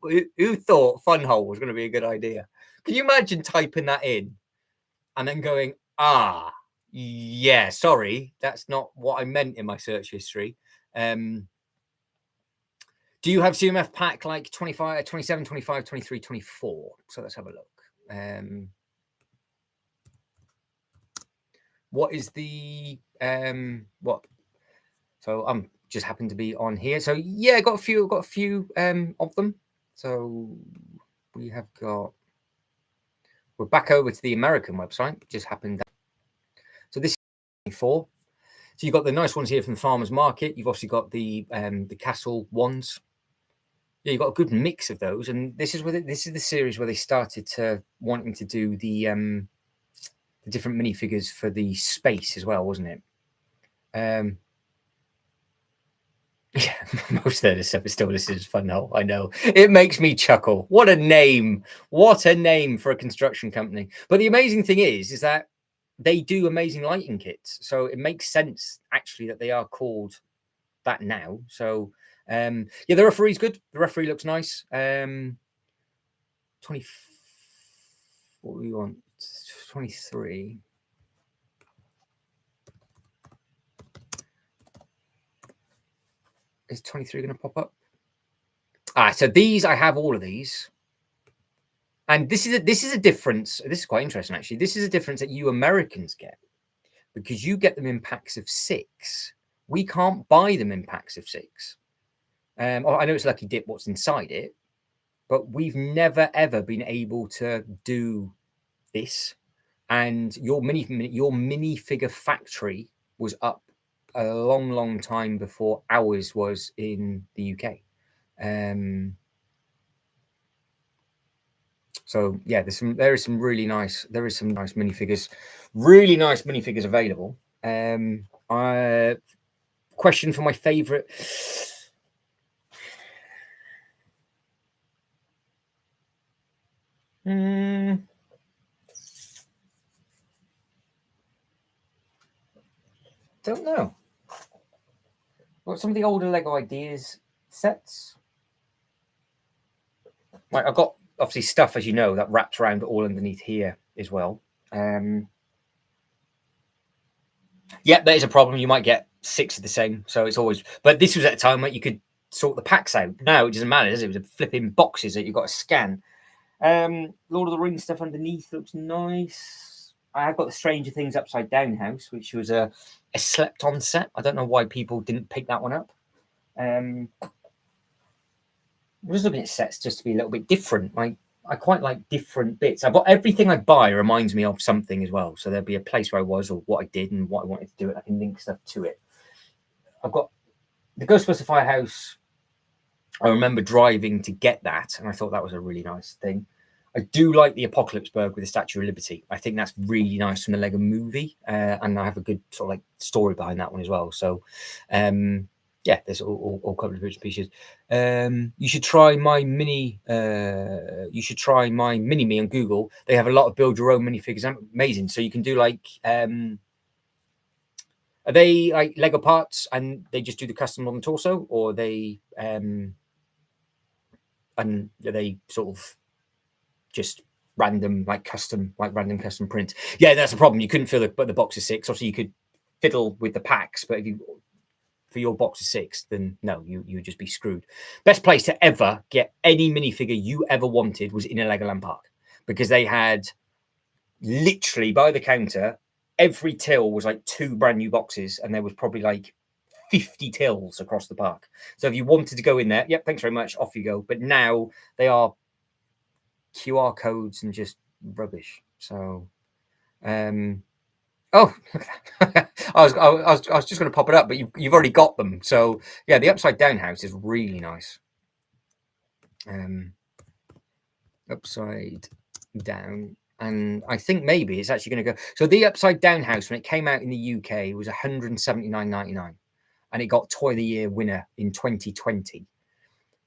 who thought Fun Hole was going to be a good idea? Can you imagine typing that in and then going, yeah, sorry, that's not what I meant in my search history. Do you have CMF pack like 25, 27, 25, 23, 24? So let's have a look. What is the what? So I'm just happened to be on here. So yeah, got a few of them. So we're back over to the American website. Just happened. So this is 24. So you've got the nice ones here from the farmers market. You've also got the castle ones. Yeah, you've got a good mix of those. And this is the series where they started to wanting to do the different minifigures for the space as well, wasn't it? Yeah, most of this stuff is still listed as Fun Hole. I know. It makes me chuckle. What a name. What a name for a construction company. But the amazing thing is that they do amazing lighting kits. So it makes sense, actually, that they are called that now. So, yeah, the referee's good. The referee looks nice. 20, what do we want? 23. Is 23 going to pop up? So these, I have all of these. And this is a difference. This is quite interesting, actually. This is a difference that you Americans get, because you get them in packs of 6. We can't buy them in packs of 6. I know it's Lucky Dip what's inside it, but we've never ever been able to do this. And your minifigure factory was up a long time before ours was in the UK. So yeah, there is some nice minifigures, really nice minifigures available. Question for my favorite. don't know. What some of the older Lego Ideas sets? Like I've got obviously stuff, as you know, that wraps around all underneath here as well. Yeah, that is a problem. You might get 6 of the same, so it's always. But this was at a time where you could sort the packs out. Now it doesn't matter, does it? It was flipping boxes that you've got to scan. Lord of the Rings stuff underneath looks nice. I have got the Stranger Things Upside Down house, which was a slept-on set. I don't know why people didn't pick that one up. I'm just looking at sets just to be a little bit different. Like I quite like different bits. I've got everything I buy reminds me of something as well. So there'll be a place where I was or what I did and what I wanted to do, and I can link stuff to it. I've got the Ghostbuster Firehouse. I remember driving to get that, and I thought that was a really nice thing. I do like the Apocalypseburg with the Statue of Liberty. I think that's really nice from the Lego movie, and I have a good sort of like story behind that one as well. So, yeah, there's all couple of bits and pieces. You should try my mini. You should try my mini me on Google. They have a lot of build your own minifigures. Amazing. So you can do like. Are they like Lego parts and they just do the custom on the torso, or are they and are they sort of just random custom print? Yeah, that's the problem. You couldn't fill the box of 6. Obviously, you could fiddle with the packs, but if you for your box of 6, then no, you would just be screwed. Best place to ever get any minifigure you ever wanted was in a Legoland park, because they had literally by the counter. Every till was like 2 brand new boxes, and there was probably like 50 tills across the park. So if you wanted to go in there, yep, thanks very much, off you go. But now they are QR codes and just rubbish. So, oh, I was just going to pop it up, but you've already got them. So yeah, the Upside Down house is really nice. Upside Down. And I think maybe it's actually going to go. So the Upside Down house, when it came out in the UK, was $179.99, and it got Toy of the Year winner in 2020.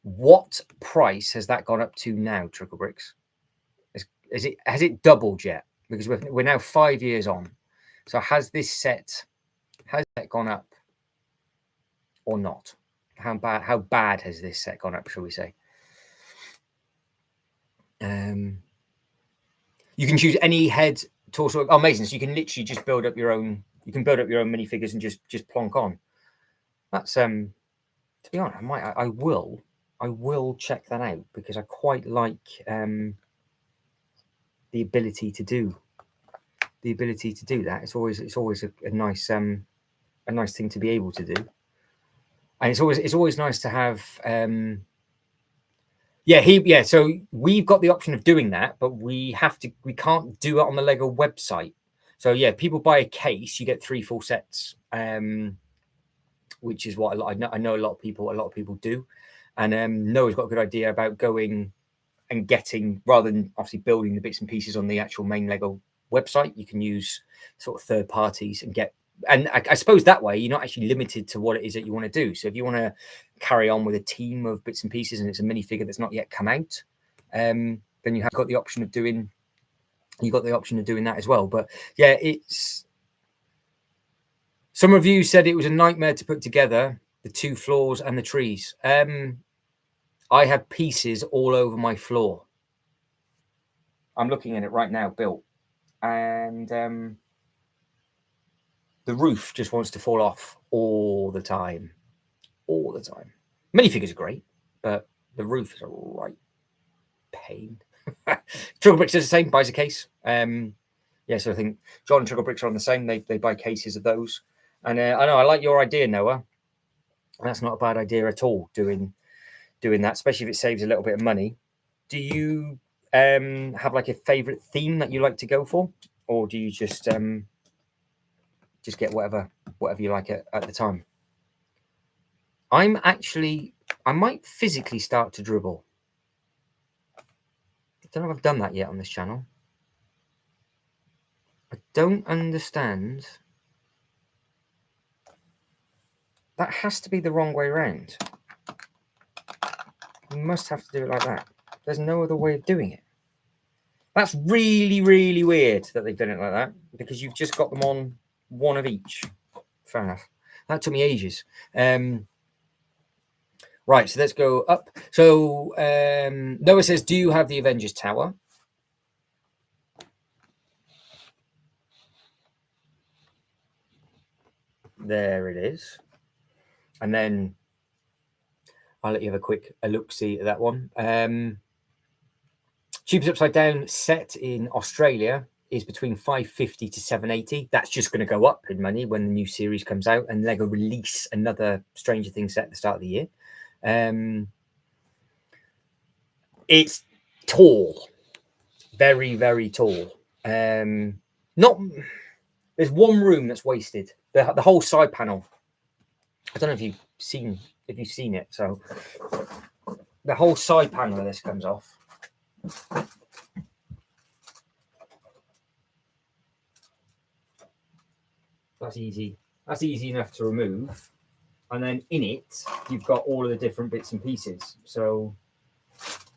What price has that gone up to now, Trickle Bricks? Has it doubled yet? Because we're now 5 years on. So has that gone up or not? How bad has this set gone up, shall we say? You can choose any head, torso. Oh, amazing! So you can literally just build up your own. You can build up your own minifigures and just plonk on. That's to be honest, I will check that out, because I quite like the ability to do that. It's always a nice thing to be able to do, and it's always nice to have. So we've got the option of doing that, but we can't do it on the Lego website. So yeah, people buy a case, you get 3 full sets, which is what I know a lot of people do. And Noah's got a good idea about going and getting, rather than obviously building the bits and pieces on the actual main Lego website, you can use sort of third parties and get. And I suppose that way you're not actually limited to what it is that you want to do. So if you want to carry on with a team of bits and pieces and it's a minifigure that's not yet come out, then you have got the option of doing. You got the option of doing that as well. But yeah, it's. Some reviews said it was a nightmare to put together, the 2 floors and the trees. I have pieces all over my floor. I'm looking at it right now, built, and the roof just wants to fall off all the time. Minifigures are great, but the roof is a right pain. Trickle Bricks does the same, buys a case. So I think John and Trickle Bricks are on the same. They buy cases of those. And I know I like your idea, Noah. That's not a bad idea at all, doing that, especially if it saves a little bit of money. Do you have like a favorite theme that you like to go for, or do you just get whatever you like at the time? I might physically start to dribble. I don't know if I've done that yet on this channel. I don't understand. That has to be the wrong way around. You must have to do it like that. There's no other way of doing it. That's really, really weird that they've done it like that, because you've just got them on one of each. Fair enough. That took me ages. Right, so let's go up. So Noah says, do you have the Avengers Tower? There it is. And then I'll let you have a look-see at that one. Tubes Upside Down set in Australia is between 550 to 780. That's just going to go up in money when the new series comes out, and Lego release another Stranger Things set at the start of the year. It's tall, very, very tall. Not there's one room that's wasted. The whole side panel. I don't know if you've seen it. So the whole side panel of this comes off. That's easy. That's easy enough to remove. And then in it, you've got all of the different bits and pieces. So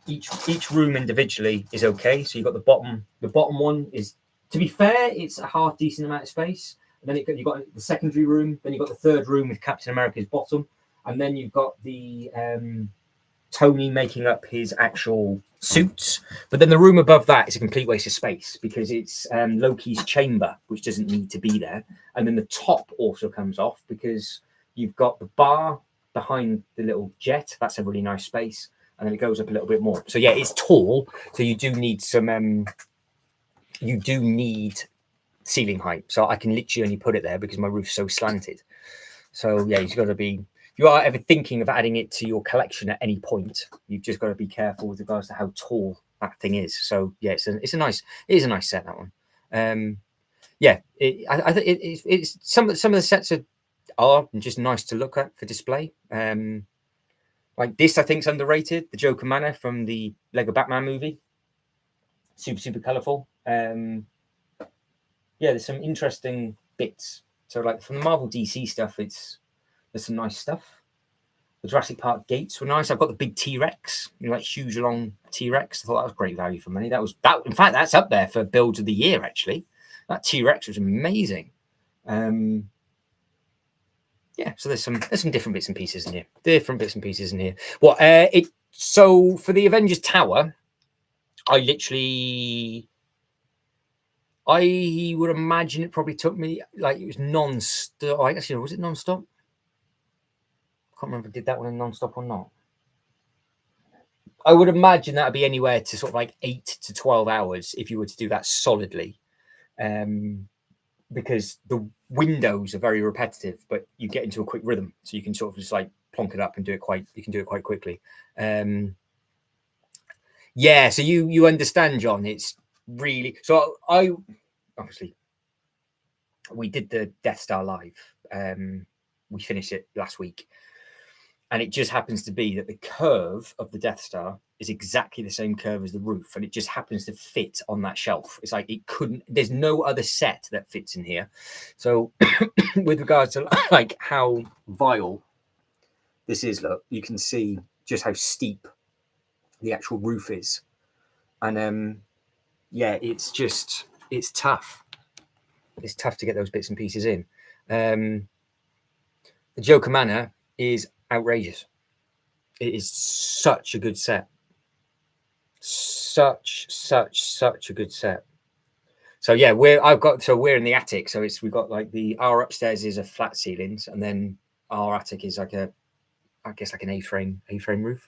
each room individually is okay. So you've got the bottom. The bottom one is, to be fair, it's a half decent amount of space. And then you've got the secondary room. Then you've got the third room with Captain America's bottom. And then you've got the Tony making up his actual suits. But then the room above that is a complete waste of space because it's Loki's chamber, which doesn't need to be there. And then the top also comes off because you've got the bar behind the little jet. That's a really nice space. And then it goes up a little bit more. So yeah, it's tall. So you do need some, you do need ceiling height. So I can literally only put it there because my roof's so slanted. So yeah, you've got to be, if you are ever thinking of adding it to your collection at any point, you've just got to be careful with regards to how tall that thing is. So yeah, it is a nice set, that one. Yeah, I think it's some of the sets are just nice to look at for display. Like this, I think is underrated. The Joker Manor from the Lego Batman movie, super colourful. Yeah, there's some interesting bits. So like from the Marvel DC stuff, there's some nice stuff. The Jurassic Park gates were nice. I've got the big T-Rex, like huge long T-Rex. I thought that was great value for money. In fact, that's up there for builds of the year actually. That T-Rex was amazing. Yeah, so there's some different bits and pieces in here. Well, so for the Avengers Tower, I would imagine it probably took me, like, it was non-stop. Actually, was it non-stop? I can't remember if I did that one in non-stop or not. I would imagine that would be anywhere to sort of like 8 to 12 hours if you were to do that solidly. Because the windows are very repetitive, but you get into a quick rhythm, so you can sort of just like plonk it up and do it quite quickly. Yeah, so you understand, John. It's really, so I obviously we did the Death Star live. We finished it last week, and it just happens to be that the curve of the Death Star is exactly the same curve as the roof, and it just happens to fit on that shelf. It's like there's no other set that fits in here. So with regards to like how vile this is, look, you can see just how steep the actual roof is. And yeah, it's tough. It's tough to get those bits and pieces in. The Joker Manor is outrageous. It is such a good set. Such a good set. So yeah, we're in the attic. So we've got like our upstairs is a flat ceilings, and then our attic is like an A-frame roof.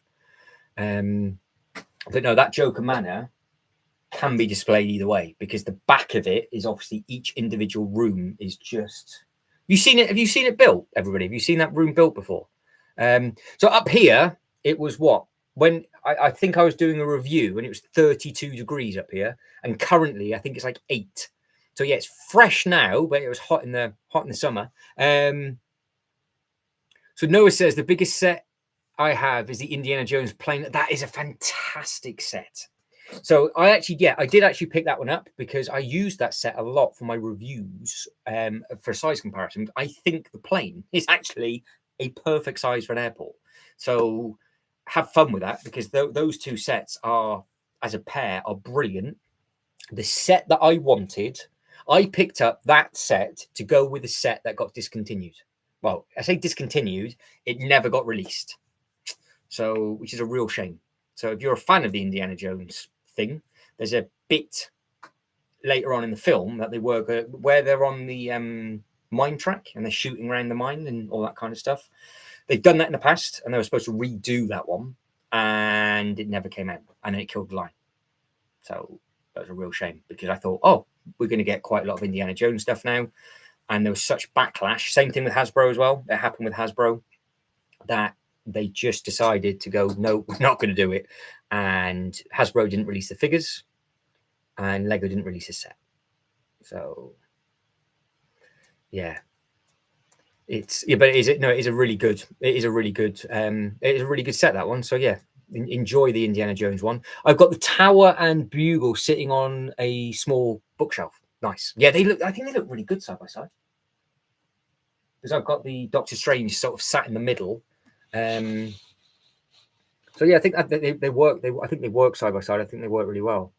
But no, that Joker Manor can be displayed either way because the back of it is obviously each individual room is just. Have you seen it built, everybody? Have you seen that room built before? So up here, it was when I think I was doing a review and it was 32 degrees up here, and currently I think it's like 8. So yeah, it's fresh now, but it was hot in the summer. So Noah says the biggest set I have is the Indiana Jones plane. That is a fantastic set. So I did actually pick that one up because I used that set a lot for my reviews for size comparison. I think the plane is actually a perfect size for an airport. So have fun with that because those two sets are, as a pair, are brilliant. The set that I wanted I picked up that set to go with the set that got discontinued. Well, I say discontinued, it never got released. So, which is a real shame. So, if you're a fan of the Indiana Jones thing, there's a bit later on in the film that they work where they're on the mine track and they're shooting around the mine and all that kind of stuff. They've done that in the past, and they were supposed to redo that one, and it never came out, and then it killed the line. So that was a real shame, because I thought, oh, we're going to get quite a lot of Indiana Jones stuff now, and there was such backlash. Same thing with Hasbro as well. It happened with Hasbro that they just decided to go, no, we're not going to do it, and Hasbro didn't release the figures, and Lego didn't release a set. So yeah. But it is a really good set, that one. So yeah, enjoy the Indiana Jones one. I've got the Tower and Bugle sitting on a small bookshelf. Nice. Yeah, I think they look really good side by side. Because I've got the Doctor Strange sort of sat in the middle. So yeah, I think they work. I think they work side by side. I think they work really well.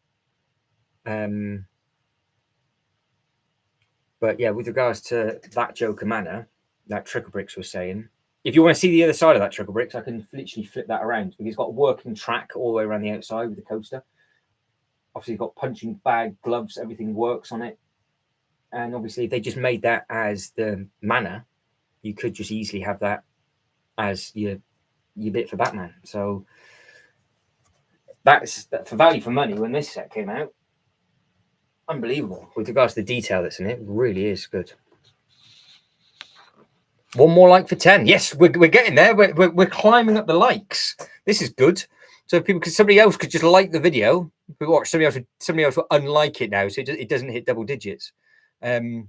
But yeah, with regards to that Joker Manor that Trickle Bricks was saying, if you want to see the other side of that Trickle Bricks, I can literally flip that around, because it's got a working track all the way around the outside with the coaster. Obviously, you've got punching bag, gloves, everything works on it. And obviously, if they just made that as the manor, you could just easily have that as your bit for Batman. So that's for value for money. When this set came out, unbelievable with regards to the detail that's in it. It really is good. One more like for 10. Yes, we're getting there. We're climbing up the likes. This is good. So people, because somebody else could just like the video, we watch somebody else will unlike it now, so it doesn't hit double digits. So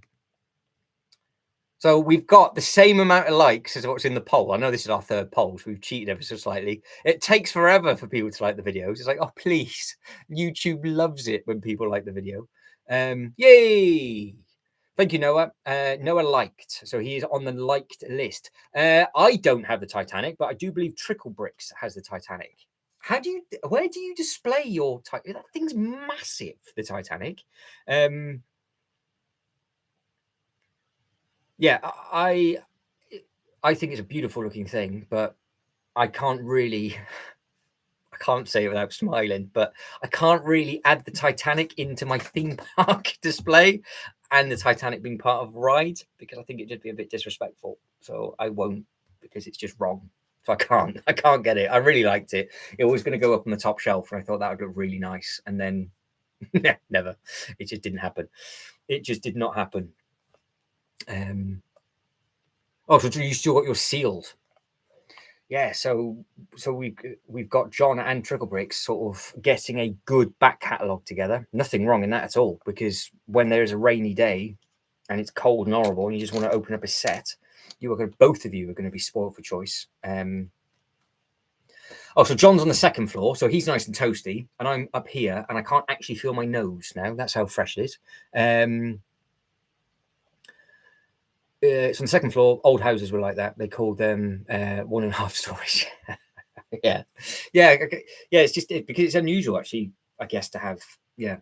we've got the same amount of likes as what's in the poll. I know this is our third poll, so we've cheated ever so slightly. It takes forever for people to like the videos. It's like, oh please, YouTube loves it when people like the video. Yay! Thank you, Noah. Noah liked, so he is on the liked list. I don't have the Titanic, but I do believe Trickle Bricks has the Titanic. Where do you display your Titanic? That thing's massive, the Titanic. Yeah, I think it's a beautiful looking thing, but I can't say it without smiling, but I can't really add the Titanic into my theme park display, and the Titanic being part of a ride, because I think it'd just be a bit disrespectful. So I won't, because it's just wrong. So I can't get it. I really liked it. It was going to go up on the top shelf, and I thought that would look really nice. And then never. It just didn't happen. It just did not happen. Oh, so you still got your sealed? Yeah, so we've got John and Trickle Bricks sort of getting a good back catalogue together. Nothing wrong in that at all, because when there is a rainy day and it's cold and horrible, and you just want to open up a set, both of you are going to be spoiled for choice. Oh, so John's on the second floor, so he's nice and toasty, and I'm up here, and I can't actually feel my nose now. That's how fresh it is. It's on the second floor. Old houses were like that. They called them 1.5 stories. yeah. Okay. Yeah. It's just because it's unusual, actually, I guess, to have. Yeah,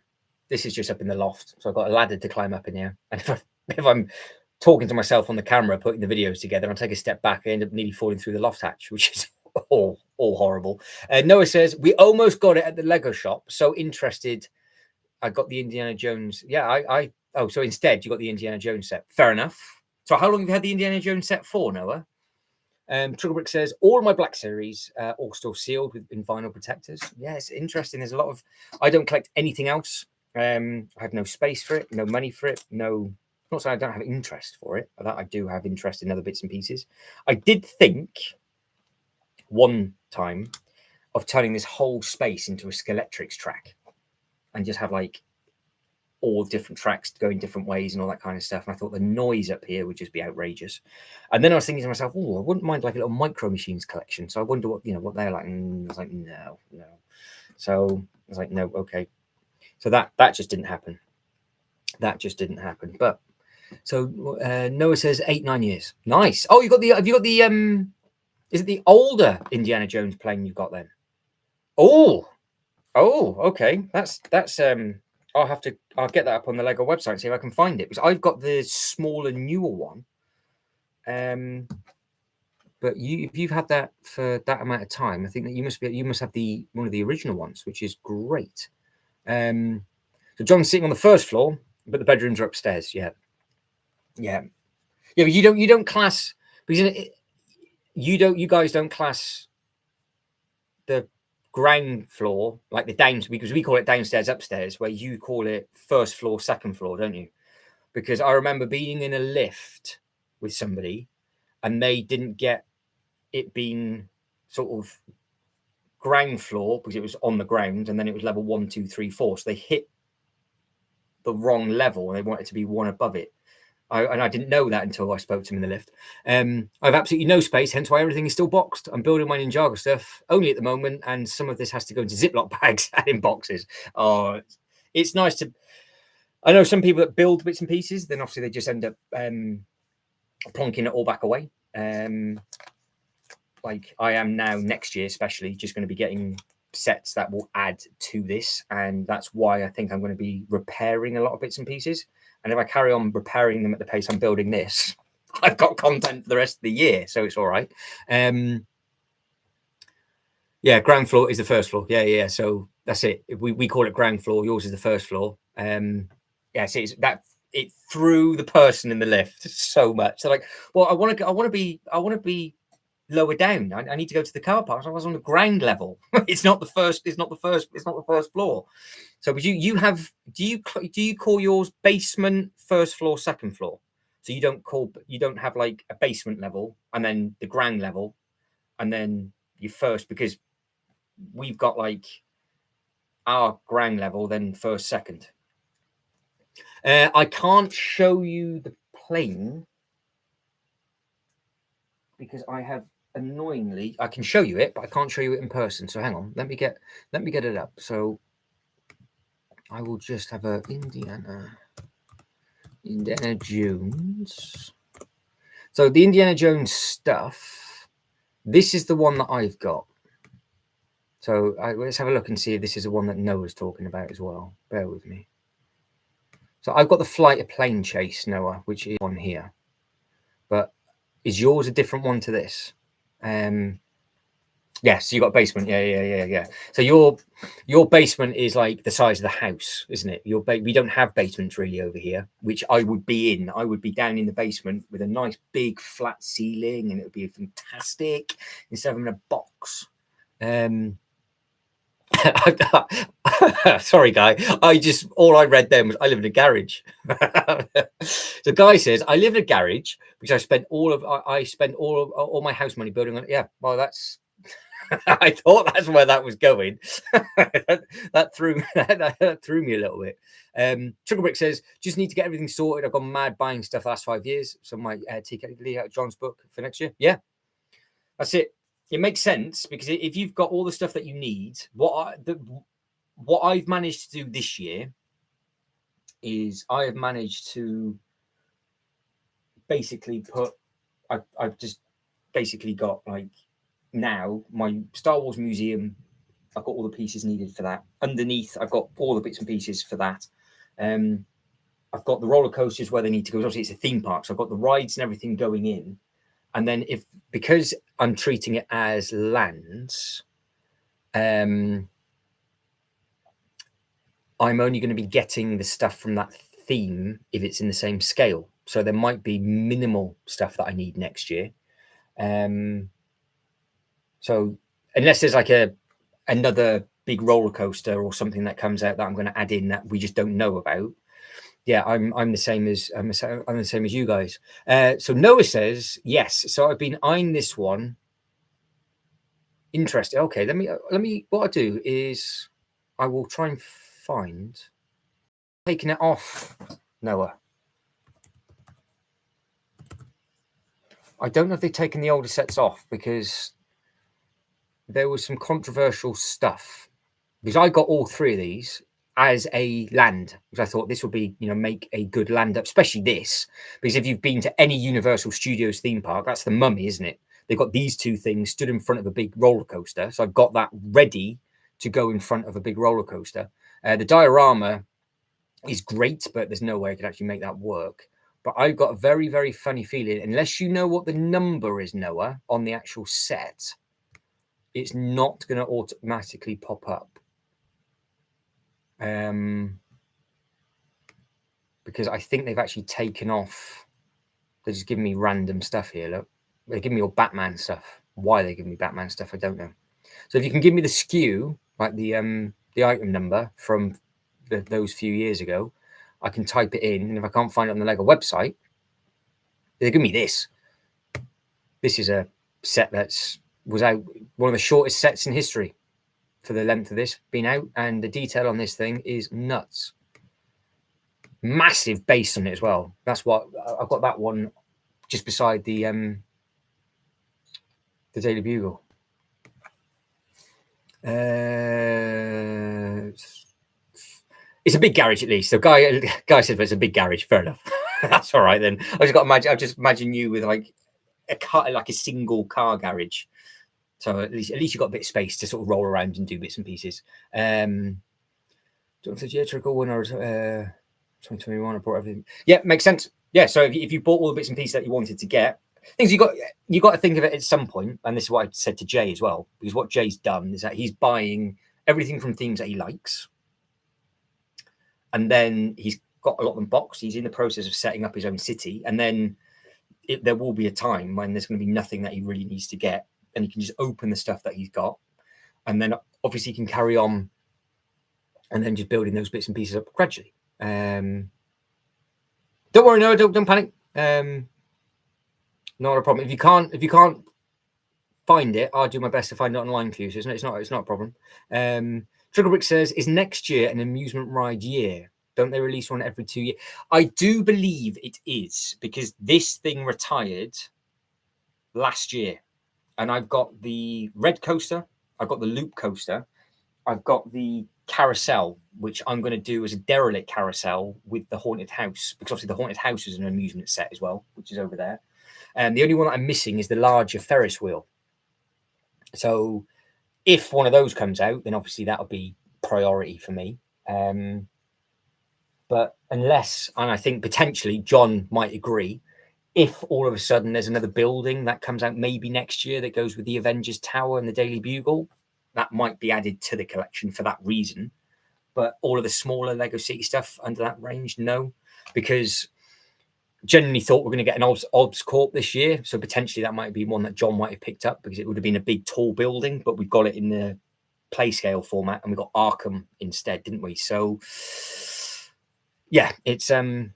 this is just up in the loft, so I've got a ladder to climb up in here. And if I'm talking to myself on the camera, putting the videos together, I'll take a step back. I end up nearly falling through the loft hatch, which is all horrible. Noah says we almost got it at the Lego shop. So interested. I got the Indiana Jones. Yeah, so instead you got the Indiana Jones set. Fair enough. So how long have you had the Indiana Jones set for, Noah? Tricklebrick says, all my Black Series all still sealed in vinyl protectors. Yeah, it's interesting. There's a lot of... I don't collect anything else. I have no space for it, no money for it, no... Not saying I don't have interest for it, but I do have interest in other bits and pieces. I did think one time of turning this whole space into a Skeletrix track and just have like all different tracks going different ways and all that kind of stuff. And I thought the noise up here would just be outrageous. And then I was thinking to myself, oh, I wouldn't mind like a little Micro Machines collection. So I wonder what they're like. And I was like, no. So I was like, no, okay. So that just didn't happen. But so Noah says 8-9 years. Nice. Oh, have you got the is it the older Indiana Jones plane you've got then? Oh, okay. That's I'll get that up on the Lego website and see if I can find it, because I've got the smaller, newer one. But if you've had that for that amount of time, I think that you must have one of the original ones, which is great. So John's sitting on the first floor, but the bedrooms are upstairs. Yeah. But you don't class, because you guys don't class the ground floor like the down, because we call it downstairs, upstairs, where you call it first floor, second floor, don't you? Because I remember being in a lift with somebody and they didn't get it being sort of ground floor because it was on the ground, and then it was level 1, 2, 3, 4. So they hit the wrong level and they wanted to be one above it. And I didn't know that until I spoke to him in the lift. I have absolutely no space, hence why everything is still boxed. I'm building my Ninjago stuff only at the moment, and some of this has to go into Ziploc bags and in boxes. Oh, it's nice to... I know some people that build bits and pieces, then obviously they just end up plonking it all back away. Like I am now, next year especially, just going to be getting sets that will add to this, and that's why I think I'm going to be repairing a lot of bits and pieces. And if I carry on repairing them at the pace I'm building this, I've got content for the rest of the year, so it's all right. Yeah, ground floor is the first floor. Yeah. So that's it. We call it ground floor. Yours is the first floor. Yeah, so it threw the person in the lift so much. So like, well, I want to be lower down. I need to go to the car park. I was on the ground level. It's not the first floor. So, but do you call yours basement, first floor, second floor? So you don't have like a basement level and then the ground level and then your first, because we've got like our ground level, then first, second. I can't show you the plane because I have, annoyingly, I can show you it, but I can't show you it in person. So hang on, let me get it up. So I will just have a Indiana Jones. So the Indiana Jones stuff, this is the one that I've got. So let's have a look and see if this is the one that Noah's talking about as well. Bear with me. So I've got the Flight of Plane Chase, Noah, which is on here. But is yours a different one to this? Yes, you got basement. Yeah. So your basement is like the size of the house, isn't it? We don't have basements really over here, which I would be in. I would be down in the basement with a nice big flat ceiling, and it would be fantastic instead of in a box. Sorry, Guy. All I read then was I live in a garage. So Guy says I live in a garage because I spent all my house money building on it. Yeah, well, that's. I thought that's where that was going. that threw me a little bit. Sugarbrick says just need to get everything sorted. I've gone mad buying stuff the last 5 years. So my TK out of John's book for next year. Yeah, that's it. It makes sense because if you've got all the stuff that you need, what I've managed to do this year is I have managed to basically I've just basically got like now my Star Wars museum. I've got all the pieces needed for that. Underneath, I've got all the bits and pieces for that. I've got the roller coasters where they need to go. Obviously, it's a theme park, so I've got the rides and everything going in. And then because I'm treating it as lands, I'm only going to be getting the stuff from that theme if it's in the same scale. So there might be minimal stuff that I need next year. So unless there's like another big roller coaster or something that comes out that I'm going to add in that we just don't know about. Yeah, I'm the same as you guys. So Noah says yes. So I've been eyeing this one. Interesting. Okay, let me. What I do is I will try and find taking it off. Noah. I don't know if they've taken the older sets off because there was some controversial stuff. Because I got all three of these as a land, because I thought this would be, make a good land up, especially this. Because if you've been to any Universal Studios theme park, that's the Mummy, isn't it? They've got these two things stood in front of a big roller coaster. So I've got that ready to go in front of a big roller coaster. The diorama is great, but there's no way I could actually make that work. But I've got a very, very funny feeling, unless you know what the number is, Noah, on the actual set, it's not going to automatically pop up. Because I think they've actually taken off. They're just giving me random stuff here. Look, they're giving me all Batman stuff. Why they give me Batman stuff, I don't know. So if you can give me the SKU, like the item number from those few years ago, I can type it in, and if I can't find it on the Lego website, they give me this. This is a set was out, one of the shortest sets in history for the length of this being out, and the detail on this thing is nuts. Massive base on it as well. That's what I've got, that one just beside the Daily Bugle. It's a big garage, at least. So guy said it's a big garage. Fair enough. That's all right then. I just imagine you with like a car, like a single car garage. So at least you've got a bit of space to sort of roll around and do bits and pieces. Don't think trickle winner 2021. I brought everything. Yeah, makes sense. Yeah. So if you bought all the bits and pieces that you wanted to get, things you got to think of it at some point. And this is what I said to Jay as well, because what Jay's done is that he's buying everything from themes that he likes, and then he's got a lot of them boxed. He's in the process of setting up his own city, and then there will be a time when there's going to be nothing that he really needs to get, and he can just open the stuff that he's got, and then obviously he can carry on, and then just building those bits and pieces up gradually. Don't worry, no, don't panic. Not a problem. If you can't find it, I'll do my best to find it online for you. So it's not a problem. Tricklebrick says, is next year an amusement ride year? Don't they release one every 2 years? I do believe it is, because this thing retired last year, and I've got the red coaster, I've got the loop coaster, I've got the carousel, which I'm going to do as a derelict carousel with the haunted house, because obviously the haunted house is an amusement set as well, which is over there. And the only one that I'm missing is the larger Ferris wheel. So if one of those comes out, then obviously that'll be priority for me. But unless, and I think potentially John might agree, if all of a sudden there's another building that comes out maybe next year that goes with the Avengers Tower and the Daily Bugle, that might be added to the collection for that reason. But all of the smaller Lego City stuff under that range, no, because genuinely thought we're going to get an Obs Corp this year, so potentially that might be one that John might have picked up, because it would have been a big tall building, but we've got it in the play scale format, and we got Arkham instead, didn't we? So yeah, it's yeah,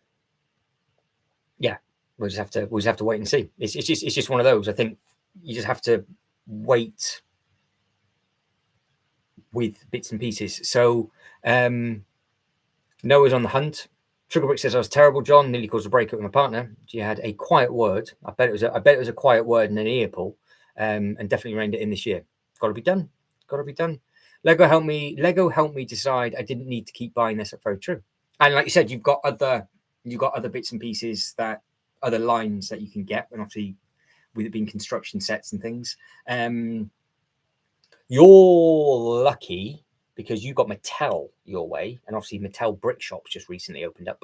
we'll just have to wait and see. It's just one of those. I think you just have to wait with bits and pieces. So Noah's on the hunt. Tricklebrick says, I was terrible, John. Nearly caused a breakup with my partner. She had a quiet word. I bet it was a quiet word and an ear pull, and definitely reined it in this year. Got to be done. Got to be done. Lego helped me decide I didn't need to keep buying this. That's very true. And like you said, you've got other bits and pieces, that other lines that you can get, and obviously with it being construction sets and things. You're lucky, because you got Mattel your way, and obviously Mattel Brick Shops just recently opened up.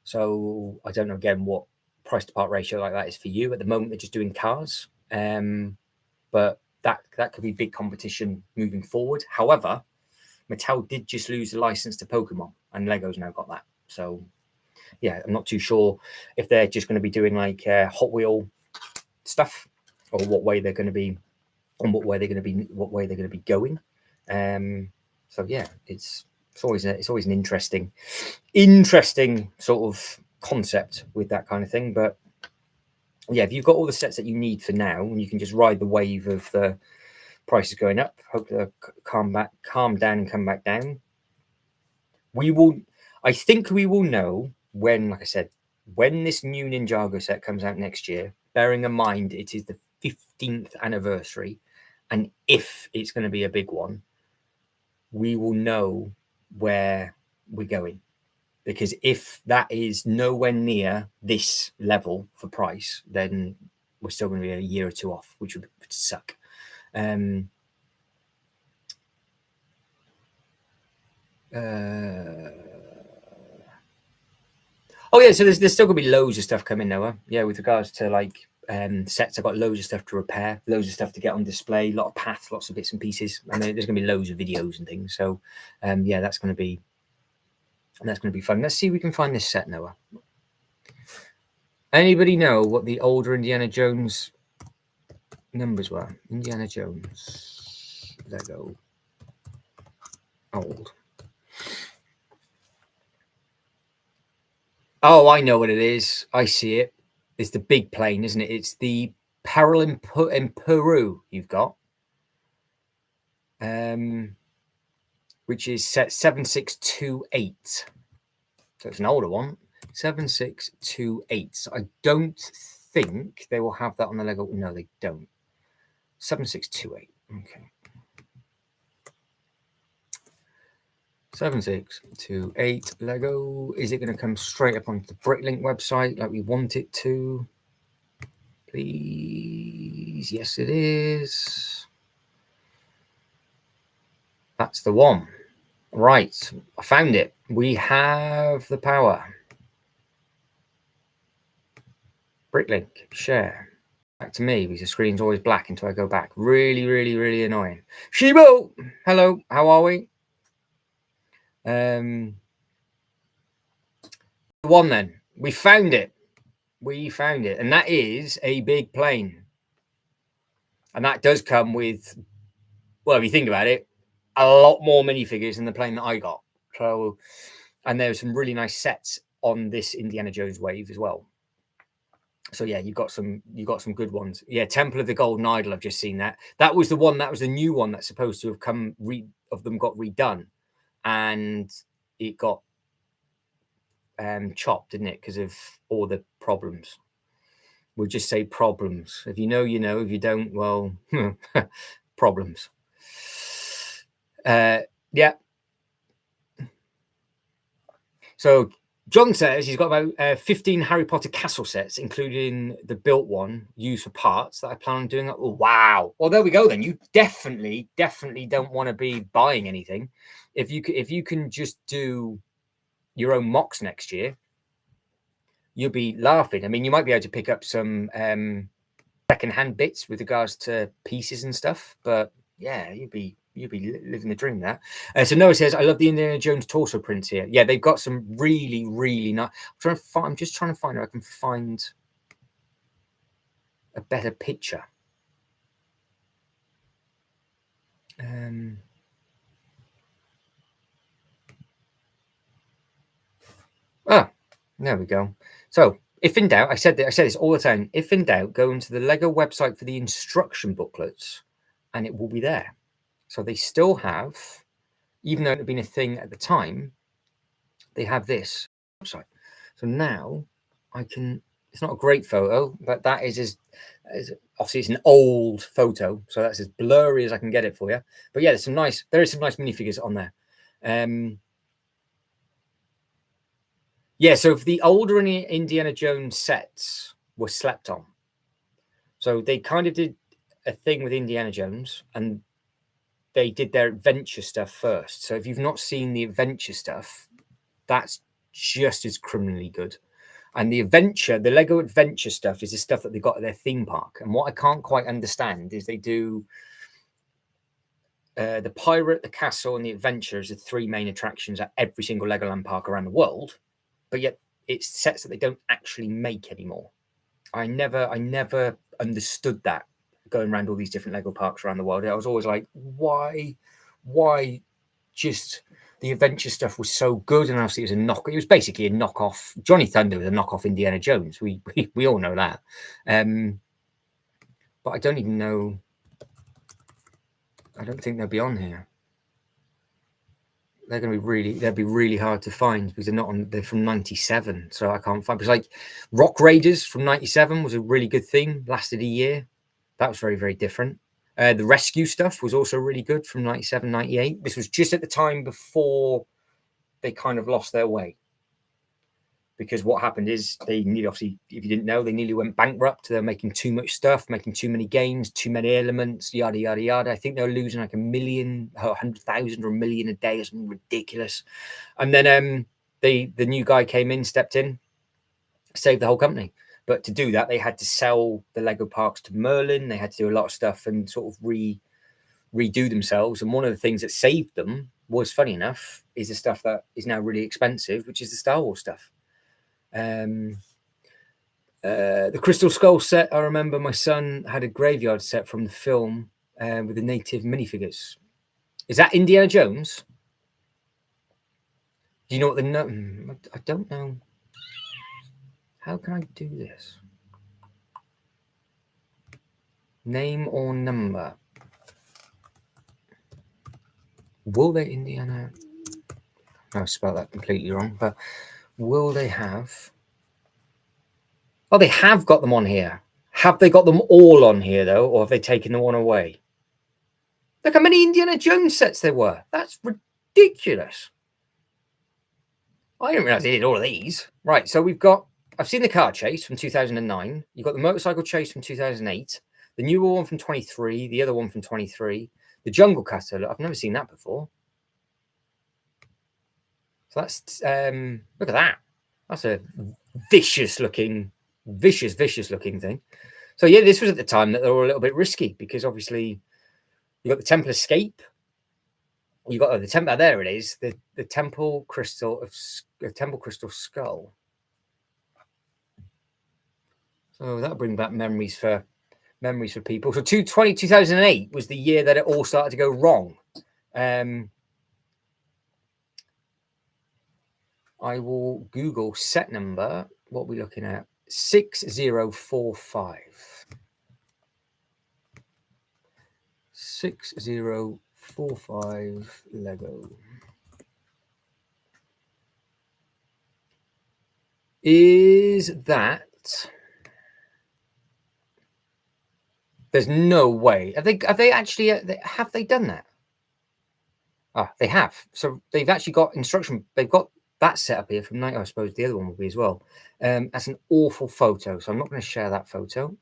So I don't know again what price to part ratio like that is for you. At the moment, they're just doing cars, but that could be big competition moving forward. However, Mattel did just lose the license to Pokemon, and Lego's now got that. So yeah, I'm not too sure if they're just going to be doing like Hot Wheel stuff, or what way they're going to be, and what way they're going to be going. So yeah, it's always an interesting sort of concept with that kind of thing. But yeah, if you've got all the sets that you need for now, and you can just ride the wave of the prices going up, hope they'll calm down and come back down. I think we will know when, like I said, when this new Ninjago set comes out next year, bearing in mind it is the 15th anniversary, and if it's going to be a big one, we will know where we're going. Because if that is nowhere near this level for price, then we're still going to be a year or two off, which would suck. Oh yeah, so there's still gonna be loads of stuff coming, Noah. Yeah, with regards to like sets, I've got loads of stuff to repair, loads of stuff to get on display, a lot of paths, lots of bits and pieces, and there's gonna be loads of videos and things. So yeah, that's gonna be fun. Let's see if we can find this set, Noah. Anybody know what the older Indiana Jones numbers were? Indiana Jones Lego old. Oh, I know what it is. I see it. It's the big plane, isn't it? It's the Peril in Peru you've got, which is set 7628. So it's an older one. 7628. So I don't think they will have that on the Lego. No, they don't. 7628. Okay. 7628 Lego. Is it going to come straight up onto the Bricklink website like we want it to? Please. Yes, it is. That's the one. Right. I found it. We have the power. Bricklink. Share. Back to me because the screen's always black until I go back. Really, really, really annoying. Shibo! Hello. How are we? The one then. We found it. We found it. And that is a big plane. And that does come with, well, if you think about it, a lot more minifigures than the plane that I got. So, and there's some really nice sets on this Indiana Jones wave as well. So yeah, you've got some good ones. Yeah, Temple of the Golden Idol. I've just seen that. That was the one. That was the new one that's supposed to have come. Of them got redone, and it got chopped, didn't it? Because of all the problems. We'll just say problems. If you know, you know. If you don't, well, problems. Yeah. So John says he's got about 15 Harry Potter castle sets, including the built one used for parts that I plan on doing. Oh, wow. Well, there we go then. You definitely don't want to be buying anything. If you can just do your own mocks next year, you'll be laughing. I mean, you might be able to pick up some secondhand bits with regards to pieces and stuff, but yeah, you'd be living the dream there. So Noah says, I love the Indiana Jones torso prints here. Yeah, they've got some really, really nice. I'm just trying to find if I can find a better picture. There we go. So if in doubt, I said this all the time. If in doubt, go into the Lego website for the instruction booklets, and it will be there. So they still have, even though it had been a thing at the time, they have this website. So now I can. It's not a great photo, but that is obviously it's an old photo, so that's as blurry as I can get it for you. But yeah, there is some nice minifigures on there. Yeah, so the older Indiana Jones sets were slept on. So they kind of did a thing with Indiana Jones, and they did their adventure stuff first. So if you've not seen the adventure stuff, that's just as criminally good. And the Lego adventure stuff is the stuff that they got at their theme park. And what I can't quite understand is they do the pirate, the castle, and the adventure as the three main attractions at every single Legoland park around the world. But yet it's sets that they don't actually make anymore. I never understood that going around all these different Lego parks around the world. I was always like, why just the adventure stuff was so good, and obviously it was basically a knockoff. Johnny Thunder was a knockoff Indiana Jones. We all know that. But I don't even know. I don't think they'll be on here. They're going to be they'll be really hard to find because they're not on. They're from '97, so I can't find. Because like Rock Raiders from '97 was a really good thing. Lasted a year. That was very, very different. The rescue stuff was also really good from '97, '98. This was just at the time before they kind of lost their way. Because what happened is they nearly, obviously, if you didn't know, they nearly went bankrupt. They're making too much stuff, making too many games, too many elements, yada, yada, yada. I think they were losing like 1 million, 100,000 or 1 million a day or something ridiculous. And then the new guy came in, stepped in, save the whole company. But to do that, they had to sell the Lego parks to Merlin. They had to do a lot of stuff and sort of redo themselves. And one of the things that saved them was, funny enough, is the stuff that is now really expensive, which is the Star Wars stuff. The Crystal Skull set, I remember my son had a graveyard set from the film with the native minifigures. Is that Indiana Jones? Do you know what the... I don't know. How can I do this? Name or number? Will they Indiana? I spelled that completely wrong, but will they have? Oh, they have got them on here. Have they got them all on here though, or have they taken the one away? Look how many Indiana Jones sets there were. That's ridiculous. I didn't realize they did all of these. Right, so we've got. I've seen the car chase from 2009. You've got the motorcycle chase from 2008. The newer one from 23. The other one from 23. The jungle cutter. I've never seen that before. So that's look at that. That's a vicious looking thing. So yeah, this was at the time that they were a little bit risky because obviously you got the Temple Escape. You got the temple. There it is. The Temple Crystal of Temple Crystal Skull. So that'll bring back memories for people. So 2008 was the year that it all started to go wrong. I will Google set number. What are we looking at? 6045. 6045 Lego. Is that? There's no way. Have they actually have they done that? Ah, they have. So they've actually got instruction. They've got that set up here from night. I suppose the other one will be as well. That's an awful photo, so I'm not going to share that photo.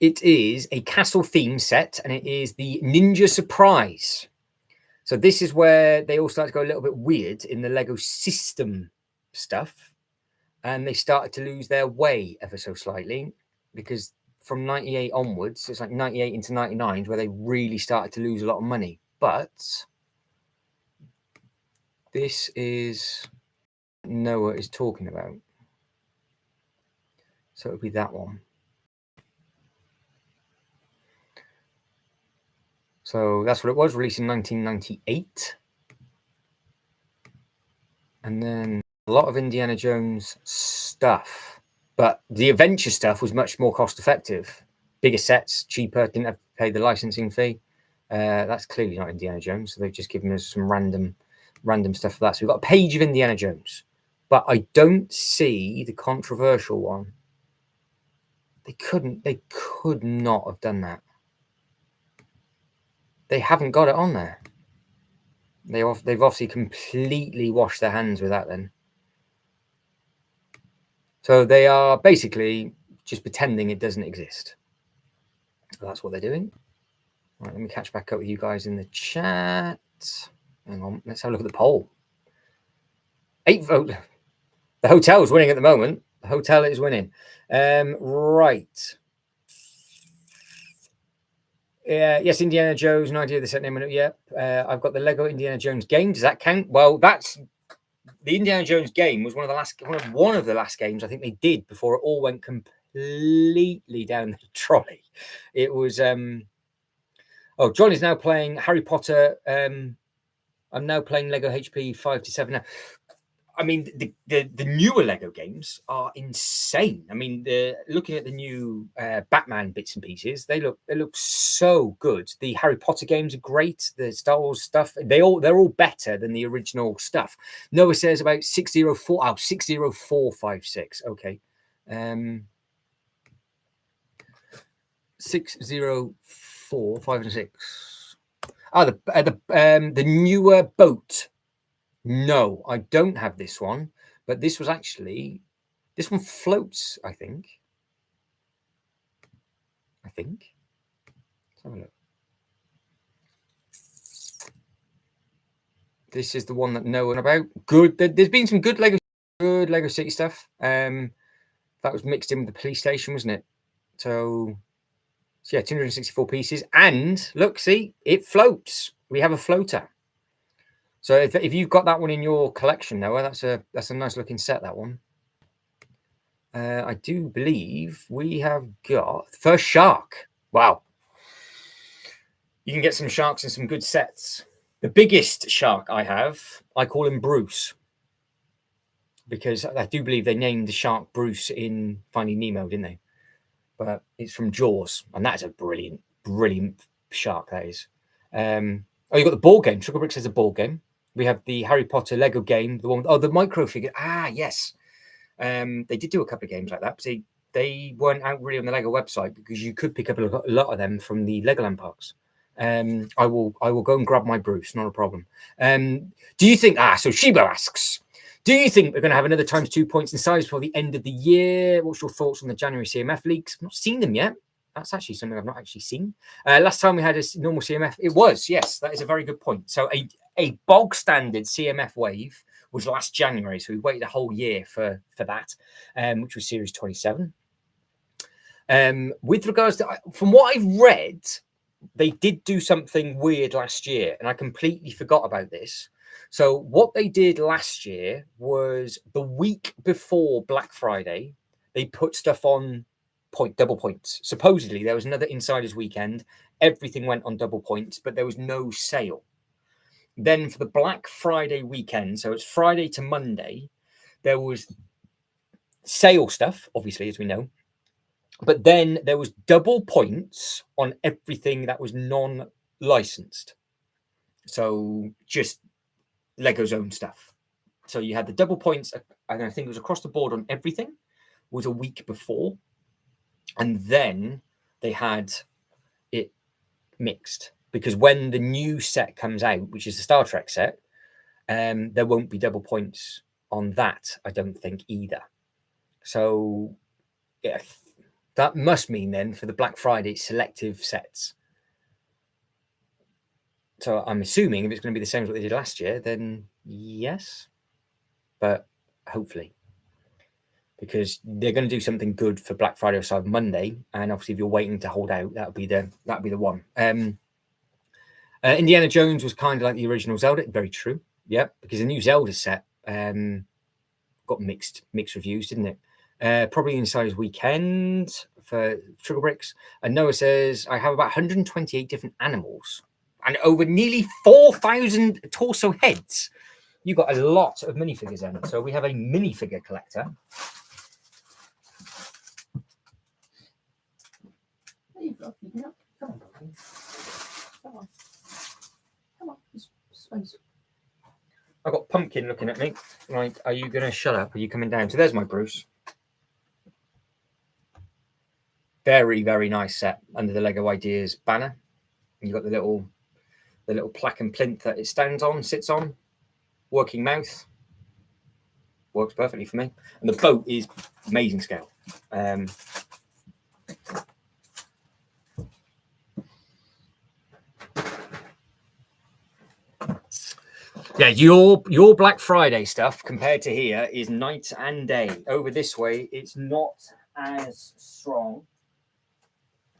It is a castle theme set, and it is the Ninja Surprise. So this is where they all start to go a little bit weird in the Lego system stuff, and they started to lose their way ever so slightly because from 98 onwards, it's like 98 into 99 where they really started to lose a lot of money. But this is Noah is talking about. So it would be that one. So that's what it was, released in 1998. And then a lot of Indiana Jones stuff. But the adventure stuff was much more cost effective. Bigger sets, cheaper, didn't have to pay the licensing fee. That's clearly not Indiana Jones. So they've just given us some random stuff for that. So we've got a page of Indiana Jones. But I don't see the controversial one. They could not have done that. They haven't got it on there. They've obviously completely washed their hands with that then. So they are basically just pretending it doesn't exist. That's what they're doing. All right, let me catch back up with you guys in the chat. Hang on, let's have a look at the poll. 8 vote. The hotel is winning at the moment. The hotel is winning. Right. Yes, Indiana Jones. No idea the set name. Yep. I've got the Lego Indiana Jones game. Does that count? Well, that's the Indiana Jones game was one of the last games I think they did before it all went completely down the trolley. It was oh, John is now playing Harry Potter. I'm now playing Lego HP 5 to 7 now. I mean, the newer Lego games are insane. I mean, looking at the new Batman bits and pieces, they look so good. The Harry Potter games are great. The Star Wars stuff, they're all better than the original stuff. Noah says about 604. Oh, 60456. Okay. 604 5 and 6. Oh, the newer boat. No, I don't have this one, but this one floats, I think. Let's have a look. This is the one that no one about. Good. There's been some good Lego good Lego City stuff. That was mixed in with the police station, wasn't it? So yeah, 264 pieces. And look, see, it floats. We have a floater. So if you've got that one in your collection, Noah, that's a nice looking set, that one. I do believe we have got first shark. Wow. You can get some sharks and some good sets. The biggest shark I have, I call him Bruce, because I do believe they named the shark Bruce in Finding Nemo, didn't they? But it's from Jaws, and that's a brilliant, brilliant shark, that is. Oh, you've got the board game. Sugar Bricks has a board game. We have the Harry Potter Lego game, the one, the micro figure. Ah, yes. They did do a couple of games like that. But they weren't out really on the Lego website because you could pick up a lot of them from the Legoland parks. I will go and grab my Bruce, not a problem. Do you think? So Shibo asks, do you think we're going to have another times 2 points in size before the end of the year? What's your thoughts on the January CMF leaks? I've not seen them yet. That's actually something I've not actually seen. Last time we had a normal CMF, it was, yes, that is a very good point. So a bog standard CMF wave was last January. So we waited a whole year for that, which was Series 27. With regards to, from what I've read, they did do something weird last year, and I completely forgot about this. So what they did last year was the week before Black Friday, they put stuff on double points. Supposedly there was another Insiders weekend. Everything went on double points, but there was no sale. Then for the Black Friday weekend, so it's Friday to Monday, there was sale stuff, obviously, as we know. But then there was double points on everything that was non-licensed. So just Lego's own stuff. So you had the double points, and I think it was across the board on everything, was a week before. And then they had it mixed. Because when the new set comes out, which is the Star Trek set, there won't be double points on that, I don't think, either. So yeah, that must mean then for the Black Friday selective sets. So I'm assuming if it's going to be the same as what they did last year, then yes, but hopefully, because they're going to do something good for Black Friday or Cyber Monday, and obviously if you're waiting to hold out, that'll be the one. Indiana Jones was kind of like the original Zelda. Very true, yeah, because the new Zelda set got mixed reviews, didn't it? Probably Insiders weekend for Sugar Bricks. And Noah says, I have about 128 different animals and over nearly 4,000 torso heads. You've got a lot of minifigures then. So we have a minifigure collector. Come on, come on. Come on, space. I've got Pumpkin looking at me. Like, are you going to shut up? Are you coming down? So there's my Bruce. Very, very nice set under the Lego Ideas banner. You've got the little plaque and plinth that it stands on, sits on. Working mouth. Works perfectly for me. And the boat is amazing scale. Yeah, your Black Friday stuff compared to here is night and day. Over this way, it's not as strong.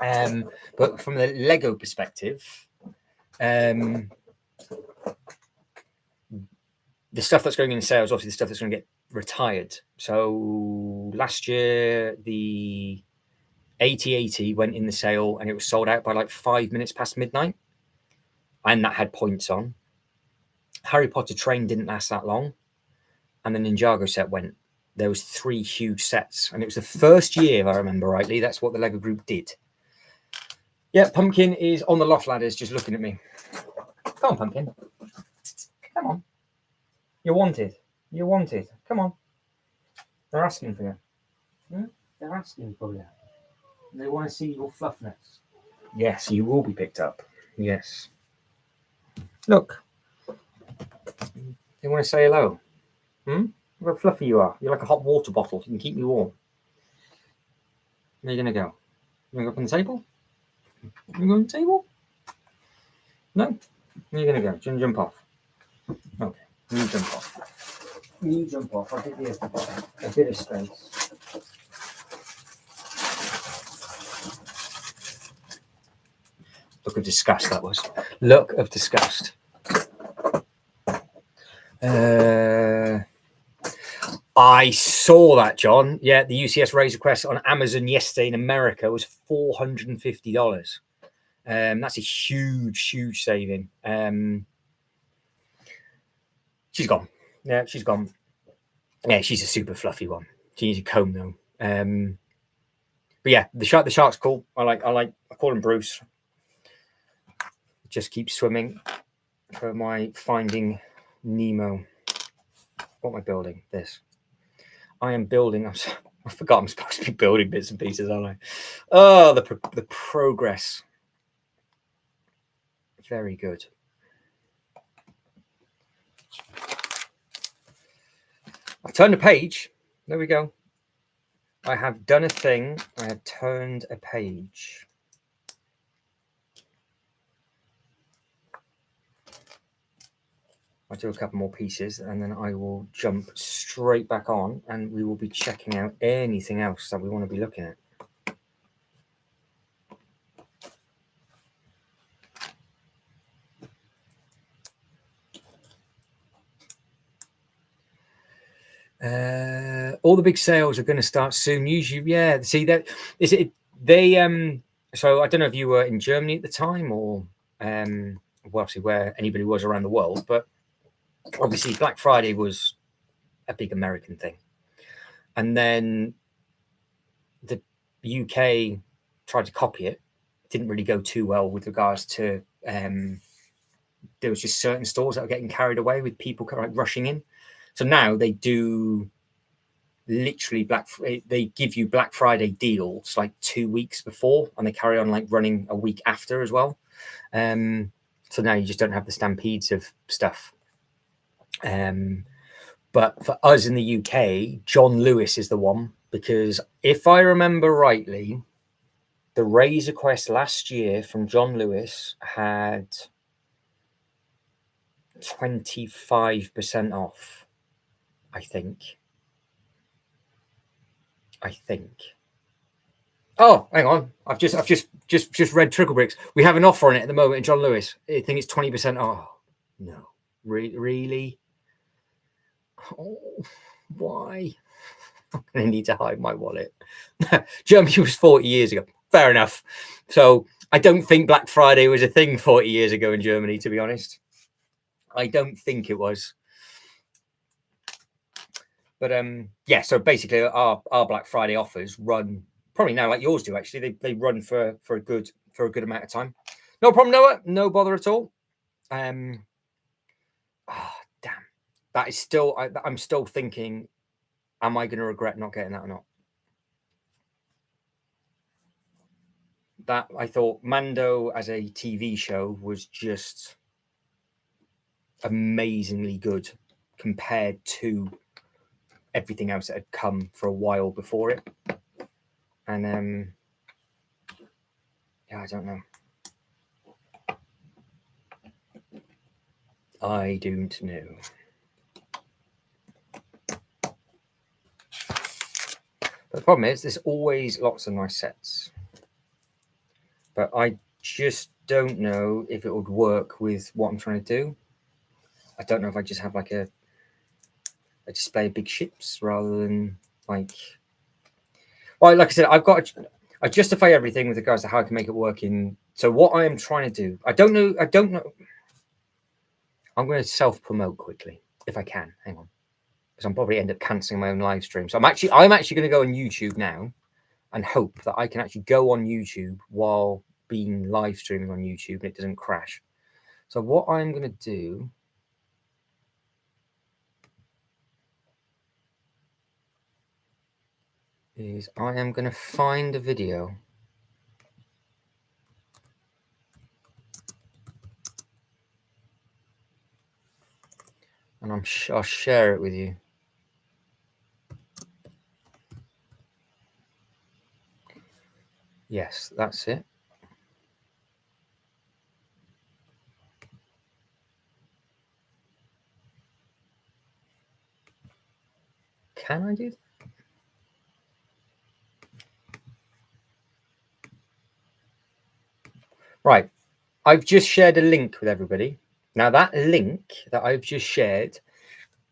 But from the Lego perspective, the stuff that's going in sales, obviously the stuff that's going to get retired. So last year, the 8080 went in the sale and it was sold out by like 5 minutes past midnight. And that had points on. Harry Potter Train didn't last that long. And the Ninjago set went. There was 3 huge sets. And it was the first year, if I remember rightly, that's what the Lego group did. Yeah, Pumpkin is on the loft ladders just looking at me. Come on, Pumpkin. Come on. You're wanted. You're wanted. Come on. They're asking for you. Hmm? They're asking for you. They want to see your fluffness. Yes, you will be picked up. Yes. Look. They want to say hello. Look how fluffy you are. You're like a hot water bottle. You can keep me warm. Where are you going to go? You going to go up on the table? You go on the table? No? Where are you going to go? Do you want to jump off? Okay. You jump off. You jump off. I'll give you a bit of space. Look of disgust that was. Look of disgust. I saw that, John. Yeah, the UCS Razor Crest on Amazon yesterday in America was $450. That's a huge saving. She's gone. Yeah, she's gone. Yeah, she's a super fluffy one. She needs a comb though. But yeah, the shark's cool. I call him Bruce. Just keep swimming for my Finding Nemo. What am I building? This. I am building. I forgot I'm supposed to be building bits and pieces, aren't I? Oh, the progress. Very good. I've turned a page. There we go. I have done a thing. I have turned a page. I'll do a couple more pieces and then I will jump straight back on and we will be checking out anything else that we want to be looking at. All the big sales are going to start soon. Usually, yeah. See that is it. They So I don't know if you were in Germany at the time or well, obviously where anybody was around the world, but obviously Black Friday was a big American thing, and then the UK tried to copy it. Didn't really go too well with regards to there was just certain stores that were getting carried away with people kind of like rushing in. So now they do literally they give you Black Friday deals like 2 weeks before and they carry on like running a week after as well. So now you just don't have the stampedes of stuff. But for us in the UK, John Lewis is the one, because if I remember rightly, the Razor Quest last year from John Lewis had 25% off, I think. Oh, hang on. I've just read Trickle Bricks. We have an offer on it at the moment in John Lewis. I think it's 20%. Oh, no. Really? Oh, why? I'm going to need to hide my wallet. Germany was 40 years ago. Fair enough. So I don't think Black Friday was a thing 40 years ago in Germany, to be honest. I don't think it was. But yeah, so basically our Black Friday offers run probably now like yours do, actually. They run for a good amount of time. No problem, Noah. No bother at all. Damn. That is still, I'm still thinking, am I going to regret not getting that or not? That, I thought Mando as a TV show was just amazingly good compared to everything else that had come for a while before it. And yeah, I don't know. I don't know. But the problem is there's always lots of nice sets. But I just don't know if it would work with what I'm trying to do. I don't know if I just have like a display of big ships rather than like... Well, like I said, I justify everything with regards to how I can make it work in... So what I am trying to do, I don't know. I'm going to self-promote quickly, if I can. Hang on. Because I'm probably end up cancelling my own live stream. So I'm actually going to go on YouTube now and hope that I can actually go on YouTube while being live streaming on YouTube and it doesn't crash. So what I'm going to do is I am going to find a video. And I'll share it with you. Yes, that's it. Can I do that? Right. I've just shared a link with everybody. Now, that link that I've just shared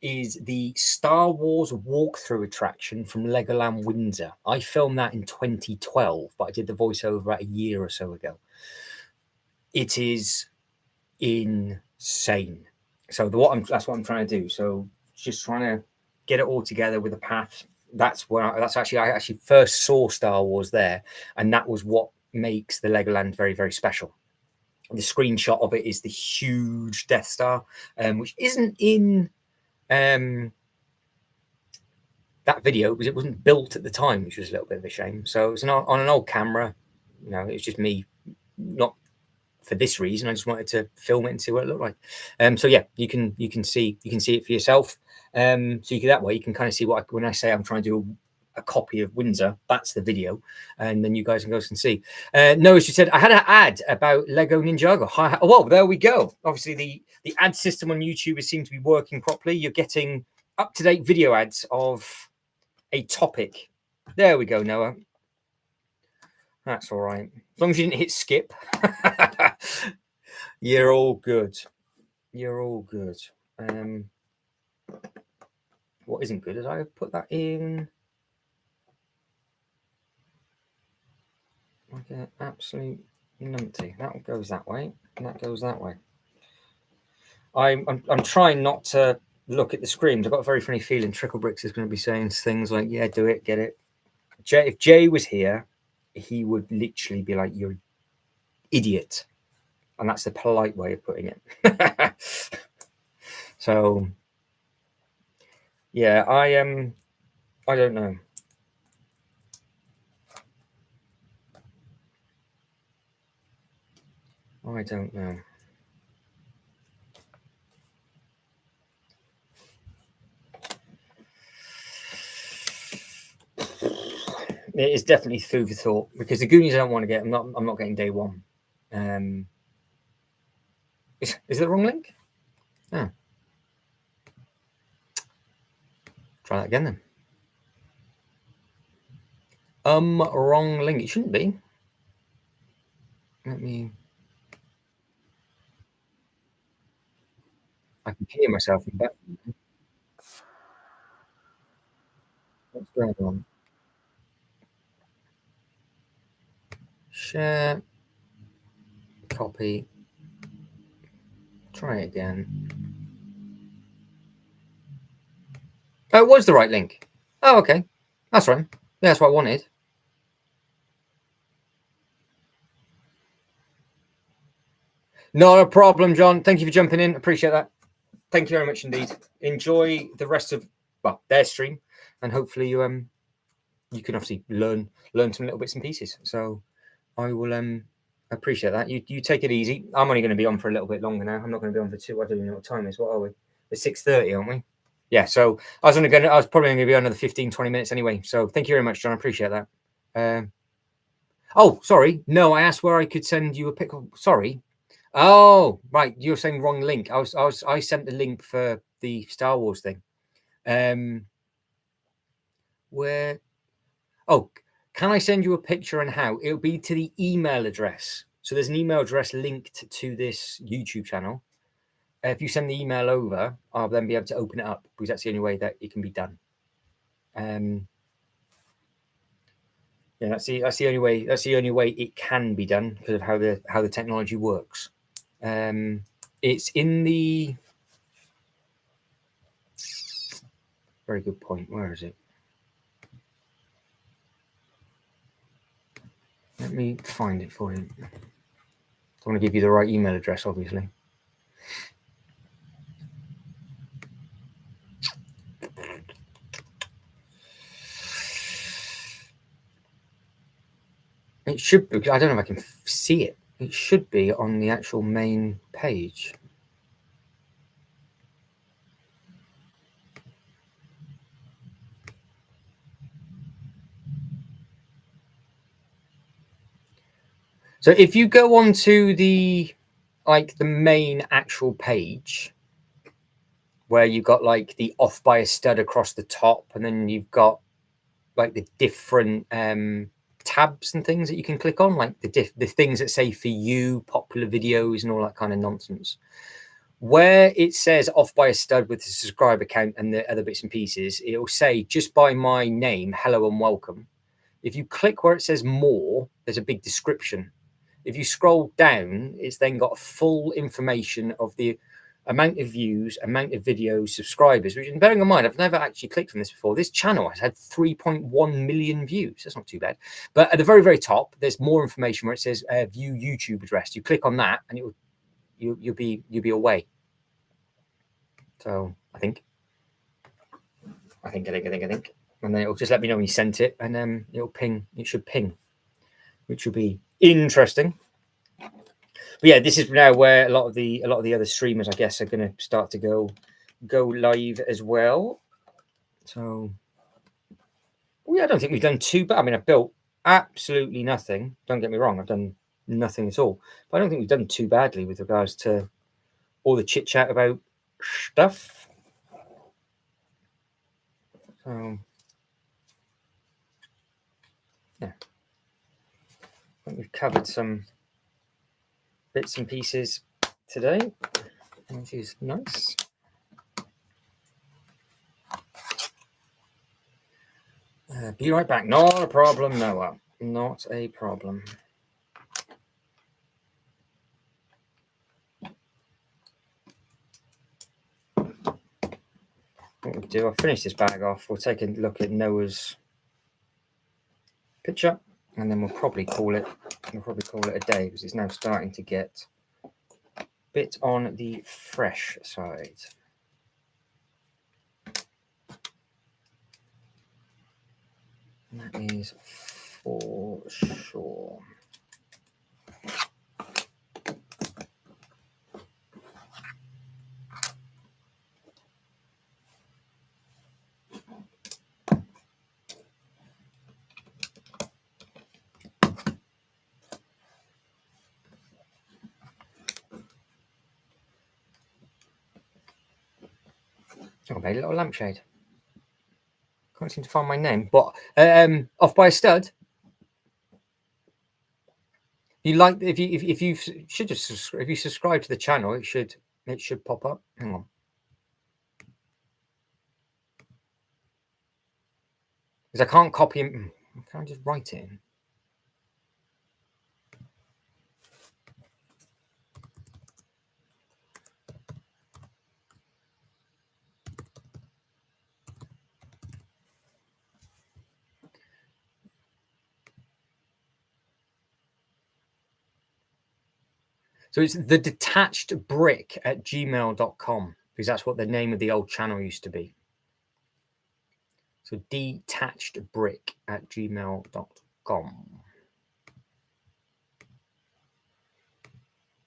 is the Star Wars walkthrough attraction from Legoland Windsor. I filmed that in 2012, but I did the voiceover about a year or so ago. It is insane. So that's what I'm trying to do. So just trying to get it all together with a path. That's actually I actually first saw Star Wars there, and that was what makes the Legoland very, very special. The screenshot of it is the huge Death Star, which isn't in that video because it wasn't built at the time, which was a little bit of a shame. So it's on an old camera. You know, it's just me, not for this reason. I just wanted to film it and see what it looked like. So yeah, you can see it for yourself. So that way you can kind of see when I say I'm trying to do a copy of Windsor, that's the video, and then you guys can go and see. No, she said I had an ad about Lego Ninjago. Oh, well, there we go. Obviously, the ad system on YouTube seems to be working properly. You're getting up-to-date video ads of a topic. There we go, Noah. That's all right. As long as you didn't hit skip. You're all good. You're all good. What isn't good is I put that in like an absolute numpty. That goes that way, and that goes that way. I'm trying not to look at the screens. I've got a very funny feeling Tricklebricks is going to be saying things like, "Yeah, do it, get it." If Jay was here, he would literally be like, "You're an idiot," and that's the polite way of putting it. So, yeah, I don't know. I don't know. It is definitely food for thought because the Goonies I don't want to get. I'm not getting day one. Is it the wrong link? Oh. Try that again then. Wrong link. It shouldn't be. Let me. I can hear myself in the back. What's going on? Share. Copy. Try it again. Oh, it was the right link. Oh, okay. That's right. Yeah, that's what I wanted. Not a problem, John. Thank you for jumping in. Appreciate that. Thank you very much indeed. Enjoy the rest of their stream, and hopefully you can obviously learn some little bits and pieces. So I will appreciate that. You take it easy. I'm only going to be on for a little bit longer now. I'm not going to be on for 2. I don't even know what time it is. What are we? It's 6:30, aren't we? Yeah. So I was probably going to be on another 15-20 minutes anyway. So thank you very much, John. I appreciate that. Oh, sorry. No, I asked where I could send you a pic. Sorry. Oh, right. You're saying wrong link. I sent the link for the Star Wars thing. Where? Oh, can I send you a picture and how? It'll be to the email address. So there's an email address linked to this YouTube channel. If you send the email over, I'll then be able to open it up because that's the only way that it can be done. Yeah, that's the only way. That's the only way it can be done because of how the technology works. It's in the. Very good point. Where is it? Let me find it for you. I want to give you the right email address, obviously. It should be. I don't know if I can see it. It should be on the actual main page. So if you go onto the main actual page, where you've got like the off by a stud across the top, and then you've got like the different tabs and things that you can click on, like the things that say for you, popular videos, and all that kind of nonsense. Where it says off by a stud with the subscriber count and the other bits and pieces, it'll say just by my name, hello and welcome. If you click where it says more, there's a big description. If you scroll down, it's then got full information of the amount of views, amount of videos, subscribers, which, and bearing in mind, I've never actually clicked on this before. This channel has had 3.1 million views. That's not too bad. But at the very, very top, there's more information where it says view YouTube address. You click on that and it will, you'll be away. So I think. And then it'll just let me know when you sent it, and then it'll ping. It should ping, which will be interesting. But yeah, this is now where a lot of the other streamers, I guess, are going to start to go live as well. So I don't think we've done too bad. I mean, I've built absolutely nothing. Don't get me wrong, I've done nothing at all. But I don't think we've done too badly with regards to all the chit chat about stuff. So yeah, I think we've covered some bits and pieces today, which is nice. Be right back. Not a problem, Noah. Not a problem. What we'll do, I'll finish this bag off. We'll take a look at Noah's picture, and then we'll probably call it a day, because it's now starting to get a bit on the fresh side. That is for sure. Oh, made a little lampshade. Can't seem to find my name, but off by a stud. You like if you should just if you subscribe to the channel, it should pop up. Hang on, because I can't copy him. Can I just write it in? So it's the detached brick at gmail.com, because that's what the name of the old channel used to be. So detached brick at gmail.com.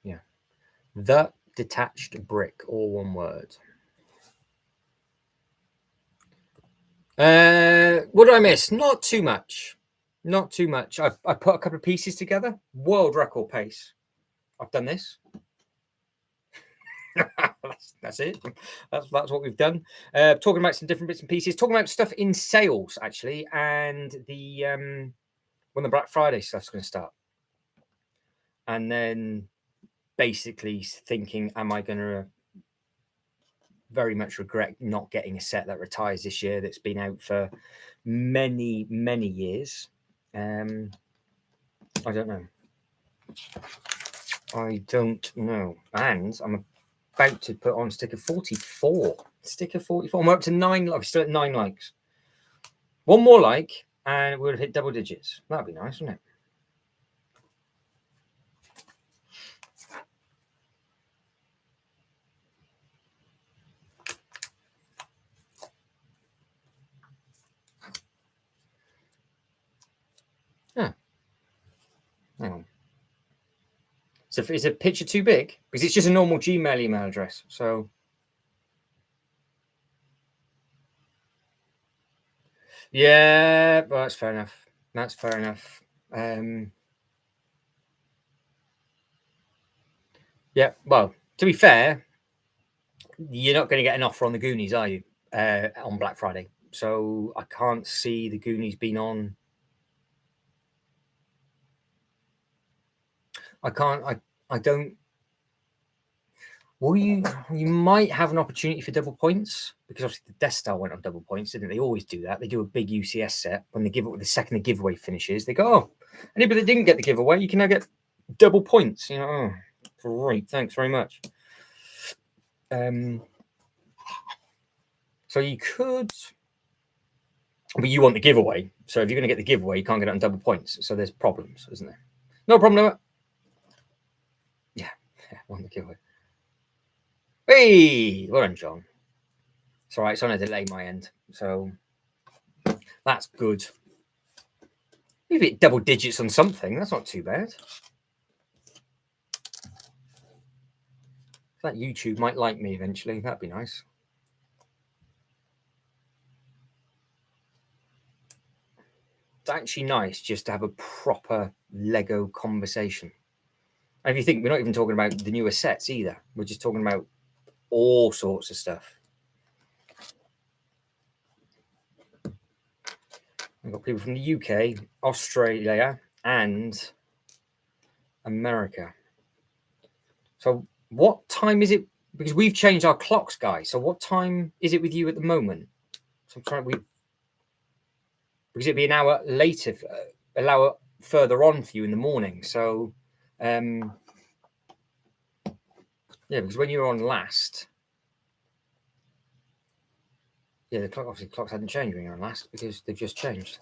Yeah. The detached brick, all one word. What did I miss? Not too much. Not too much. I put a couple of pieces together. World record pace. I've done this. That's it. That's what we've done. Talking about some different bits and pieces. Talking about stuff in sales, actually, and the when the Black Friday stuff's going to start. And then basically thinking, am I going to very much regret not getting a set that retires this year that's been out for many, many years? I don't know. And I'm about to put on sticker 44. Sticker 44. I'm up to 9. I'm still at 9 likes. One more like, and we'll hit double digits. That'd be nice, wouldn't it? Yeah. Hang on. So is a picture too big? Because it's just a normal Gmail email address. So yeah, well, that's fair enough. That's fair enough. Yeah, well, to be fair, You're not going to get an offer on the Goonies, are you? On Black Friday. So I can't see the Goonies being on. I can't. I don't. Well, you might have an opportunity for double points because obviously the Death Star went on double points, didn't they? They always do that. They do a big UCS set when they give it the second the giveaway finishes. They go, oh, anybody that didn't get the giveaway, you can now get double points. You know, oh, great, thanks very much. So you could, but you want the giveaway. So if you're going to get the giveaway, you can't get it on double points. So there's problems, isn't there? No problem. Yeah, want the giveaway. Hey, well done, John. It's all right. It's on a delay my end, so that's good. Maybe double digits on something. That's not too bad. That YouTube might like me eventually. That'd be nice. It's actually nice just to have a proper Lego conversation. And if you think, we're not even talking about the newer sets either. We're just talking about all sorts of stuff. We've got people from the UK, Australia, and America. So what time is it? Because we've changed our clocks, guys. So what time is it with you at the moment? So I'm trying. Because it'd be an hour later, an hour further on for you in the morning. So, yeah, because when you were on last, yeah, the clock obviously clocks hadn't changed when you were on last because they've just changed.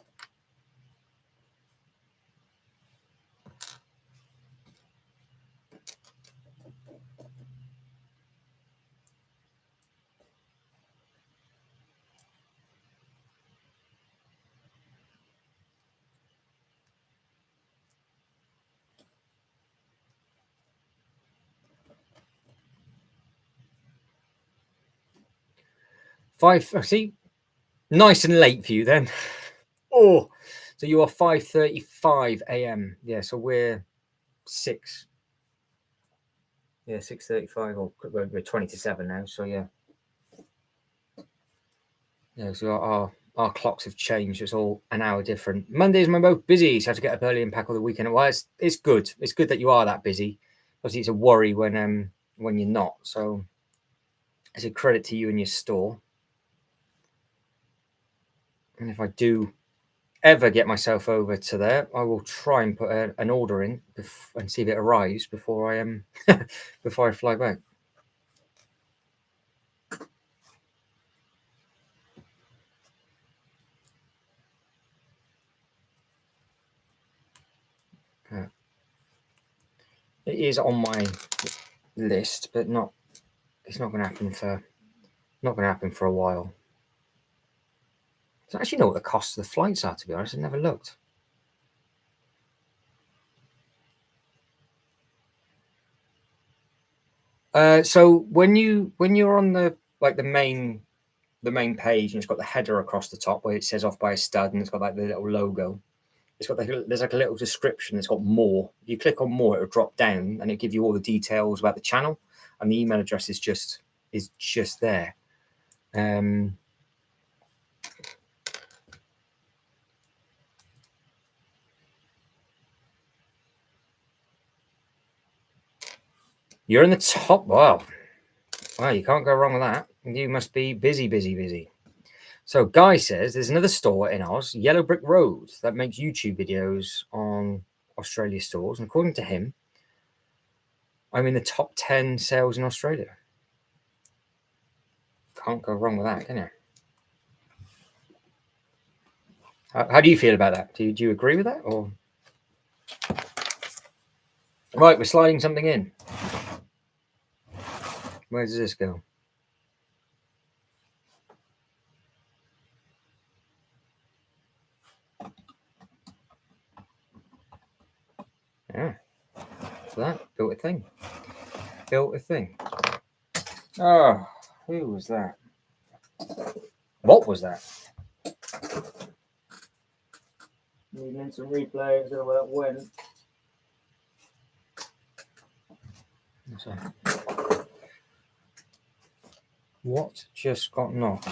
See, nice and late for you then. Oh, so you are 5:35 a.m. Yeah, so we're 6. Yeah, 6:35, or we're 20 to 7 now. So yeah, so our clocks have changed. It's all an hour different. Mondays my most busy, so I have to get up early and pack all the weekend. Well, it's good. It's good that you are that busy. Obviously, it's a worry when you're not. So it's a credit to you and your store. And if I do ever get myself over to there, I will try and put an order in and see if it arrives before I before I fly back. It is on my list, but it's not going to happen for a while. I don't actually know what the cost of the flights are, to be honest. I never looked. So when you're on the main page and it's got the header across the top where it says off by a stud and it's got like the little logo. There's like a little description. It's got more. If you click on more, it'll drop down and it'll give you all the details about the channel, and the email address is just there. You're in the top. Wow, you can't go wrong with that. You must be busy. So Guy says there's another store in Oz, Yellow Brick Road, that makes YouTube videos on Australia stores. And according to him, I'm in the top 10 sales in Australia. Can't go wrong with that, can you? How do you feel about that? Do you agree with that? Or right, we're sliding something in. Where does this go? Yeah, so that built a thing. Oh, who was that? What was that? Needing instant replay. I don't know where that went. What just got knocked?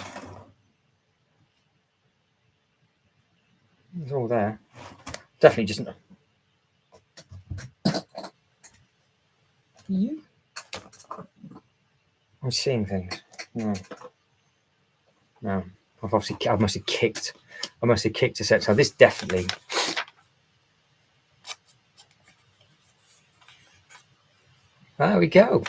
It's all there. Definitely just. You? I'm seeing things. No. No. I must have kicked a set. So this definitely. There we go.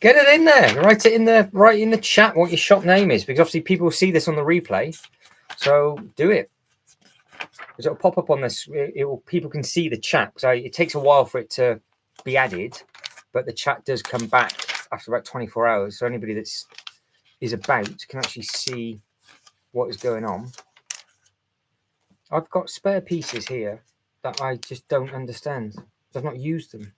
Get it in there. Write it in there. Write in the chat what your shop name is, because obviously people will see this on the replay. So do it. Because it'll pop up on this. People can see the chat. So it takes a while for it to be added, but the chat does come back after about 24 hours. So anybody that's about can actually see what is going on. I've got spare pieces here that I just don't understand. I've not used them.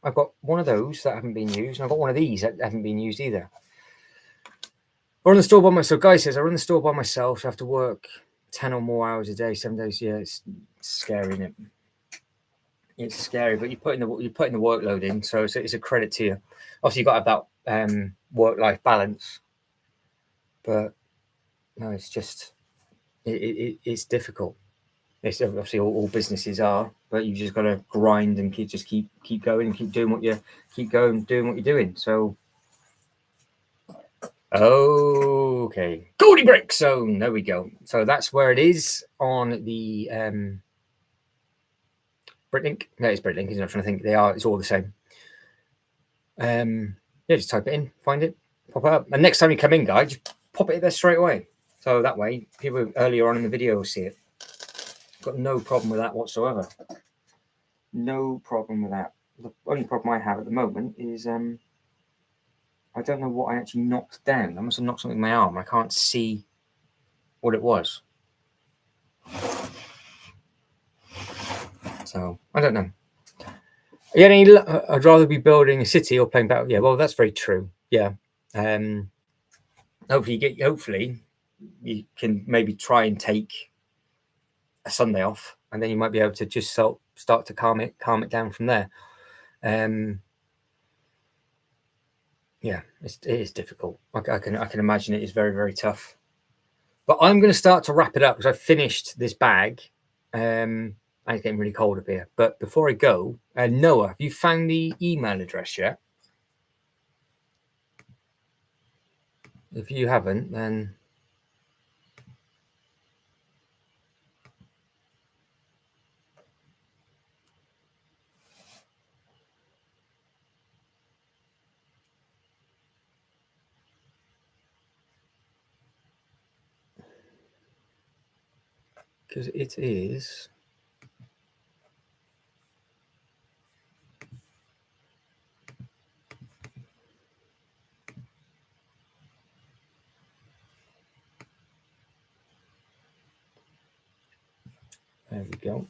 I've got one of those that haven't been used, and I've got one of these that haven't been used either. I run the store by myself. Guy says I run the store by myself, so I have to work 10 or more hours a day, 7 days. Yeah, it's scary, isn't it? It's scary, but you're putting the workload in, so it's a credit to you. Obviously, you've got to have that work-life balance, but no, it's just it's difficult. It's obviously all businesses are, but you just got to grind and keep going and keep doing what you're doing. So, okay, Goldie Brick Zone. There we go. So that's where it is on the Britlink. No, it's Britlink. He's not trying to think. It's all the same. Yeah, just type it in, find it, pop it up, and next time you come in, guys, just pop it there straight away. So that way, people earlier on in the video will see it. Got no problem with that whatsoever. No problem with that. The only problem I have at the moment is I don't know what I actually knocked down. I must have knocked something in my arm. I can't see what it was. So I don't know. Yeah, I'd rather be building a city or playing battle. Yeah, well, that's very true. Yeah. Hopefully you can maybe try and take a Sunday off, and then you might be able to just start to calm it down from there. Yeah, it is difficult. I can imagine it is very, very tough. But I'm going to start to wrap it up because I've finished this bag. And it's getting really cold up here. But before I go, Noah, have you found the email address yet? If you haven't, then because it is. There we go.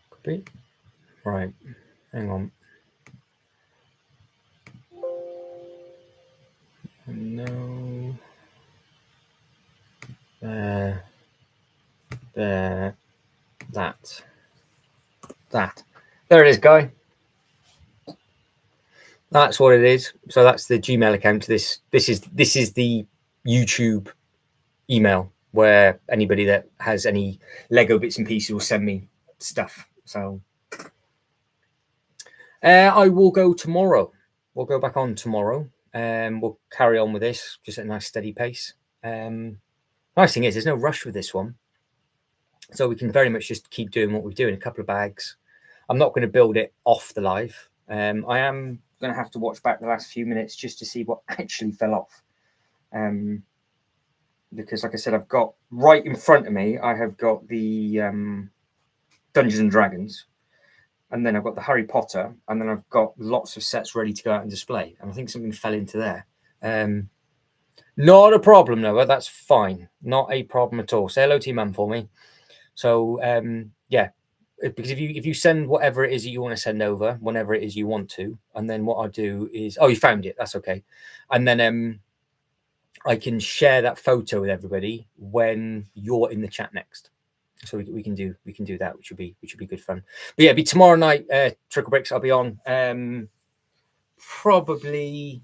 Copy. Right. Hang on. No. There. That. There it is, guy. That's what it is. So that's the Gmail account. This is the YouTube email where anybody that has any Lego bits and pieces will send me stuff. So I will go tomorrow. We'll go back on tomorrow. We'll carry on with this just at a nice steady pace. Nice thing is there's no rush with this one. So we can very much just keep doing what we do in a couple of bags. I'm not going to build it off the live. I am going to have to watch back the last few minutes just to see what actually fell off. Because like I said, I've got right in front of me, I have got the Dungeons and Dragons, and then I've got the Harry Potter, and then I've got lots of sets ready to go out and display. And I think something fell into there. Not a problem, Noah. That's fine. Not a problem at all. Say hello to your mum for me. So yeah, because if you send whatever it is that you want to send over, whenever it is you want to, and then what I'll do is, you found it. That's okay. And then I can share that photo with everybody when you're in the chat next. So we can do that, which would be good fun. But yeah, it'll be tomorrow night. Trickle Bricks. I'll be on probably,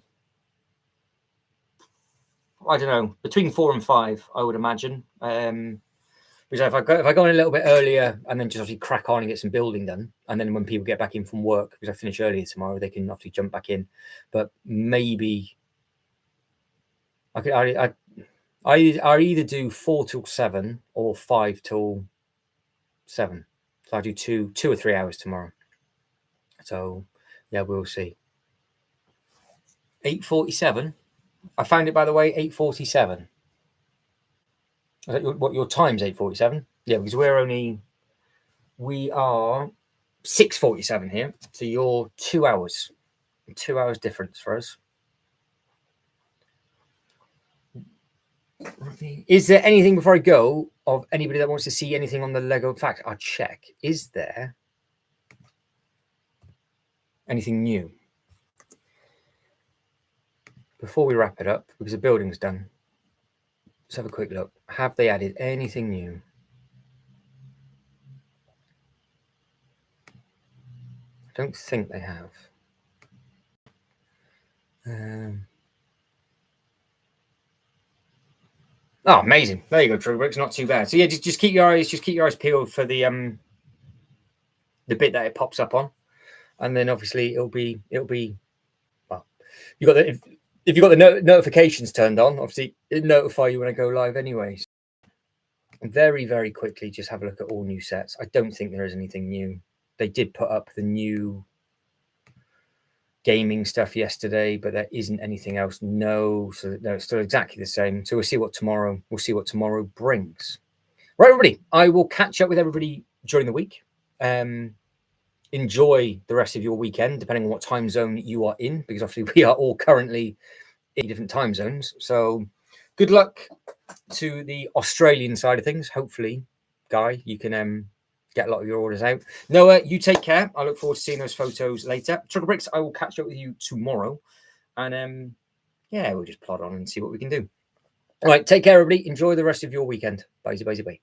I don't know, between 4 and 5, I would imagine. Because if I go in a little bit earlier and then just obviously crack on and get some building done, and then when people get back in from work, because I finish earlier tomorrow, they can obviously jump back in. But maybe I either do 4 till 7 or 5 till 7. So I do 2 or 3 hours tomorrow. So yeah, we'll see. 8:47. I found it, by the way, 8:47. What your time's 8:47? Yeah, because we are 6:47 here. So you're 2 hours. 2 hours difference for us. Is there anything before I go of anybody that wants to see anything on the Lego? In fact, I'll check. Is there anything new before we wrap it up? Because the building's done. Let's have a quick look. Have they added anything new? I don't think they have. Oh, amazing! There you go, True Bricks. Not too bad. So yeah, just keep your eyes peeled for the bit that it pops up on, and then obviously it'll be well, you got the if you've got the notifications turned on, obviously it notify you when I go live anyway. Very, very quickly, just have a look at all new sets. I don't think there is anything new. They did put up the new gaming stuff yesterday, but there isn't anything else. No, so no, it's still exactly the same. So we'll see what tomorrow brings. Right, everybody. I will catch up with everybody during the week. Enjoy the rest of your weekend, depending on what time zone you are in, because obviously we are all currently in different time zones. So good luck to the Australian side of things. Hopefully, Guy, you can get a lot of your orders out. Noah, you take care. I look forward to seeing those photos later. Trucker Bricks, I will catch up with you tomorrow. And yeah, we'll just plod on and see what we can do. All right, take care, everybody. Enjoy the rest of your weekend. Bye, bye, bye.